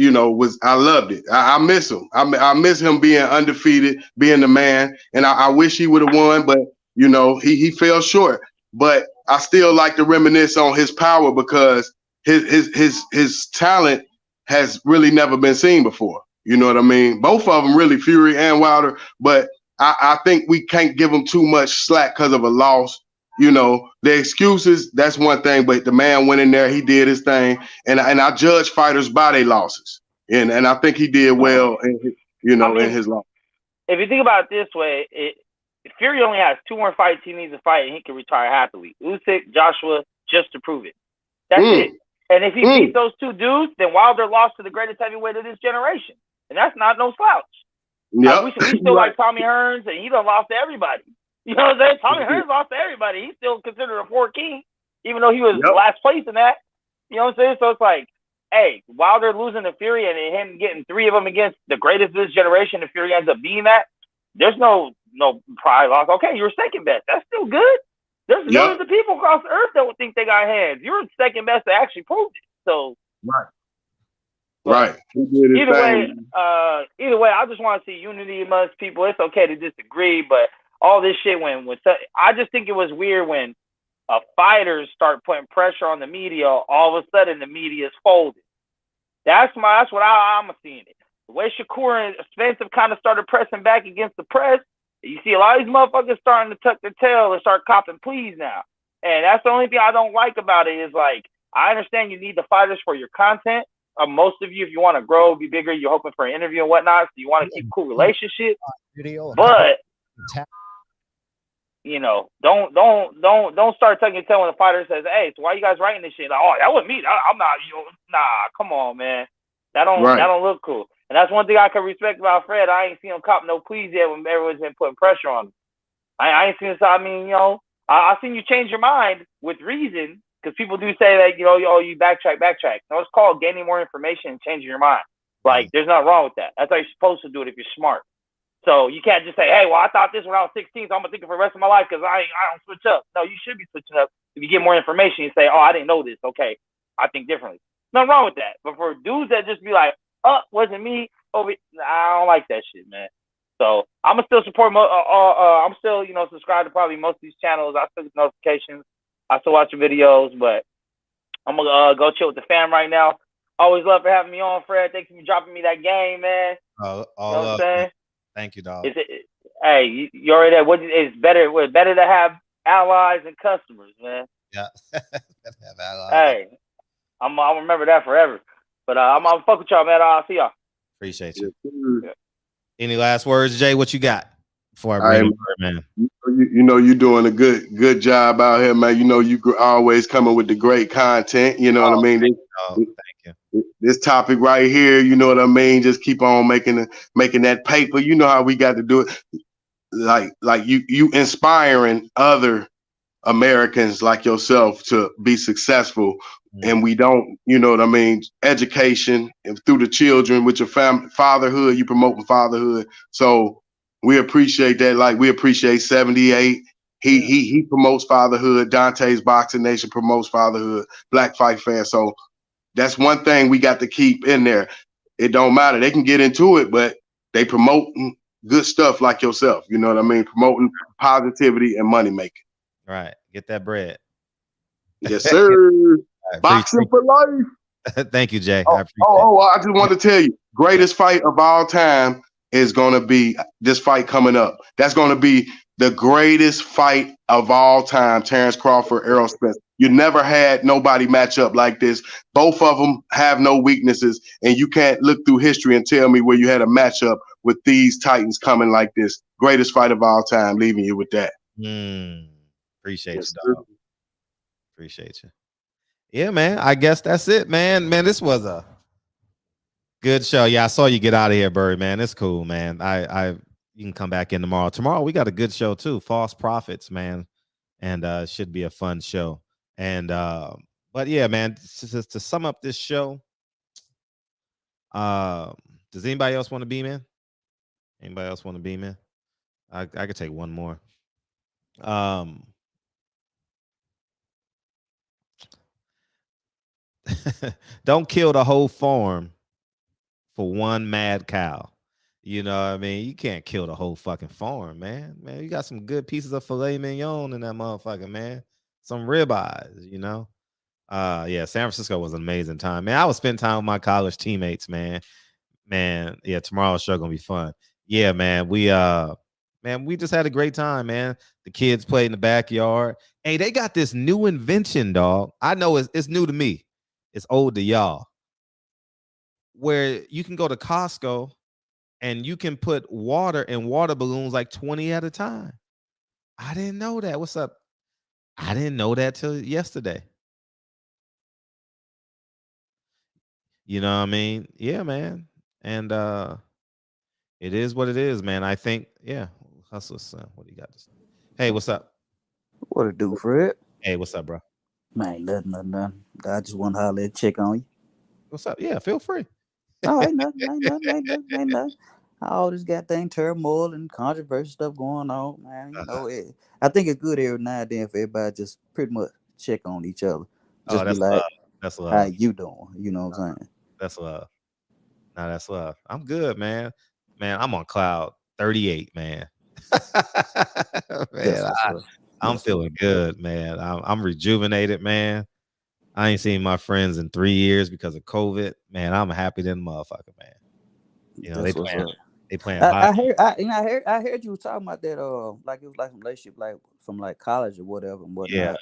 S3: I loved it. I miss him. I miss him being undefeated, being the man, and I wish he would have won, but you know, he fell short. But I still like to reminisce on his power because his talent has really never been seen before. You know what I mean? Both of them really, Fury and Wilder, but I think we can't give them too much slack because of a loss. You know, the excuses, that's one thing, but the man went in there, he did his thing, and I judge fighters by their losses. And I think he did well in his loss.
S14: If you think about it this way, Fury only has 2 more fights he needs to fight, and he can retire happily. Usyk, Joshua, just to prove it. That's it. And if he beats those 2 dudes, then Wilder lost to the greatest heavyweight of this generation, and that's not no slouch.
S3: Yep.
S14: We still like Tommy Hearns, and he done lost to everybody. You know what I'm saying? Tommy Hearns lost to everybody. He's still considered a 4 king, even though he was last place in that. You know what I'm saying? So it's like, hey, Wilder losing to Fury and him getting 3 of them against the greatest of this generation, if Fury ends up being that, there's no pride loss. Okay, you were second best. That's still good. There's millions of people across the earth that would think they got hands. You were second best to actually prove it. So
S3: right.
S14: Either way, I just want to see unity amongst people. It's okay to disagree, but all this shit I just think it was weird when fighters start putting pressure on the media. All of a sudden, the media is folded. That's what I'm seeing it. The way Shakur and Spence have kind of started pressing back against the press, you see a lot of these motherfuckers starting to tuck their tail and start copping pleas now. And that's the only thing I don't like about it is, like, I understand you need the fighters for your content. Most of you, if you want to grow, be bigger, you're hoping for an interview and whatnot, so you want to keep cool relationships. But you know, don't start tucking your tail when the fighter says, "Hey, so why you guys writing this shit?" Like, oh, that wasn't me. I'm not. Nah, come on, man. That don't look cool. And that's one thing I can respect about Fred. I ain't seen him cop no pleas yet when everyone's been putting pressure on him. I ain't seen this. I mean, you know, I seen you change your mind with reason, because people do say that, you know, you backtrack. No, it's called gaining more information and changing your mind. Like, there's nothing wrong with that. That's how you're supposed to do it if you're smart. So you can't just say, hey, well, I thought this when I was 16, so I'm going to think it for the rest of my life because I don't switch up. No, you should be switching up. If you get more information, you say, oh, I didn't know this. Okay, I think differently. Nothing wrong with that. But for dudes that just be like, wasn't me, I don't like that shit, man. So I'm going to still support, I'm still, you know, subscribed to probably most of these channels. I still get notifications. I still watch the videos, but I'm going to go chill with the fam right now. Always love for having me on, Fred. Thanks for dropping me that game, man. You know what I'm saying?
S8: Thank you, dog.
S14: Hey, you already there. It's better to have allies and customers, man.
S8: Yeah. Have allies.
S14: Hey, I'll remember that forever. But I'm gonna fuck with y'all, man. I'll see y'all.
S8: Appreciate you. Yeah. Any last words, Jay? What you got before I bring man?
S3: You know you're doing a good job out here, man. You know you always coming with the great content. You know what I mean?
S8: Thank you.
S3: this topic right here, you know what I mean? Just keep on making that paper. You know how we got to do it. Like you inspiring other Americans like yourself to be successful. And we don't, you know what I mean? Education and through the children with your fatherhood, you promoting fatherhood. So we appreciate that. Like we appreciate 78. He promotes fatherhood. Dante's Boxing Nation promotes fatherhood. Black Fight Fan. So that's one thing we got to keep in there. It don't matter. They can get into it, but they promote good stuff like yourself. You know what I mean? Promoting positivity and money making.
S8: Right. Get that bread.
S3: Yes, sir. Boxing for life.
S8: Thank you, Jay.
S3: I just want to tell you, greatest fight of all time is going to be this fight coming up. That's going to be the greatest fight of all time. Terrence Crawford, Errol Spence. You never had nobody match up like this. Both of them have no weaknesses, and you can't look through history and tell me where you had a matchup with these Titans coming like this. Greatest fight of all time. Leaving you with that.
S8: Appreciate you, dog. Appreciate you. Yeah, man. I guess that's it, man. Man, this was a good show. Yeah, I saw you get out of here, Bird, man. It's cool, man. You can come back in tomorrow. Tomorrow we got a good show too. False Prophets, man. And it should be a fun show. And but yeah, man, to sum up this show, does anybody else want to beam in? Anybody else want to beam in? I could take one more. Don't kill the whole farm for one mad cow. You know what I mean? You can't kill the whole fucking farm, man. Man, you got some good pieces of filet mignon in that motherfucker, man. Some ribeyes, you know? Yeah, San Francisco was an amazing time, man. I was spending time with my college teammates, man. Man, yeah, tomorrow's show gonna be fun. Yeah, man. We just had a great time, man. The kids played in the backyard. Hey, they got this new invention, dog. I know it's new to me. It's old to y'all. Where you can go to Costco and you can put water in water balloons like 20 at a time. I didn't know that. What's up? I didn't know that till yesterday. You know what I mean? Yeah, man. And it is what it is, man. I think, yeah. Hustle, son. What do you got to say? Hey, what's up?
S15: What it do, Fred?
S8: Hey, what's up, bro?
S15: Man, nothing. I just want to holler and check on you.
S8: What's up? Yeah, feel free.
S15: No, ain't nothing. All this goddamn turmoil and controversial stuff going on, man. You know, I think it's good every now and then for everybody just pretty much check on each other. Just
S8: that's
S15: be like,
S8: love. That's love.
S15: How you doing? You know what I'm saying?
S8: That's love. No, that's love. I'm good, man. Man, I'm on cloud 38, man. Man, I'm feeling good, man. I'm rejuvenated, man. I ain't seen my friends in 3 years because of COVID. Man, I'm happy than motherfucker, man. You know, they playing
S15: I heard you was talking about that like it was like some relationship like from like college or whatever and whatnot.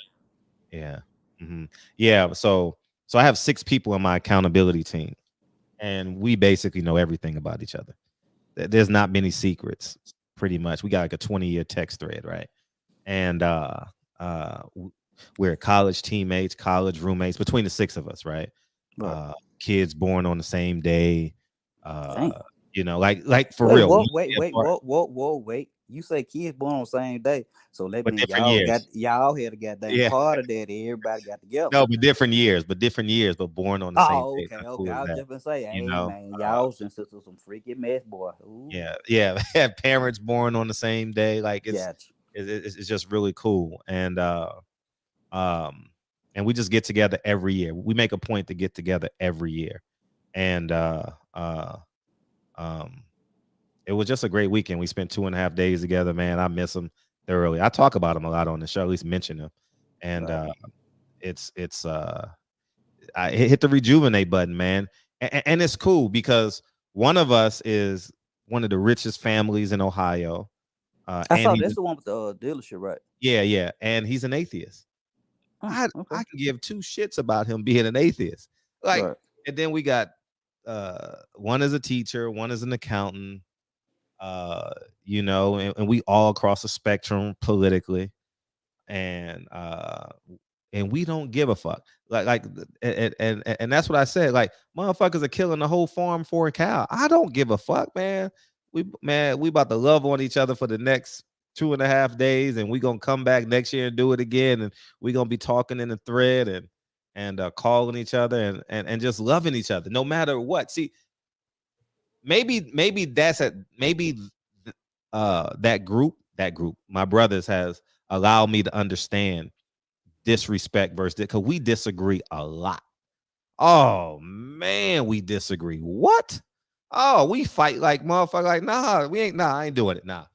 S8: Yeah. Mm-hmm. Yeah. So I have 6 people in my accountability team, and we basically know everything about each other. There's not many secrets, pretty much. We got like a 20-year text thread, right? And we're college teammates, college roommates between the 6 of us, right? Kids born on the same day. You know, like for real.
S15: Wait. You say kids born on the same day, so let me y'all had a goddamn part of that. Everybody got together.
S8: No, but different years, but born on the same day.
S15: Okay. I was just gonna say, hey, man, y'all since it's some freaky mess, boy. Ooh.
S8: Yeah. Have parents born on the same day. Like it's just really cool, and we just get together every year. We make a point to get together every year, and it was just a great weekend. We spent 2.5 days together, man. I miss them thoroughly. I talk about them a lot on the show, at least mention them. And I hit the rejuvenate button, man. And it's cool because one of us is one of the richest families in Ohio.
S15: I saw that's the one with the dealership, right?
S8: Yeah. And he's an atheist. I can give 2 shits about him being an atheist. And then we got one is a teacher, one is an accountant. You know, and we all cross the spectrum politically, and and we don't give a fuck. And that's what I said. Like, motherfuckers are killing the whole farm for a cow. I don't give a fuck, man. We about to love on each other for the next 2.5 days, and we gonna come back next year and do it again, and we gonna be talking in the thread and calling each other and just loving each other no matter what. See, maybe that's that group my brothers has allowed me to understand disrespect versus it, because we disagree a lot. Oh man, we disagree. What? Oh, we fight like motherfucker. Like, nah, I ain't doing it. Nah.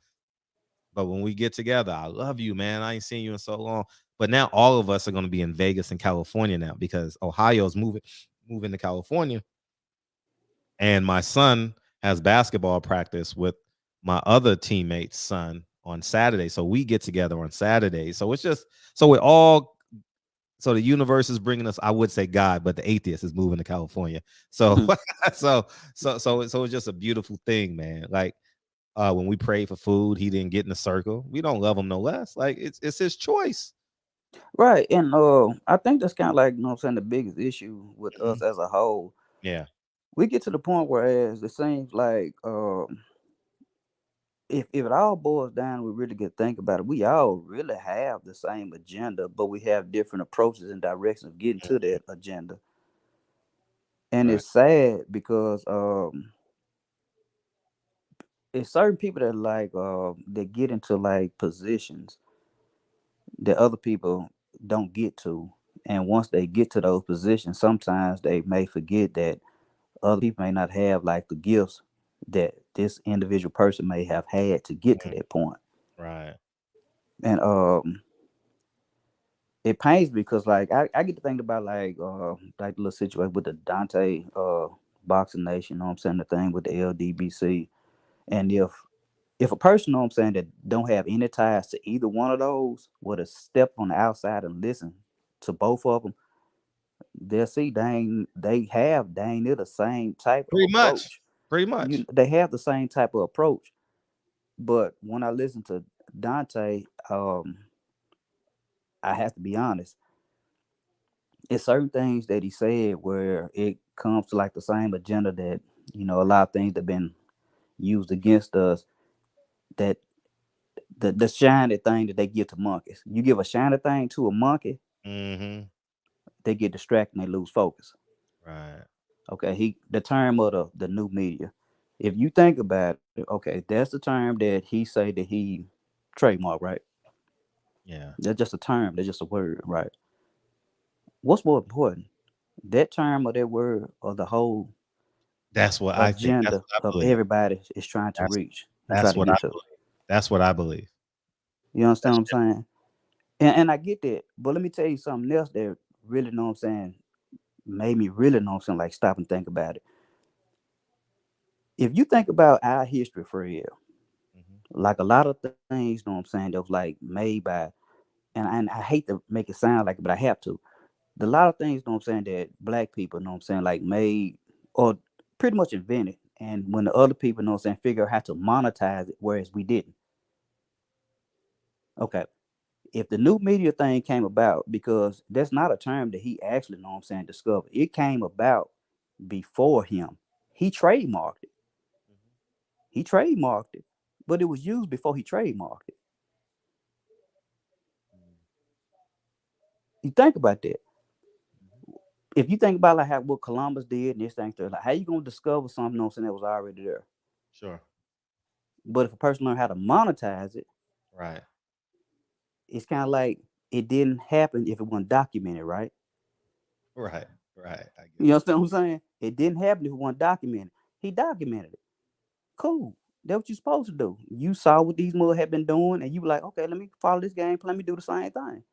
S8: But when we get together, I love you, man. I ain't seen you in so long. But now all of us are going to be in Vegas and California now, because Ohio's moving to California. And my son has basketball practice with my other teammate's son on Saturday. So we get together on Saturday. So it's just, so the universe is bringing us, I would say God, but the atheist is moving to California. So, so it's just a beautiful thing, man. Like, when we prayed for food, he didn't get in the circle. We don't love him no less. Like, it's his choice.
S15: Right. And I think that's kind of like, you know what I'm saying, the biggest issue with us as a whole.
S8: Yeah.
S15: We get to the point where it seems like if it all boils down, we really get to think about it, we all really have the same agenda, but we have different approaches and directions of getting to that agenda. And
S8: Right.
S15: it's sad because it's certain people that like that get into like positions that other people don't get to. And once they get to those positions, sometimes they may forget that other people may not have like the gifts that this individual person may have had to get to that point.
S8: Right.
S15: And it pains me because like I get to think about like the little situation with the Dante Boxing Nation, you know what I'm saying, the thing with the LDBC. And if a person, you know what I'm saying, that don't have any ties to either one of those, would have stepped on the outside and listen to both of them, they'll see they ain't near the same type of approach.
S8: Pretty much.
S15: They have the same type of approach. But when I listen to Dante, I have to be honest. It's certain things that he said where it comes to like the same agenda that, you know, a lot of things that have been used against us, that the shiny thing that they give to monkeys. You give a shiny thing to a monkey, they get distracted and they lose focus.
S8: Right.
S15: Okay, the term of the new media. If you think about it, okay, that's the term that he say that he trademarked, right?
S8: Yeah.
S15: That's just a term. That's just a word, right? What's more important, that term or that word, or the whole
S8: That's what I think. That's
S15: agenda
S8: what I
S15: of
S8: believe.
S15: everybody is trying to reach and try
S8: That's
S15: to
S8: what
S15: get
S8: I
S15: to?
S8: believe. That's what I believe.
S15: You understand what I'm saying? And I get that. But let me tell you something else that really, know what I'm saying, made me really, know what I'm saying, like stop and think about it. If you think about our history for real, like a lot of things, know what I'm saying, that was like made by, and I hate to make it sound like it, but I have to. A lot of things, know what I'm saying, that black people, know what I'm saying, like made or pretty much invented. And when the other people, know what I'm saying, figure out how to monetize it, whereas we didn't. Okay. If the new media thing came about, because that's not a term that he actually, know what I'm saying, discovered. It came about before him. He trademarked it. But it was used before he trademarked it. You think about that. If you think about like what Columbus did and this thing, like how you gonna discover something, you know what I'm saying, that was already there?
S8: Sure.
S15: But if a person learned how to monetize it,
S8: right,
S15: it's kind of like it didn't happen if it wasn't documented, right?
S8: Right.
S15: You understand what I'm saying? It didn't happen if it wasn't documented. He documented it. Cool. That's what you're supposed to do. You saw what these mother had been doing, and you were like, okay, let me follow this game. Let me do the same thing.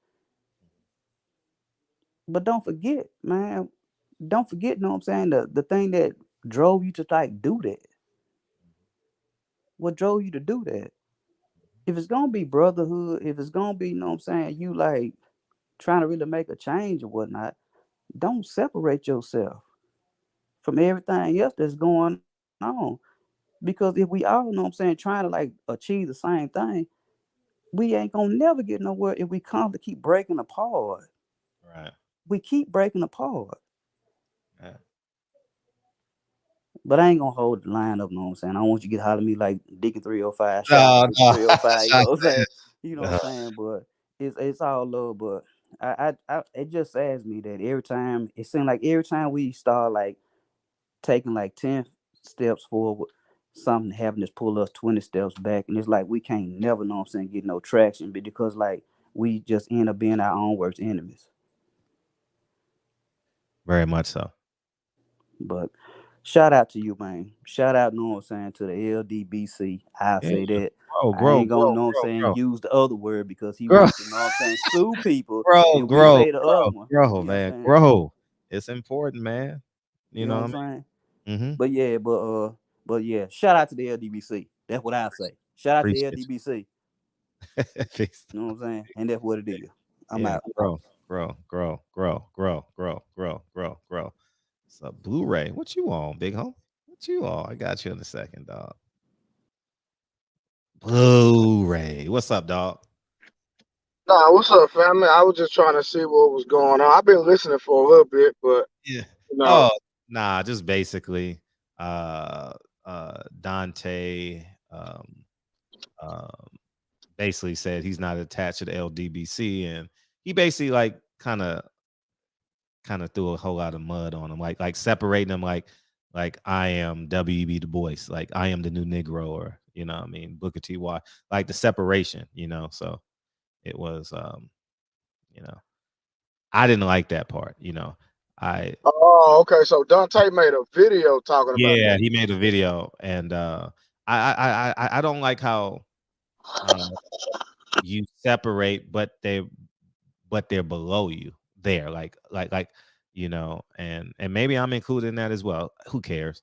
S15: But don't forget, man. Don't forget, know what I'm saying, the thing that drove you to like do that. What drove you to do that? If it's gonna be brotherhood, if it's gonna be, you know what I'm saying, you like trying to really make a change or whatnot, don't separate yourself from everything else that's going on. Because if we all, know what I'm saying, trying to like achieve the same thing, we ain't gonna never get nowhere if we constantly keep breaking apart.
S8: Right.
S15: We keep breaking apart.
S8: Yeah.
S15: But I ain't gonna hold the line up, you know what I'm saying? I don't want you to get hollering at me like Dick and 305,
S8: No,
S15: shot
S8: no.
S15: 305, you know what I'm saying? You know what I'm
S8: Uh-huh.
S15: saying? But it's all love, but I it just saddens me that every time it seems like every time we start like taking like 10 steps forward, something having to pull us 20 steps back, and it's like we can't never, know what I'm saying, get no traction because like we just end up being our own worst enemies.
S8: Very much so.
S15: But shout out to you, man. Shout out, know what I'm saying, to the LDBC. I
S8: Yeah.
S15: say that. I
S8: Grow,
S15: ain't gonna, know what I'm saying, use the other word because he
S8: grow.
S15: wants to, know what I'm saying, sue people if we
S8: Grow,
S15: say the other one.
S8: grow,
S15: You know what I'm
S8: man.
S15: saying?
S8: Grow. It's important, man. You
S15: You know
S8: know
S15: what
S8: what
S15: I'm
S8: I
S15: saying?
S8: mean? Mm-hmm.
S15: But yeah, shout out to the LDBC. That's what I say. Shout out to the
S8: Appreciate
S15: LDBC.
S8: Peace.
S15: You know what I'm saying? And that's what it is. I'm
S8: Yeah,
S15: out.
S8: grow. So Blu-ray, what you on, big homie? What you on? I got you in a second, dog. Blu-ray. What's up, dog?
S16: Nah, what's up, family? I was just trying to see what was going on. I've been listening for a little bit, but
S8: Yeah.
S16: you know,
S8: Oh, nah, just basically Dante basically said he's not attached to the LDBC, and he basically like kind of threw a whole lot of mud on him, like separating him, like I am W.E.B. Du Bois, like I am the new Negro, or you know what I mean, Booker T. Y, like the separation, you know. So it was you know, I didn't like that part, you know.
S16: oh, okay. So Dante made a video talking about
S8: Yeah,
S16: that.
S8: he made a video, and I don't like how you separate, but they're below you there, like you know, and maybe I'm included in that as well. Who cares?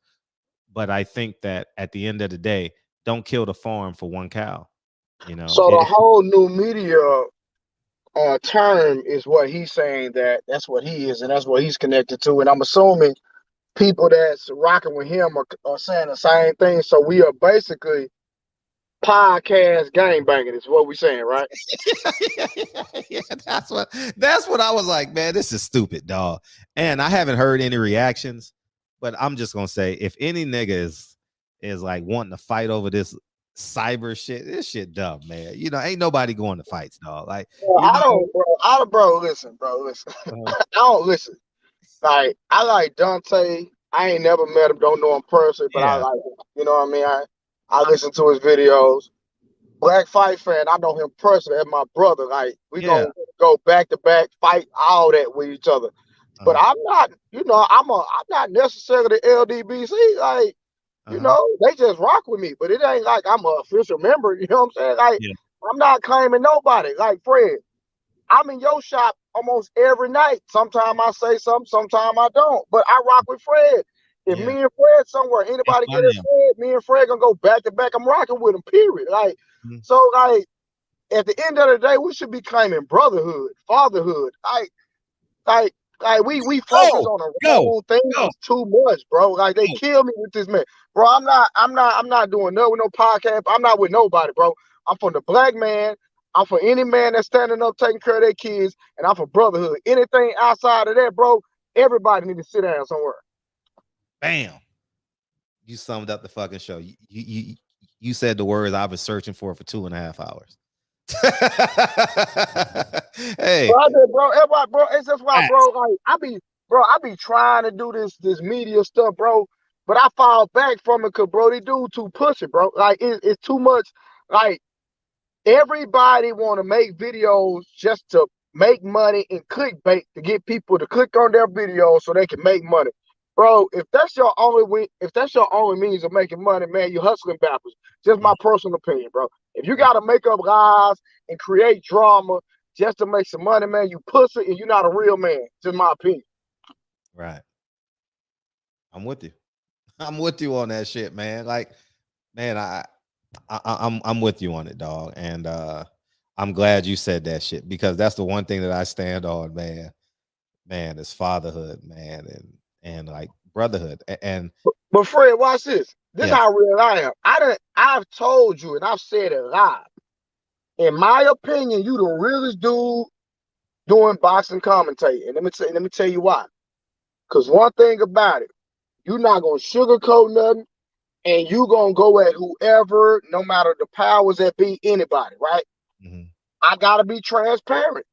S8: But I think that at the end of the day, don't kill the farm for one cow. You know,
S16: So the whole new media term is what he's saying that's what he is and that's what he's connected to. And I'm assuming people that's rocking with him are saying the same thing. So we are basically podcast gangbanging is what we're saying, right?
S8: yeah, that's what I was like, man, this is stupid, dog. And I haven't heard any reactions, but I'm just gonna say, if any nigga is like wanting to fight over this cyber shit, this shit dumb, man. You know, ain't nobody going to fights, dog. Like,
S16: Well,
S8: you know,
S16: listen. I don't listen. Like, I like Dante. I ain't never met him, don't know him personally, but I
S8: yeah,
S16: like him. You know what I mean? I listen to his videos. Black Fight fan, I know him personally as my brother. Like, we
S8: yeah.
S16: gonna go back to back, fight all that with each other. But I'm not, you know, I'm not necessarily LDBC. Like, you know, they just rock with me, but it ain't like I'm an official member. You know what I'm saying? Like,
S8: Yeah.
S16: I'm not claiming nobody. Like Fred, I'm in your shop almost every night. Sometimes I say something, sometimes I don't. But I rock with Fred. If
S8: Yeah.
S16: me and Fred somewhere, anybody
S8: I
S16: get it,
S8: am.
S16: Fred, me and Fred gonna go back to back. I'm rocking with him, period. Like, so like at the end of the day, we should be claiming brotherhood, fatherhood. Like we focus on the wrong things too much, bro. Like they kill me with this man. Bro, I'm not doing nothing with no podcast. I'm not with nobody, bro. I'm for the black man. I'm for any man that's standing up, taking care of their kids, and I'm for brotherhood. Anything outside of that, bro, everybody need to sit down somewhere.
S8: Bam. You summed up the fucking show. You said the words I've been searching for 2.5 hours. Hey,
S16: bro, everybody, bro, it's just why, bro. Like I be trying to do this media stuff, bro, but I fall back from it because, bro, they do too pushy, bro. Like it's too much. Like everybody want to make videos just to make money and clickbait to get people to click on their videos so they can make money. Bro, if that's your only means of making money, man, you're hustling backwards. Just my personal opinion, bro. If you gotta make up lies and create drama just to make some money, man, you pussy and you're not a real man. Just my opinion.
S8: Right. I'm with you. I'm with you on that shit, man. Like, man, I'm with you on it, dog. And I'm glad you said that shit because that's the one thing that I stand on, man. Man, is fatherhood, man, and like brotherhood. And
S16: but Fred, watch this. This
S8: yes.
S16: how real I am. I've told you and I've said it live. In my opinion, you the realest dude doing boxing commentating. And let me tell you why. Because one thing about it, you're not gonna sugarcoat nothing, and you gonna go at whoever, no matter the powers that be, anybody, right? I gotta be transparent.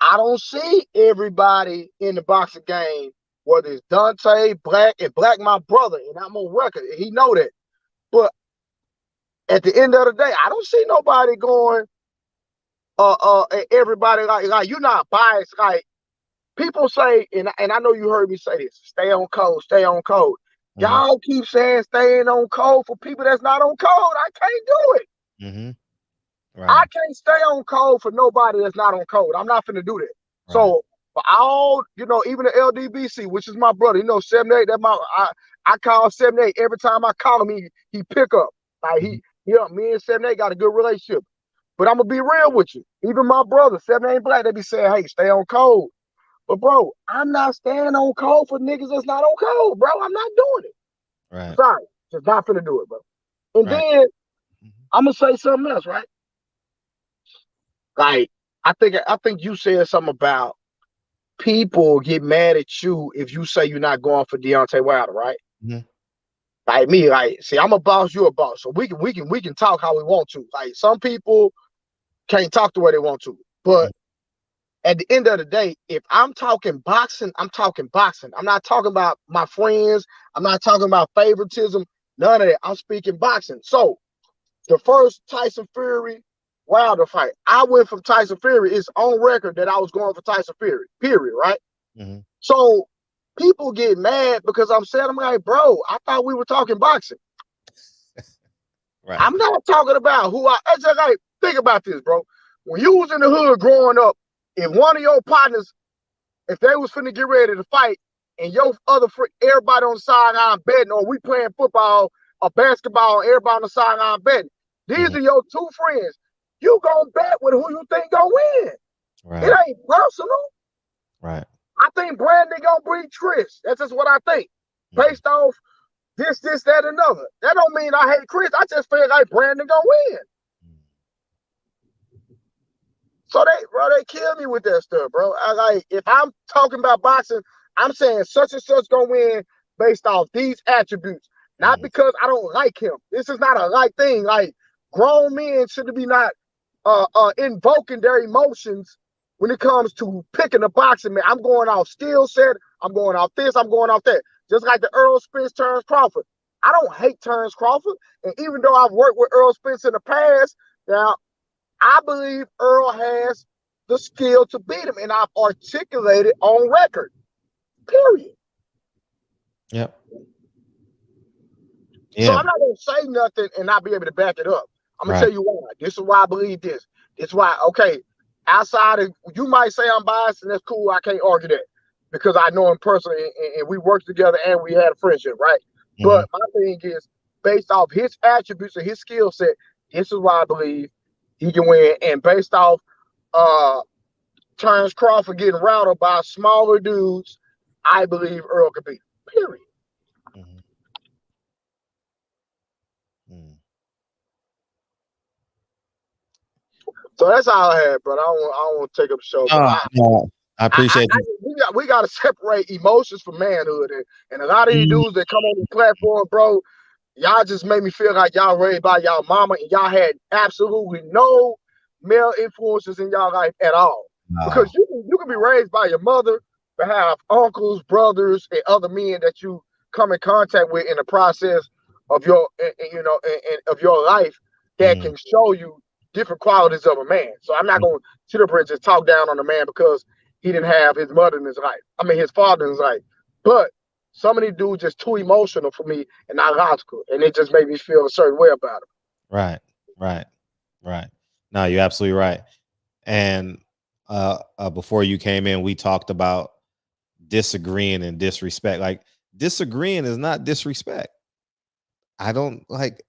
S16: I don't see everybody in the boxing game, whether it's Dante, Black, and Black my brother, and I'm on record, and he know that. But at the end of the day, I don't see nobody going everybody like you're not biased. Like people say, and I know you heard me say this, stay on code, stay on code. Y'all keep saying staying on code for people that's not on code. I can't do it.
S8: Right.
S16: I can't stay on code for nobody that's not on code. I'm not finna do that.
S8: Right.
S16: So for all, even the LDBC, which is my brother, 78, that I call 78 every time I call him, he pick up. Like me and 78 got a good relationship. But I'm gonna be real with you. Even my brother, 78 Black, they be saying, hey, stay on code. But bro, I'm not staying on code for niggas that's not on code, bro. I'm not doing it.
S8: Right.
S16: Sorry, just not finna do it, bro. And then I'm gonna say something else, right? Like, I think you said something about people get mad at you if you say you're not going for Deontay Wilder, right? Like me, like, see, I'm a boss, you a boss. So we can talk how we want to. Like some people can't talk the way they want to. But at the end of the day, if I'm talking boxing, I'm talking boxing. I'm not talking about my friends. I'm not talking about favoritism. None of that. I'm speaking boxing. So the first Tyson Fury Wilder fight, I went from Tyson Fury. It's on record that I was going for Tyson Fury, period, right? So people get mad because I'm like, bro, I thought we were talking boxing.
S8: Right.
S16: I'm not talking about it's just like, think about this, bro. When you was in the hood growing up, if one of your partners, if they was finna get ready to fight, and your other everybody on the sideline betting, or we playing football or basketball, everybody on the sideline betting, these are your two friends. You gonna bet with who you think gonna win.
S8: Right.
S16: It ain't personal.
S8: Right.
S16: I think Brandon gonna beat Chris. That's just what I think. Based off this, that, and another. That don't mean I hate Chris. I just feel like Brandon gonna win. So they kill me with that stuff, bro. If I'm talking about boxing, I'm saying such and such gonna win based off these attributes, not because I don't like him. This is not a like thing. Like grown men should be not invoking their emotions when it comes to picking a boxing man. I'm going off skill set. I'm going off this. I'm going off that. Just like the Earl Spence Terrence Crawford. I don't hate Terrence Crawford, and even though I've worked with Earl Spence in the past, now I believe Earl has the skill to beat him, and I've articulated on record. Period.
S8: Yep.
S16: So I'm not gonna say nothing and not be able to back it up. I'm gonna tell you why. This is why I believe this. This is why, okay, outside of, you might say I'm biased, and that's cool. I can't argue that because I know him personally, and we worked together and we had a friendship, right? But my thing is, based off his attributes and his skill set, this is why I believe he can win. And based off Terrence Crawford getting routed by smaller dudes, I believe Earl could beat him. Period. So that's all I had, bro. I don't want to take up the show.
S8: I appreciate you.
S16: We got to separate emotions from manhood, and a lot of these dudes that come on the platform, bro, y'all just made me feel like y'all raised by y'all mama, and y'all had absolutely no male influences in y'all life at all. Because you can be raised by your mother, but have uncles, brothers, and other men that you come in contact with in the process of your, of your life that can show you different qualities of a man. So I'm not going to sit up here and just talk down on a man because he didn't have his mother in his life. I mean, his father in his life. But some of these dudes just too emotional for me and not logical, and it just made me feel a certain way about him.
S8: Right. No, you're absolutely right. And before you came in, we talked about disagreeing and disrespect. Like, disagreeing is not disrespect. I don't like,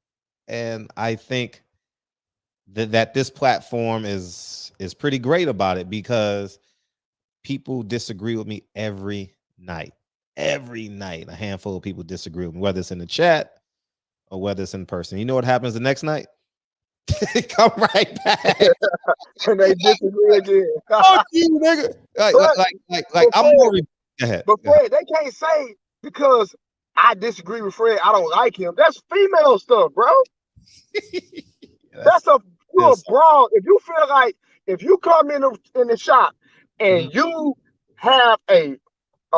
S8: and I think that this platform is pretty great about it because people disagree with me every night. Every night, a handful of people disagree with me, whether it's in the chat or whether it's in person. You know what happens the next night? Come right back.
S16: And they disagree again.
S8: Fuck you, nigga. Like I'm
S16: Fred,
S8: more. Go ahead.
S16: but Fred, they can't say because I disagree with Fred, I don't like him. That's female stuff, bro. That's a broad. If you feel like if you come in the shop and you have a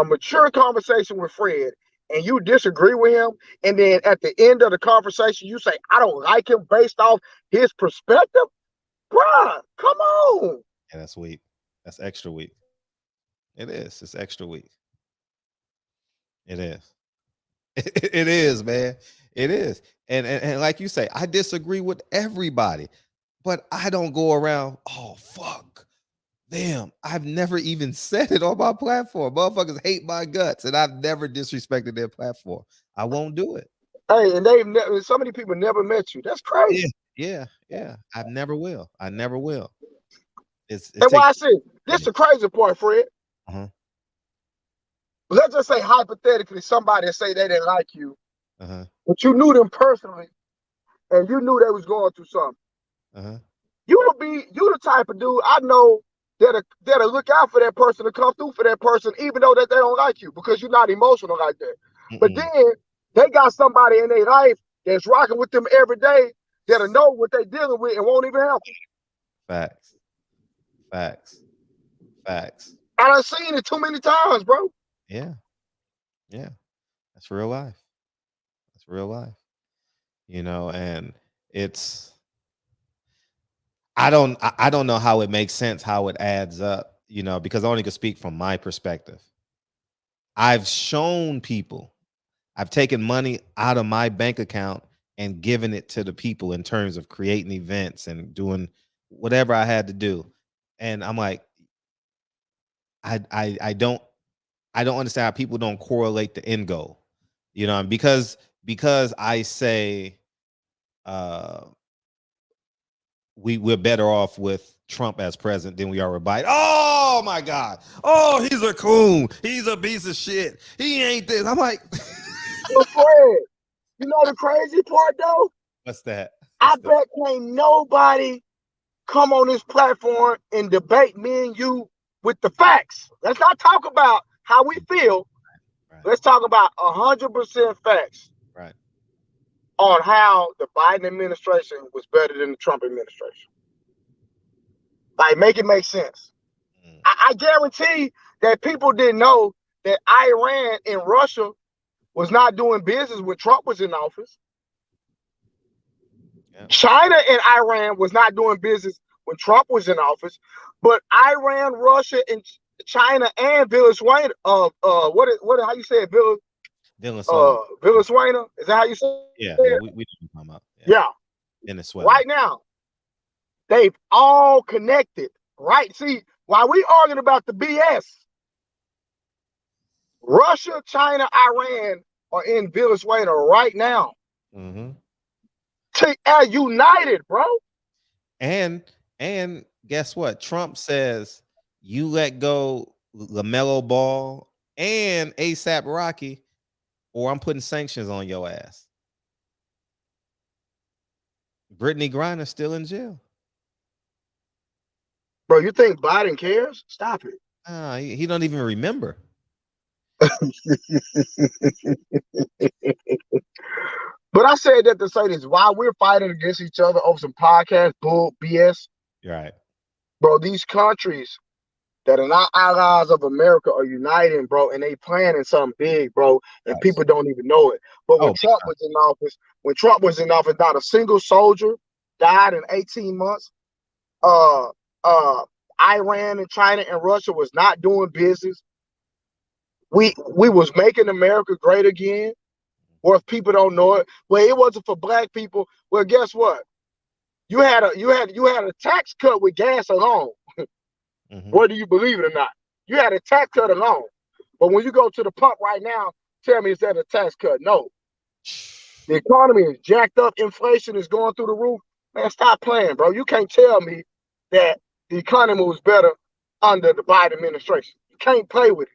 S16: mature conversation with Fred and you disagree with him, and then at the end of the conversation you say I don't like him based off his perspective, bruh, come on.
S8: Yeah, that's weak. That's extra weak. It is. It's extra weak. It is. It is, man. It is. And like you say, I disagree with everybody, but I don't go around, oh, fuck them. I've never even said it on my platform. Motherfuckers hate my guts, and I've never disrespected their platform. I won't do it.
S16: Hey, and so many people never met you. That's crazy.
S8: Yeah. I never will. And
S16: why I said, this is the crazy part, Fred. Let's just say hypothetically somebody say they didn't like you, but you knew them personally and you knew they was going through something. You the type of dude I know that'll look out for that person to come through for that person, even though that they don't like you because you're not emotional like that. But then they got somebody in their life that's rocking with them every day that'll know what they're dealing with and won't even help them.
S8: Facts.
S16: I done seen it too many times, bro.
S8: Yeah. That's real life. You know, and it's I don't know how it makes sense, how it adds up, you know, because I only can speak from my perspective. I've shown people, I've taken money out of my bank account and given it to the people in terms of creating events and doing whatever I had to do. And I'm like, I don't understand how people don't correlate the end goal, you know, because I say we're better off with Trump as president than we are with Biden. Oh my God! Oh, he's a coon. He's a piece of shit. He ain't this. I'm like,
S16: well, Fred, you know the crazy part though?
S8: What's that?
S16: I bet can't nobody come on this platform and debate me and you with the facts. Let's not talk about how we feel. Right. Let's talk about 100% facts.
S8: Right.
S16: On how the Biden administration was better than the Trump administration. Like, make it make sense. I guarantee that people didn't know that Iran and Russia was not doing business when Trump was in office. Yeah. China and Iran was not doing business when Trump was in office, but Iran, Russia, and China and Venezuela. How you say it, Venezuela? Is that how you say it?
S8: Yeah, we come up.
S16: Yeah.
S8: Venezuela.
S16: Right now, they've all connected. Right? See, while we arguing about the BS, Russia, China, Iran are in Venezuela right now. United, bro.
S8: And guess what? Trump says you let go LaMelo Ball and ASAP Rocky, or I'm putting sanctions on your ass. Brittany Griner's still in jail.
S16: Bro, you think Biden cares? Stop it.
S8: He don't even remember.
S16: But I said that to say this, while we're fighting against each other over some podcast bull BS.
S8: Right.
S16: Bro, these countries that are not allies of America are uniting, bro, and they planning something big, bro, and people don't even know it. But when Trump was in office, not a single soldier died in 18 months. Iran and China and Russia was not doing business. We was making America great again. Or if people don't know it, well, it wasn't for black people. Well, guess what? You had a tax cut with gas alone. Whether you believe it or not, you had a tax cut alone. But when you go to the pump right now, tell me, is that a tax cut? No. The economy is jacked up. Inflation is going through the roof. Man, stop playing, bro. You can't tell me that the economy was better under the Biden administration. You can't play with it.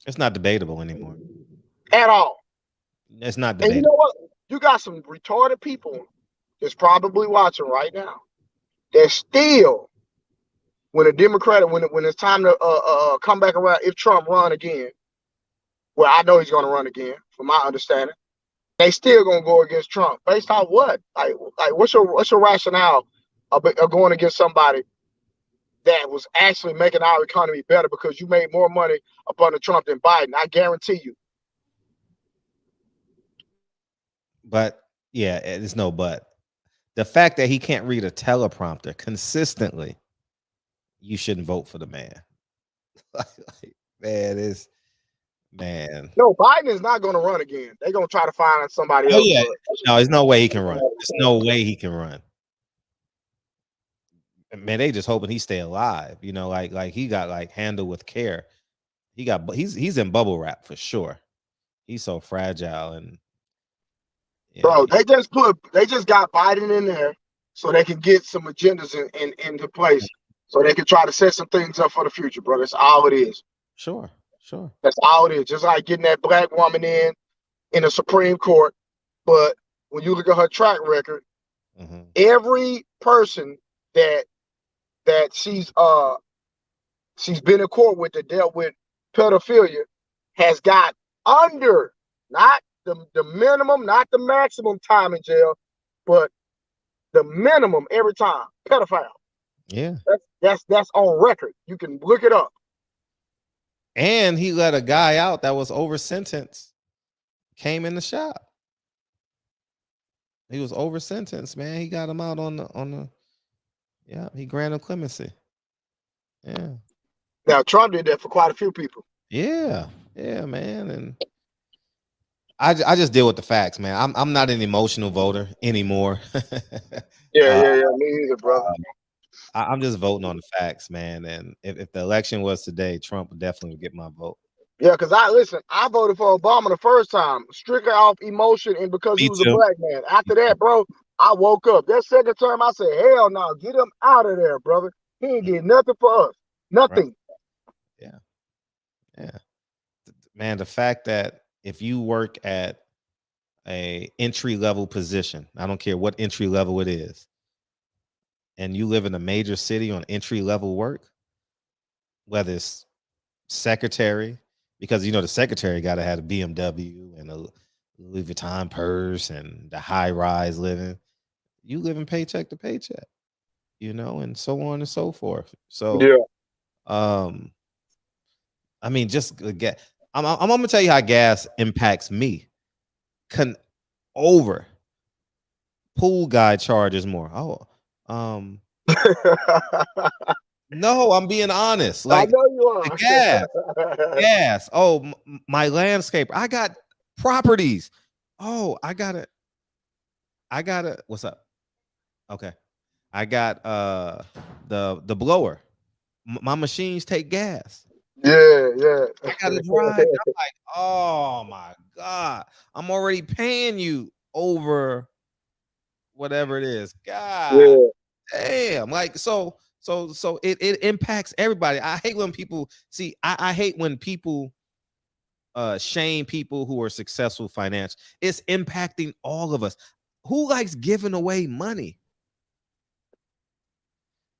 S8: It's not debatable anymore.
S16: At all.
S8: It's not debatable.
S16: And you know what? You got some retarded people. is probably watching right now that still, when a Democrat, when it's time to come back around, if Trump run again, well, I know he's going to run again, from my understanding, they still going to go against Trump based on what? Like what's your rationale of going against somebody that was actually making our economy better because you made more money up under Trump than Biden? I guarantee you.
S8: But yeah, it's no but. The fact that he can't read a teleprompter consistently, you shouldn't vote for the man. Man.
S16: No, Biden is not going to run again. They're going to try to find somebody
S8: Oh
S16: else.
S8: yeah, no, there's no way he can run. There's no way he can run. Man, they just hoping he stay alive. You know, like he got like handled with care. He's in bubble wrap for sure. He's so fragile and.
S16: Bro, they just got Biden in there so they can get some agendas into place, so they can try to set some things up for the future, bro. That's all it is.
S8: Sure.
S16: That's all it is. Just like getting that black woman in the Supreme Court. But when you look at her track record, every person that she's been in court with that dealt with pedophilia has got under, not the minimum, not the maximum time in jail, but the minimum every time. Pedophile.
S8: Yeah.
S16: That's on record. You can look it up.
S8: And he let a guy out that was over sentenced. Came in the shop. He was over sentenced, man. He got him out on the yeah, he granted clemency. Yeah.
S16: Now Trump did that for quite a few people.
S8: Yeah, man. And I just deal with the facts, man. I'm not an emotional voter anymore.
S16: Yeah, me either, brother.
S8: I'm just voting on the facts, man. And if the election was today, Trump would definitely get my vote.
S16: Yeah, because I voted for Obama the first time, strictly off emotion and because he was a black man. After that, bro, I woke up. That second term, I said, hell no, get him out of there, brother. He ain't did nothing for us. Nothing.
S8: Right. Yeah. Man, the fact that if you work at a entry level position, I don't care what entry level it is, and you live in a major city on entry level work, whether it's secretary, because you know the secretary got to have a BMW and a Louis Vuitton purse and the high rise living. You live in paycheck to paycheck, you know, and so on and so forth. So yeah, I mean, just get. I'm gonna tell you how gas impacts me. Over pool guy charges more. No, I'm being honest. Like,
S16: I know you are.
S8: Gas. Oh, my landscaper. I got properties. Oh, I got it. What's up? Okay. I got the blower. My machines take gas.
S16: Yeah.
S8: I gotta drive. I'm like, oh my God, I'm already paying you over whatever it is. God damn. Like, so it impacts everybody. I hate when people I hate when people shame people who are successful financially. It's impacting all of us. Who likes giving away money?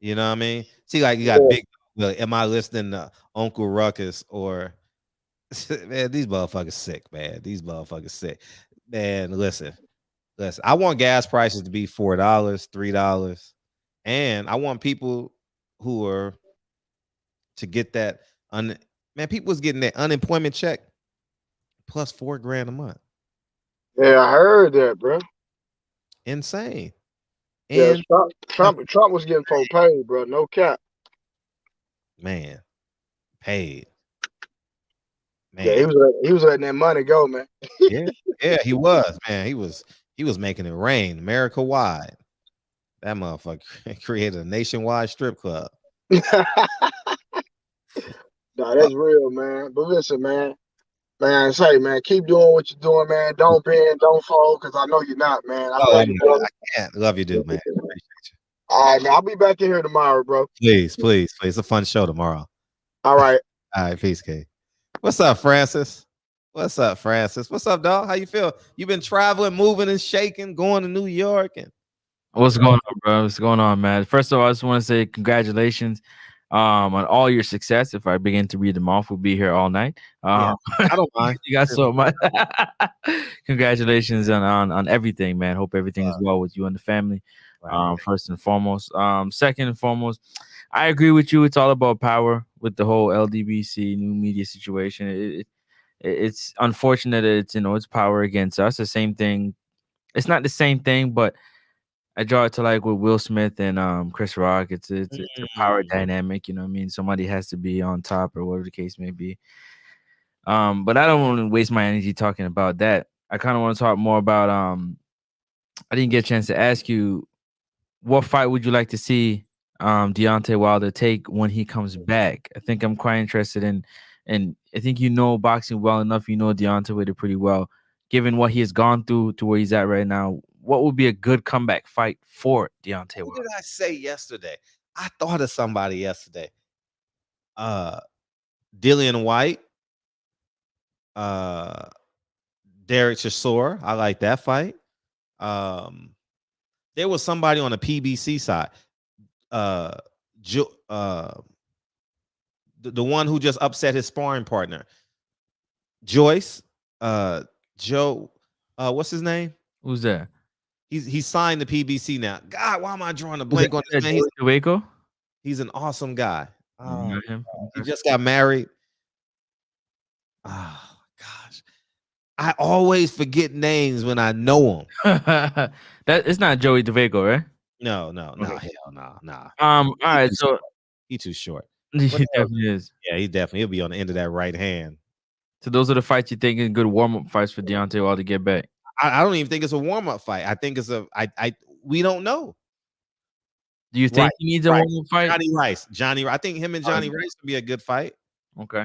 S8: You know what I mean? See, like you got big. Well, am I listening to Uncle Ruckus or man? These motherfuckers sick, man. These motherfuckers sick, man. Listen. I want gas prices to be $4, $3, and I want people who are to get that. Man, people's getting that unemployment check plus $4,000 a month.
S16: Yeah, I heard that, bro.
S8: Insane.
S16: And Trump was getting full paid, bro. No cap.
S8: Man, paid. Man.
S16: Yeah, he was letting that money go, man.
S8: yeah, he was, man. He was making it rain America wide. That motherfucker created a nationwide strip club.
S16: No, that's real, man. But listen, man, say, man, keep doing what you're doing, man. Don't bend, don't fold, because I know you're not, man.
S8: I can't. Love you, dude, man. Appreciate you.
S16: All right, man. I'll be back in here tomorrow, bro.
S8: Please. It's a fun show tomorrow.
S16: All right.
S8: All right, peace, K. What's up, Francis? What's up, dog? How you feel? You've been traveling, moving and shaking, going to New York, and
S17: What's going on, bro? What's going on, man? First of all, I just want to say congratulations on all your success. If I begin to read them off, we'll be here all night.
S8: Yeah, I don't mind.
S17: You got so much. Congratulations on everything, man. Hope everything is well with you and the family. First and foremost. Second and foremost, I agree with you. It's all about power with the whole LDBC new media situation. It's unfortunate that it's power against us. The same thing. It's not the same thing, but I draw it to like with Will Smith and Chris Rock. It's a power dynamic, you know what I mean? Somebody has to be on top or whatever the case may be. But I don't want to waste my energy talking about that. I kind of want to talk more about I didn't get a chance to ask you what fight would you like to see Deontay Wilder take when he comes back? I think I'm quite interested in, and I think you know boxing well enough. You know Deontay with it pretty well. Given what he has gone through to where he's at right now, what would be a good comeback fight for Deontay
S8: Who
S17: Wilder?
S8: did I say yesterday? I thought of somebody yesterday. Dillian White, Derek Chisora. I like that fight. There was somebody on the PBC side. The one who just upset his sparring partner. Joyce, Joe, what's his name?
S17: Who's that?
S8: He signed the PBC now. God, why am I drawing a blank on this man? He's an awesome guy. He just got married. Oh gosh, I always forget names when I know him.
S17: That it's not Joey DeVaco, right?
S8: No, hell no.
S17: All right, so
S8: he too short.
S17: He definitely is.
S8: Yeah, he'll be on the end of that right hand.
S17: So those are the fights you think are good warm-up fights for Deontay Wilder to get back.
S8: I don't even think it's a warm-up fight. I think it's we don't know.
S17: Do you think he needs a warm-up fight?
S8: Johnny Rice. I think him and Johnny Rice would be a good fight.
S17: Okay.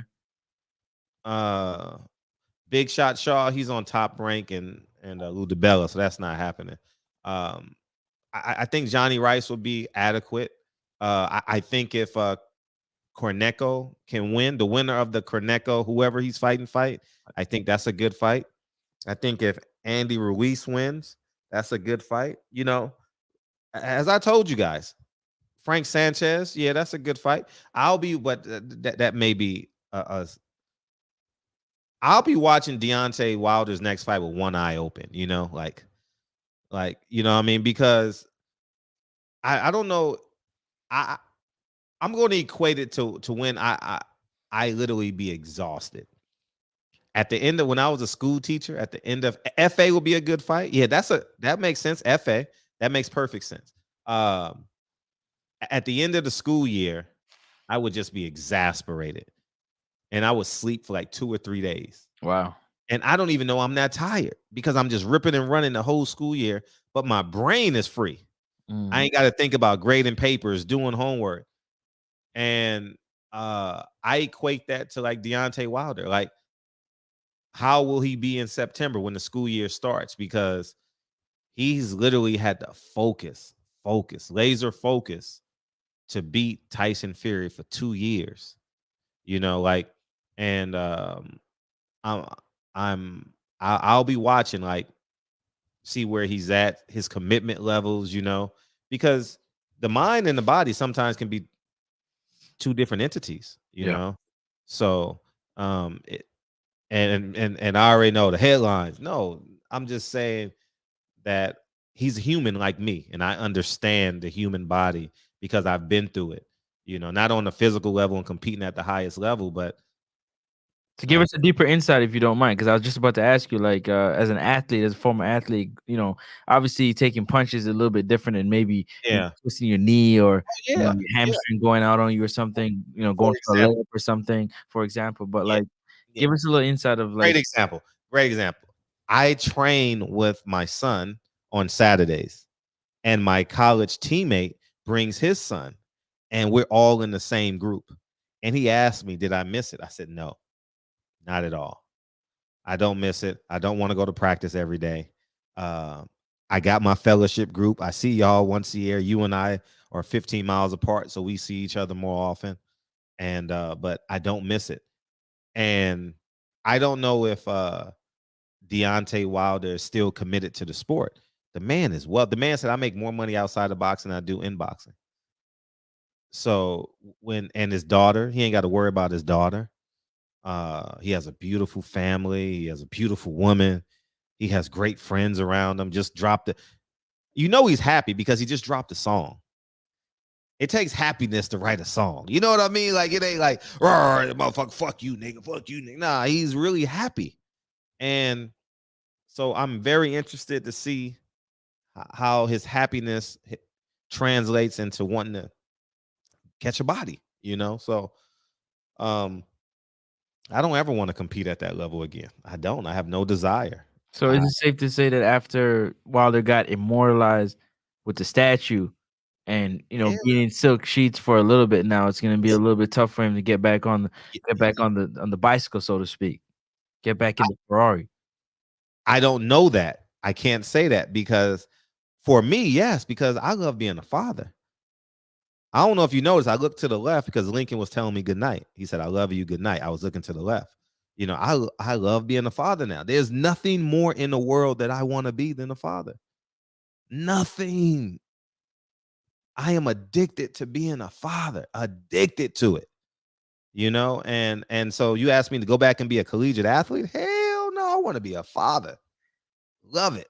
S8: Big Shot Shaw, he's on Top Rank and Lou DiBella, so that's not happening. I think Johnny Rice will be adequate. I think if Corneco can win, the winner of the Corneco, whoever he's fight, I think that's a good fight. I think if Andy Ruiz wins, that's a good fight. You know, as I told you guys, Frank Sanchez, yeah, that's a good fight. I'll be that may be I'll be watching Deontay Wilder's next fight with one eye open, you know, like you know what I mean? Because I don't know. I'm going to equate it to when I literally be exhausted. At the end of when I was a school teacher, at the end of FA will be a good fight. Yeah, that makes sense. FA, that makes perfect sense. At the end of the school year, I would just be exasperated. And I would sleep for like 2 or 3 days.
S17: Wow.
S8: And I don't even know I'm that tired because I'm just ripping and running the whole school year, but my brain is free. I ain't got to think about grading papers, doing homework. And I equate that to like Deontay Wilder. Like, how will he be in September when the school year starts? Because he's literally had to focus, laser focus to beat Tyson Fury for 2 years. You know, like, and I'll be watching, like, see where he's at, his commitment levels, you know, because the mind and the body sometimes can be two different entities, you know. So and I already know the headlines. No, I'm just saying that he's human like me, and I understand the human body because I've been through it. You know, not on the physical level and competing at the highest level, but
S17: to give us a deeper insight, if you don't mind, because I was just about to ask you, like, as an athlete, as a former athlete, you know, obviously taking punches is a little bit different than maybe twisting your knee or you know, your hamstring going out on you or something, you know, going for a layup or something, for example. But like, give us a little insight of like.
S8: Great example. I train with my son on Saturdays, and my college teammate brings his son, and we're all in the same group. And he asked me, did I miss it? I said, no. Not at all. I don't miss it. I don't want to go to practice every day. I got my fellowship group. I see y'all once a year. You and I are 15 miles apart, so we see each other more often. And but I don't miss it. And I don't know if Deontay Wilder is still committed to the sport The man is well. The man said, I make more money outside of boxing than I do in boxing. So and his daughter, he ain't got to worry about his daughter. He has a beautiful family. He has a beautiful woman. He has great friends around him. Just dropped it. You know he's happy because he just dropped a song. It takes happiness to write a song. You know what I mean? Like, it ain't like, motherfucker, fuck you, nigga. Nah, he's really happy. And so I'm very interested to see how his happiness translates into wanting to catch a body, you know? So I don't ever want to compete at that level again. I don't. I have no desire.
S17: So is it safe to say that after Wilder got immortalized with the statue and being in silk sheets for a little bit now, it's gonna be a little bit tough for him to get back on the bicycle, so to speak. Get back in the Ferrari.
S8: I don't know that. I can't say that because for me, yes, because I love being a father. I don't know if you noticed, I looked to the left because Lincoln was telling me good night. He said, I love you, good night. I was looking to the left. You know, I love being a father now. There's nothing more in the world that I want to be than a father. Nothing. I am addicted to being a father, addicted to it. You know, and so you asked me to go back and be a collegiate athlete? Hell no, I want to be a father. Love it.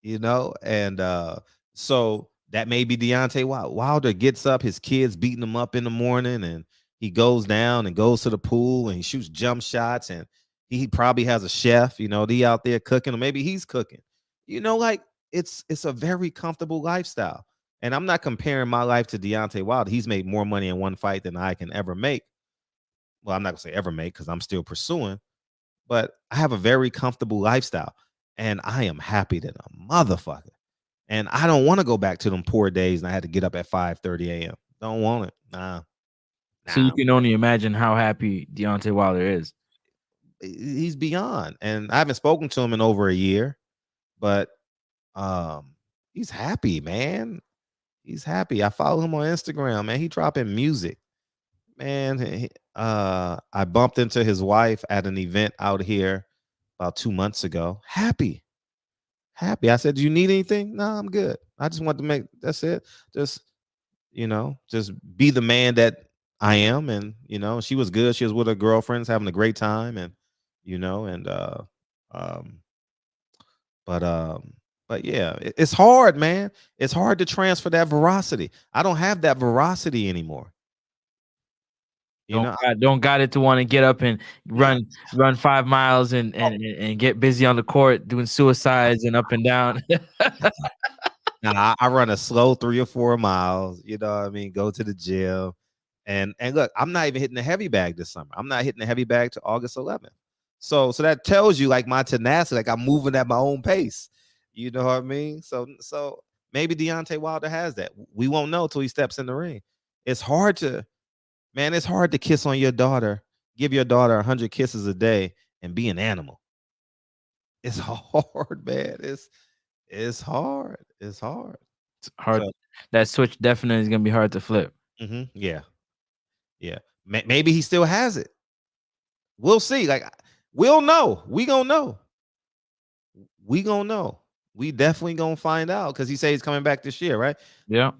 S8: You know, and so that may be Deontay Wilder. Wilder gets up, his kids beating him up in the morning, and he goes down and goes to the pool and he shoots jump shots, and he probably has a chef, you know, he out there cooking, or maybe he's cooking. You know, like it's a very comfortable lifestyle. And I'm not comparing my life to Deontay Wilder. He's made more money in one fight than I can ever make. Well, I'm not gonna say ever make because I'm still pursuing, but I have a very comfortable lifestyle, and I am happy than a motherfucker. And I don't want to go back to them poor days and I had to get up at 5:30 a.m. Don't want it. Nah.
S17: So you can only imagine how happy Deontay Wilder is.
S8: He's beyond. And I haven't spoken to him in over a year, but he's happy, man. He's happy. I follow him on Instagram, man. He dropping music. Man, I bumped into his wife at an event out here about 2 months ago. Happy. I said, do you need anything? No, I'm good. I just want to make, that's it. Just, just be the man that I am. And, she was good. She was with her girlfriends having a great time. And, but yeah, it's hard, man. It's hard to transfer that veracity. I don't have that veracity anymore.
S17: Don't got it to want to get up and run 5 miles and get busy on the court doing suicides and up and down.
S8: Nah, I run a slow 3 or 4 miles. You know what I mean? Go to the gym, and look, I'm not even hitting the heavy bag this summer. I'm not hitting the heavy bag to August 11th. So that tells you like my tenacity, like I'm moving at my own pace. You know what I mean? So maybe Deontay Wilder has that. We won't know till he steps in the ring. It's hard to kiss on your daughter, give your daughter 100 kisses a day, and be an animal. It's hard, man. It's hard. It's hard.
S17: It's hard. So, that switch definitely is gonna be hard to flip.
S8: Yeah. Maybe he still has it. We'll see. Like, we'll know. We gonna know. We definitely gonna find out because he said he's coming back this year, right?
S17: Yeah.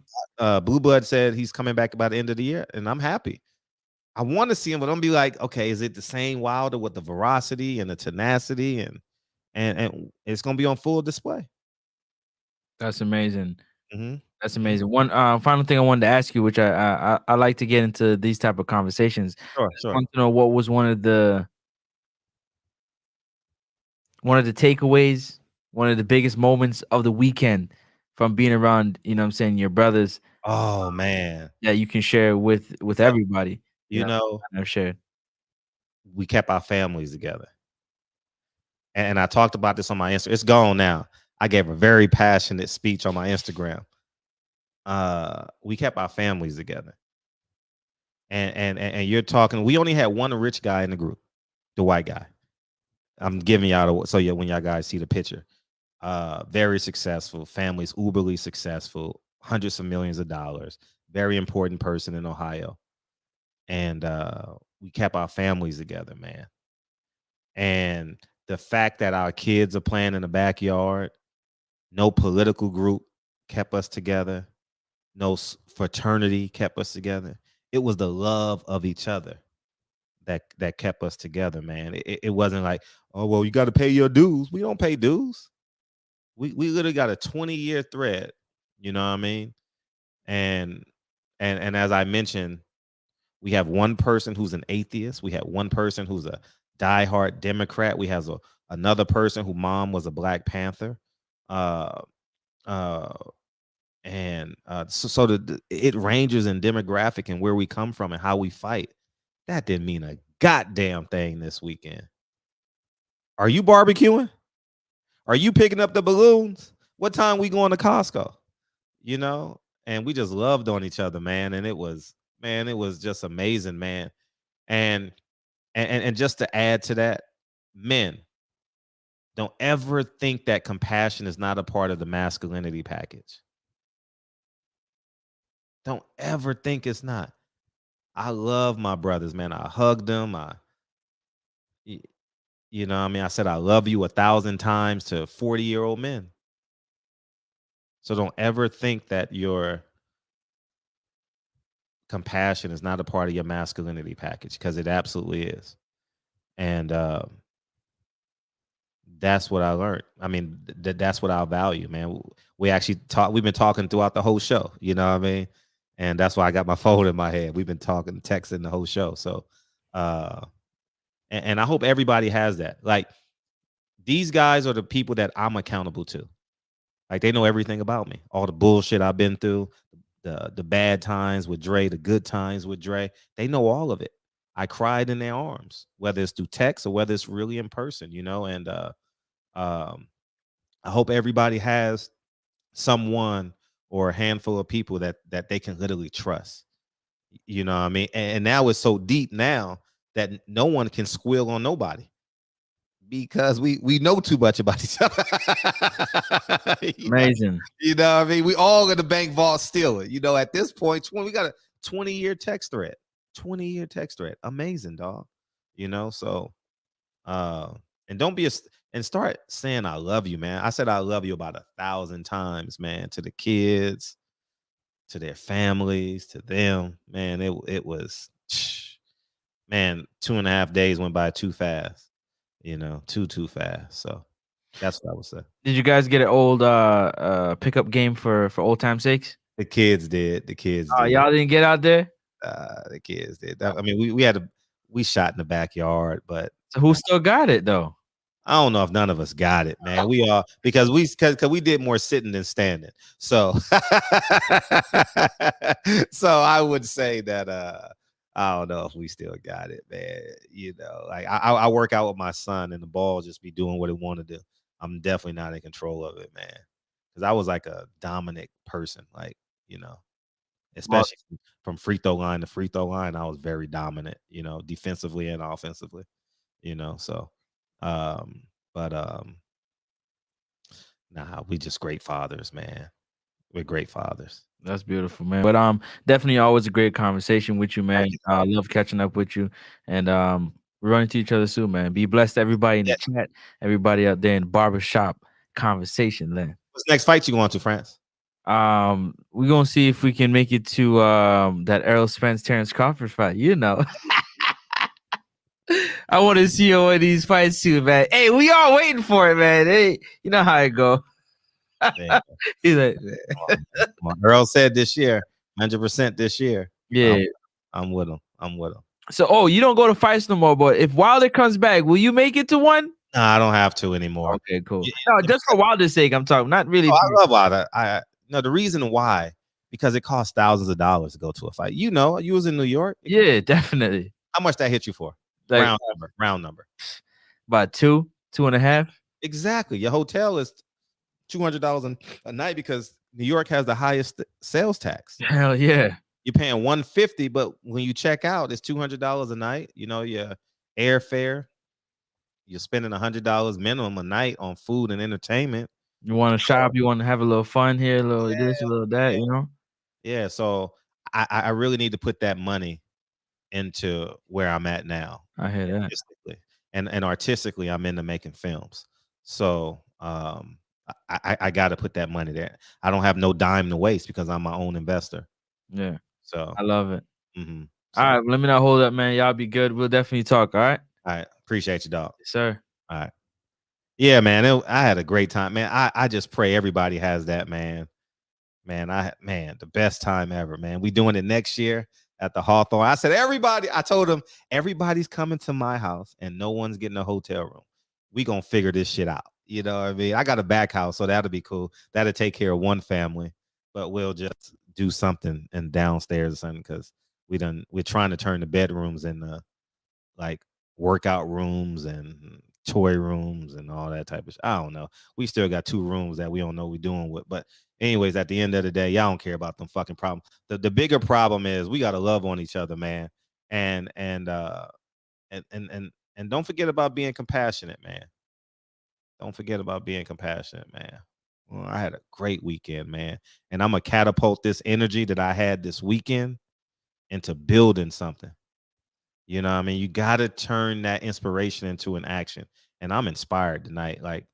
S8: Blue Blood said he's coming back by the end of the year, and I'm happy. I want to see him, but I'm gonna be like, okay, is it the same Wilder with the veracity and the tenacity, and it's gonna be on full display.
S17: That's amazing. That's amazing. One final thing I wanted to ask you, which I like to get into these type of conversations.
S8: Sure.
S17: I want to know what was one of the takeaways, one of the biggest moments of the weekend from being around, your brothers.
S8: Oh man.
S17: Yeah, you can share with everybody. I've shared.
S8: We kept our families together. And I talked about this on my Instagram. It's gone now. I gave a very passionate speech on my Instagram. We kept our families together. And you're talking, we only had one rich guy in the group, the white guy. I'm giving y'all when y'all guys see the picture. Very successful, families uberly successful, hundreds of millions of dollars, very important person in Ohio. And we kept our families together, man. And the fact that our kids are playing in the backyard, No political group kept us together. No fraternity kept us together. It was the love of each other that kept us together, man. It wasn't like, oh, well, you got to pay your dues. We don't pay dues. We literally got a 20-year thread, you know what I mean? And as I mentioned, we have one person who's an atheist. We have one person who's a diehard Democrat. We have another person whose mom was a Black Panther. It ranges in demographic and where we come from and how we fight. That didn't mean a goddamn thing this weekend. Are you barbecuing? Are you picking up the balloons? What time we going to Costco? You know, and we just loved on each other, man. And it was just amazing, man. And just to add to that, men, don't ever think that compassion is not a part of the masculinity package. Don't ever think it's not. I love my brothers, man. I hugged them. You know what I mean? I said, I love you 1,000 times to 40-year-old men. So don't ever think that your compassion is not a part of your masculinity package, because it absolutely is. And that's what I learned. I mean, that's what I value, man. We've been talking throughout the whole show, you know what I mean? And that's why I got my phone in my hand. We've been talking, texting the whole show. So, and I hope everybody has that. Like, these guys are the people that I'm accountable to. Like, they know everything about me, all the bullshit I've been through, the bad times with Dre, the good times with Dre. They know all of it. I cried in their arms, whether it's through text or whether it's really in person, you know. And I hope everybody has someone or a handful of people that they can literally trust. You know what I mean? And now it's so deep now that no one can squeal on nobody, because we know too much about each other.
S17: Amazing.
S8: You know what I mean? We all in the bank vault stealing. You know, at this point, we got a 20-year text thread. 20-year text thread. Amazing, dog. You know, so and don't be and start saying I love you, man. I said I love you about 1,000 times, man, to the kids, to their families, to them. Man, it was, man, 2.5 days went by too fast. You know, too fast. So that's what I would say.
S17: Did you guys get an old pickup game for old time's sakes?
S8: The kids did.
S17: Oh, y'all didn't get out there?
S8: The kids did. I mean, we shot in the backyard, but
S17: so who still got it though?
S8: I don't know if none of us got it, man. We all because we did more sitting than standing. So so I would say that I don't know if we still got it, man. You know, like I work out with my son, and the ball just be doing what it want to do. I'm definitely not in control of it, man. Because I was like a dominant person, like, you know, especially from free throw line to free throw line. I was very dominant, you know, defensively and offensively, you know. So, nah, we just great fathers, man. We're great fathers.
S17: That's beautiful, man. But definitely always a great conversation with you, man. I love catching up with you, and we're running to each other soon, man. Be blessed, everybody in the chat, everybody out there in barbershop conversation land.
S8: What's the next fight you going to, France?
S17: We're gonna see if we can make it to that Errol Spence Terrence Crawford fight. You know, I want to see one of these fights too, man. Hey, we all waiting for it, man. Hey, you know how it go. He's like,
S8: Earl said this year, 100% this year.
S17: Yeah,
S8: I'm with him.
S17: So, you don't go to fights no more, but if Wilder comes back, will you make it to one?
S8: No, I don't have to anymore.
S17: Okay, cool. No, just for Wilder's sake, I'm talking. Not really.
S8: I love Wilder. The reason why, because it costs thousands of dollars to go to a fight. You know, you was in New York.
S17: Yeah, definitely.
S8: How much that hit you for?
S17: Like,
S8: round number.
S17: About 2.5.
S8: Exactly. Your hotel is $200 a night because New York has the highest sales tax.
S17: Hell yeah.
S8: You're paying $150, but when you check out, it's $200 a night. You know, your airfare. You're spending $100 minimum a night on food and entertainment.
S17: You want to shop, you want to have a little fun here, a little this, a little that, you know?
S8: Yeah, so I really need to put that money into where I'm at now.
S17: I hear that.
S8: And artistically, I'm into making films. So I got to put that money there. I don't have no dime to waste because I'm my own investor.
S17: Yeah.
S8: So
S17: I love it.
S8: Mm-hmm.
S17: All right, let me not hold up, man. Y'all be good. We'll definitely talk. All right.
S8: All right. Appreciate you, dog.
S17: Yes, sir.
S8: All right. Yeah, man. I had a great time, man. I just pray everybody has that, man. Man, the best time ever, man. We doing it next year at the Hawthorne. I said, I told them, everybody's coming to my house and no one's getting a hotel room. We gonna figure this shit out. You know what I mean? I got a back house, so that'll be cool. That'll take care of one family, but we'll just do something in downstairs or something because we're trying to turn the bedrooms into like workout rooms and toy rooms and all that type of shit. I don't know. We still got 2 rooms that we don't know what we're doing with. But anyways, at the end of the day, y'all don't care about them fucking problems. The bigger problem is we gotta love on each other, man. And don't forget about being compassionate, man. Don't forget about being compassionate, man. Well, I had a great weekend, man. And I'm gonna catapult this energy that I had this weekend into building something. You know what I mean? You got to turn that inspiration into an action. And I'm inspired tonight. Like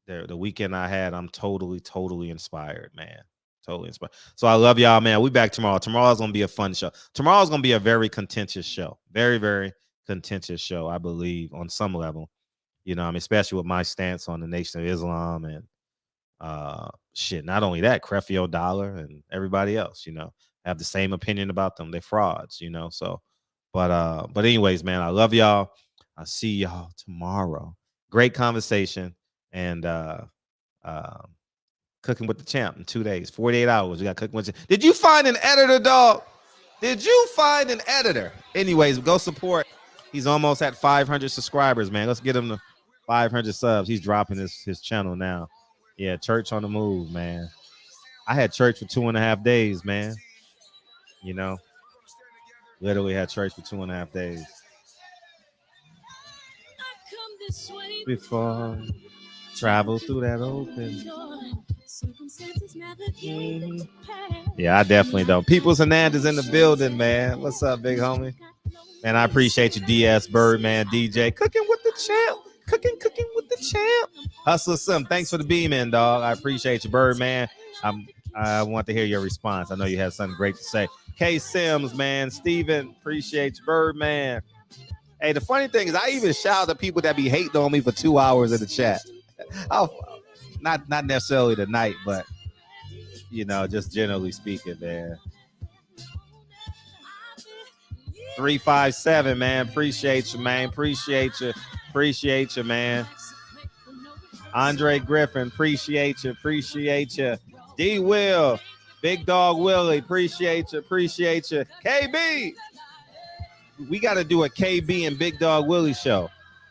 S8: the weekend I had, I'm totally inspired, man. Totally inspired. So I love y'all, man. We back tomorrow. Tomorrow's going to be a fun show. Tomorrow's going to be a very contentious show. Very, very contentious show, I believe, on some level. You know, I mean, especially with my stance on the Nation of Islam and not only that, Creflo Dollar and everybody else, you know, have the same opinion about them. They're frauds, you know. So but anyways, man, I love y'all. I'll see y'all tomorrow. Great conversation. And Cooking with the Champ in 2 days, 48 hours. We got Cooking with the Champ. Did you find an editor, dog? Did you find an editor? Anyways, go support. He's almost at 500 subscribers, man. Let's get him to 500 subs. He's dropping his channel now. Yeah, church on the move, man. I had church for 2.5 days, man. You know, literally had church for 2.5 days. Before travel through that open. Yeah, I definitely don't. Peoples Hernandez in the building, man. What's up, big homie? Man, I appreciate you, DS Birdman, DJ. Cooking with the Champ. Cooking with the Champ. Hustler Sim, thanks for the beam in, dog. I appreciate you, Birdman. I want to hear your response. I know you have something great to say. K Sims, man. Steven, appreciate you, Birdman. Hey, the funny thing is I even shout out to people that be hating on me for 2 hours in the chat. Not necessarily tonight, but you know, just generally speaking, man. 357, man. Appreciate you, man. Appreciate you, man. Andre Griffin, appreciate you. D Will, Big Dog Willie, appreciate you. KB, we got to do a KB and Big Dog Willie show.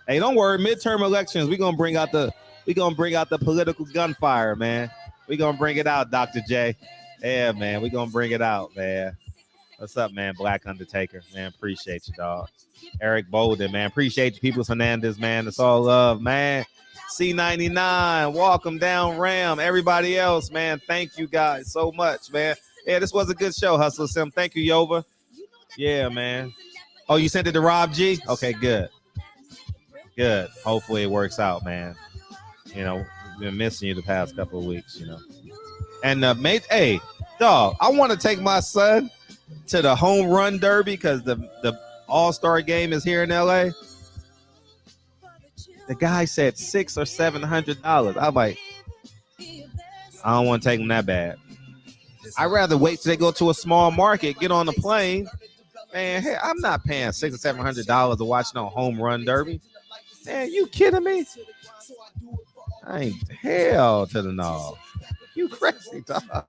S8: Hey, don't worry, midterm elections, we're gonna bring out the political gunfire, man. We're gonna bring it out, Dr. J. Yeah, man, we're gonna bring it out, man. What's up, man? Black Undertaker, man. Appreciate you, dog. Eric Bolden, man. Appreciate you, Peoples Hernandez, man. It's all love, man. C99, welcome down, Ram. Everybody else, man. Thank you guys so much, man. Yeah, this was a good show, Hustler Sim. Thank you, Yova. Yeah, man. Oh, you sent it to Rob G? Okay, good. Good. Hopefully it works out, man. You know, we've been missing you the past couple of weeks, you know. And mate, hey, dog, I want to take my son to the home run derby because the All-Star game is here in LA. The guy said $600 or $700. I'm like, I don't want to take him that bad. I'd rather wait till they go to a small market, get on the plane. Man, hey, I'm not paying $600 or $700 to watch no home run derby. Man, you kidding me? I ain't hell to the no. You crazy, dog.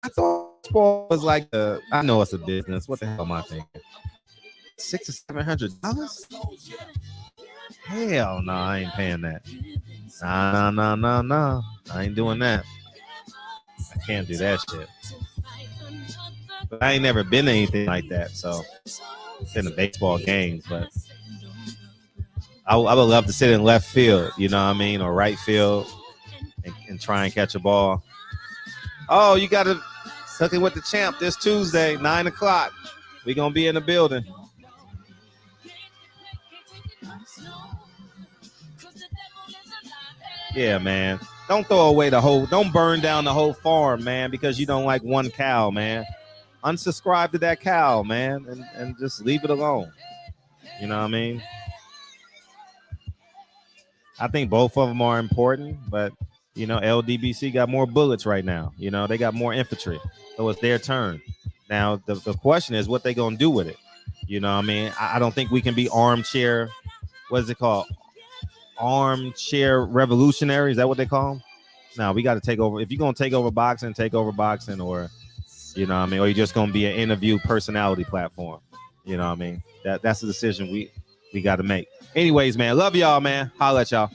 S8: I thought sport was like I know it's a business. What the hell am I thinking? $600 or $700? Hell no, I ain't paying that. No. I ain't doing that. I can't do that shit. But I ain't never been to anything like that. So it's in a baseball game, but I would love to sit in left field, you know what I mean, or right field and try and catch a ball. Oh, you got to Cooking with the Champ this Tuesday, 9 o'clock. We're going to be in the building. Yeah, man. Don't throw away don't burn down the whole farm, man, because you don't like one cow, man. Unsubscribe to that cow, man, and just leave it alone. You know what I mean? I think both of them are important, but you know, LDBC got more bullets right now. You know, they got more infantry, so it's their turn. Now the question is what they gonna do with it. You know what I mean? I don't think we can be armchair. What is it called? Armchair revolutionary? Is that what they call them? No, we got to take over. If you're gonna take over boxing, or you know what I mean, or you're just gonna be an interview personality platform. You know what I mean? That's the decision we got to make. Anyways, man, love y'all, man. Holla at y'all.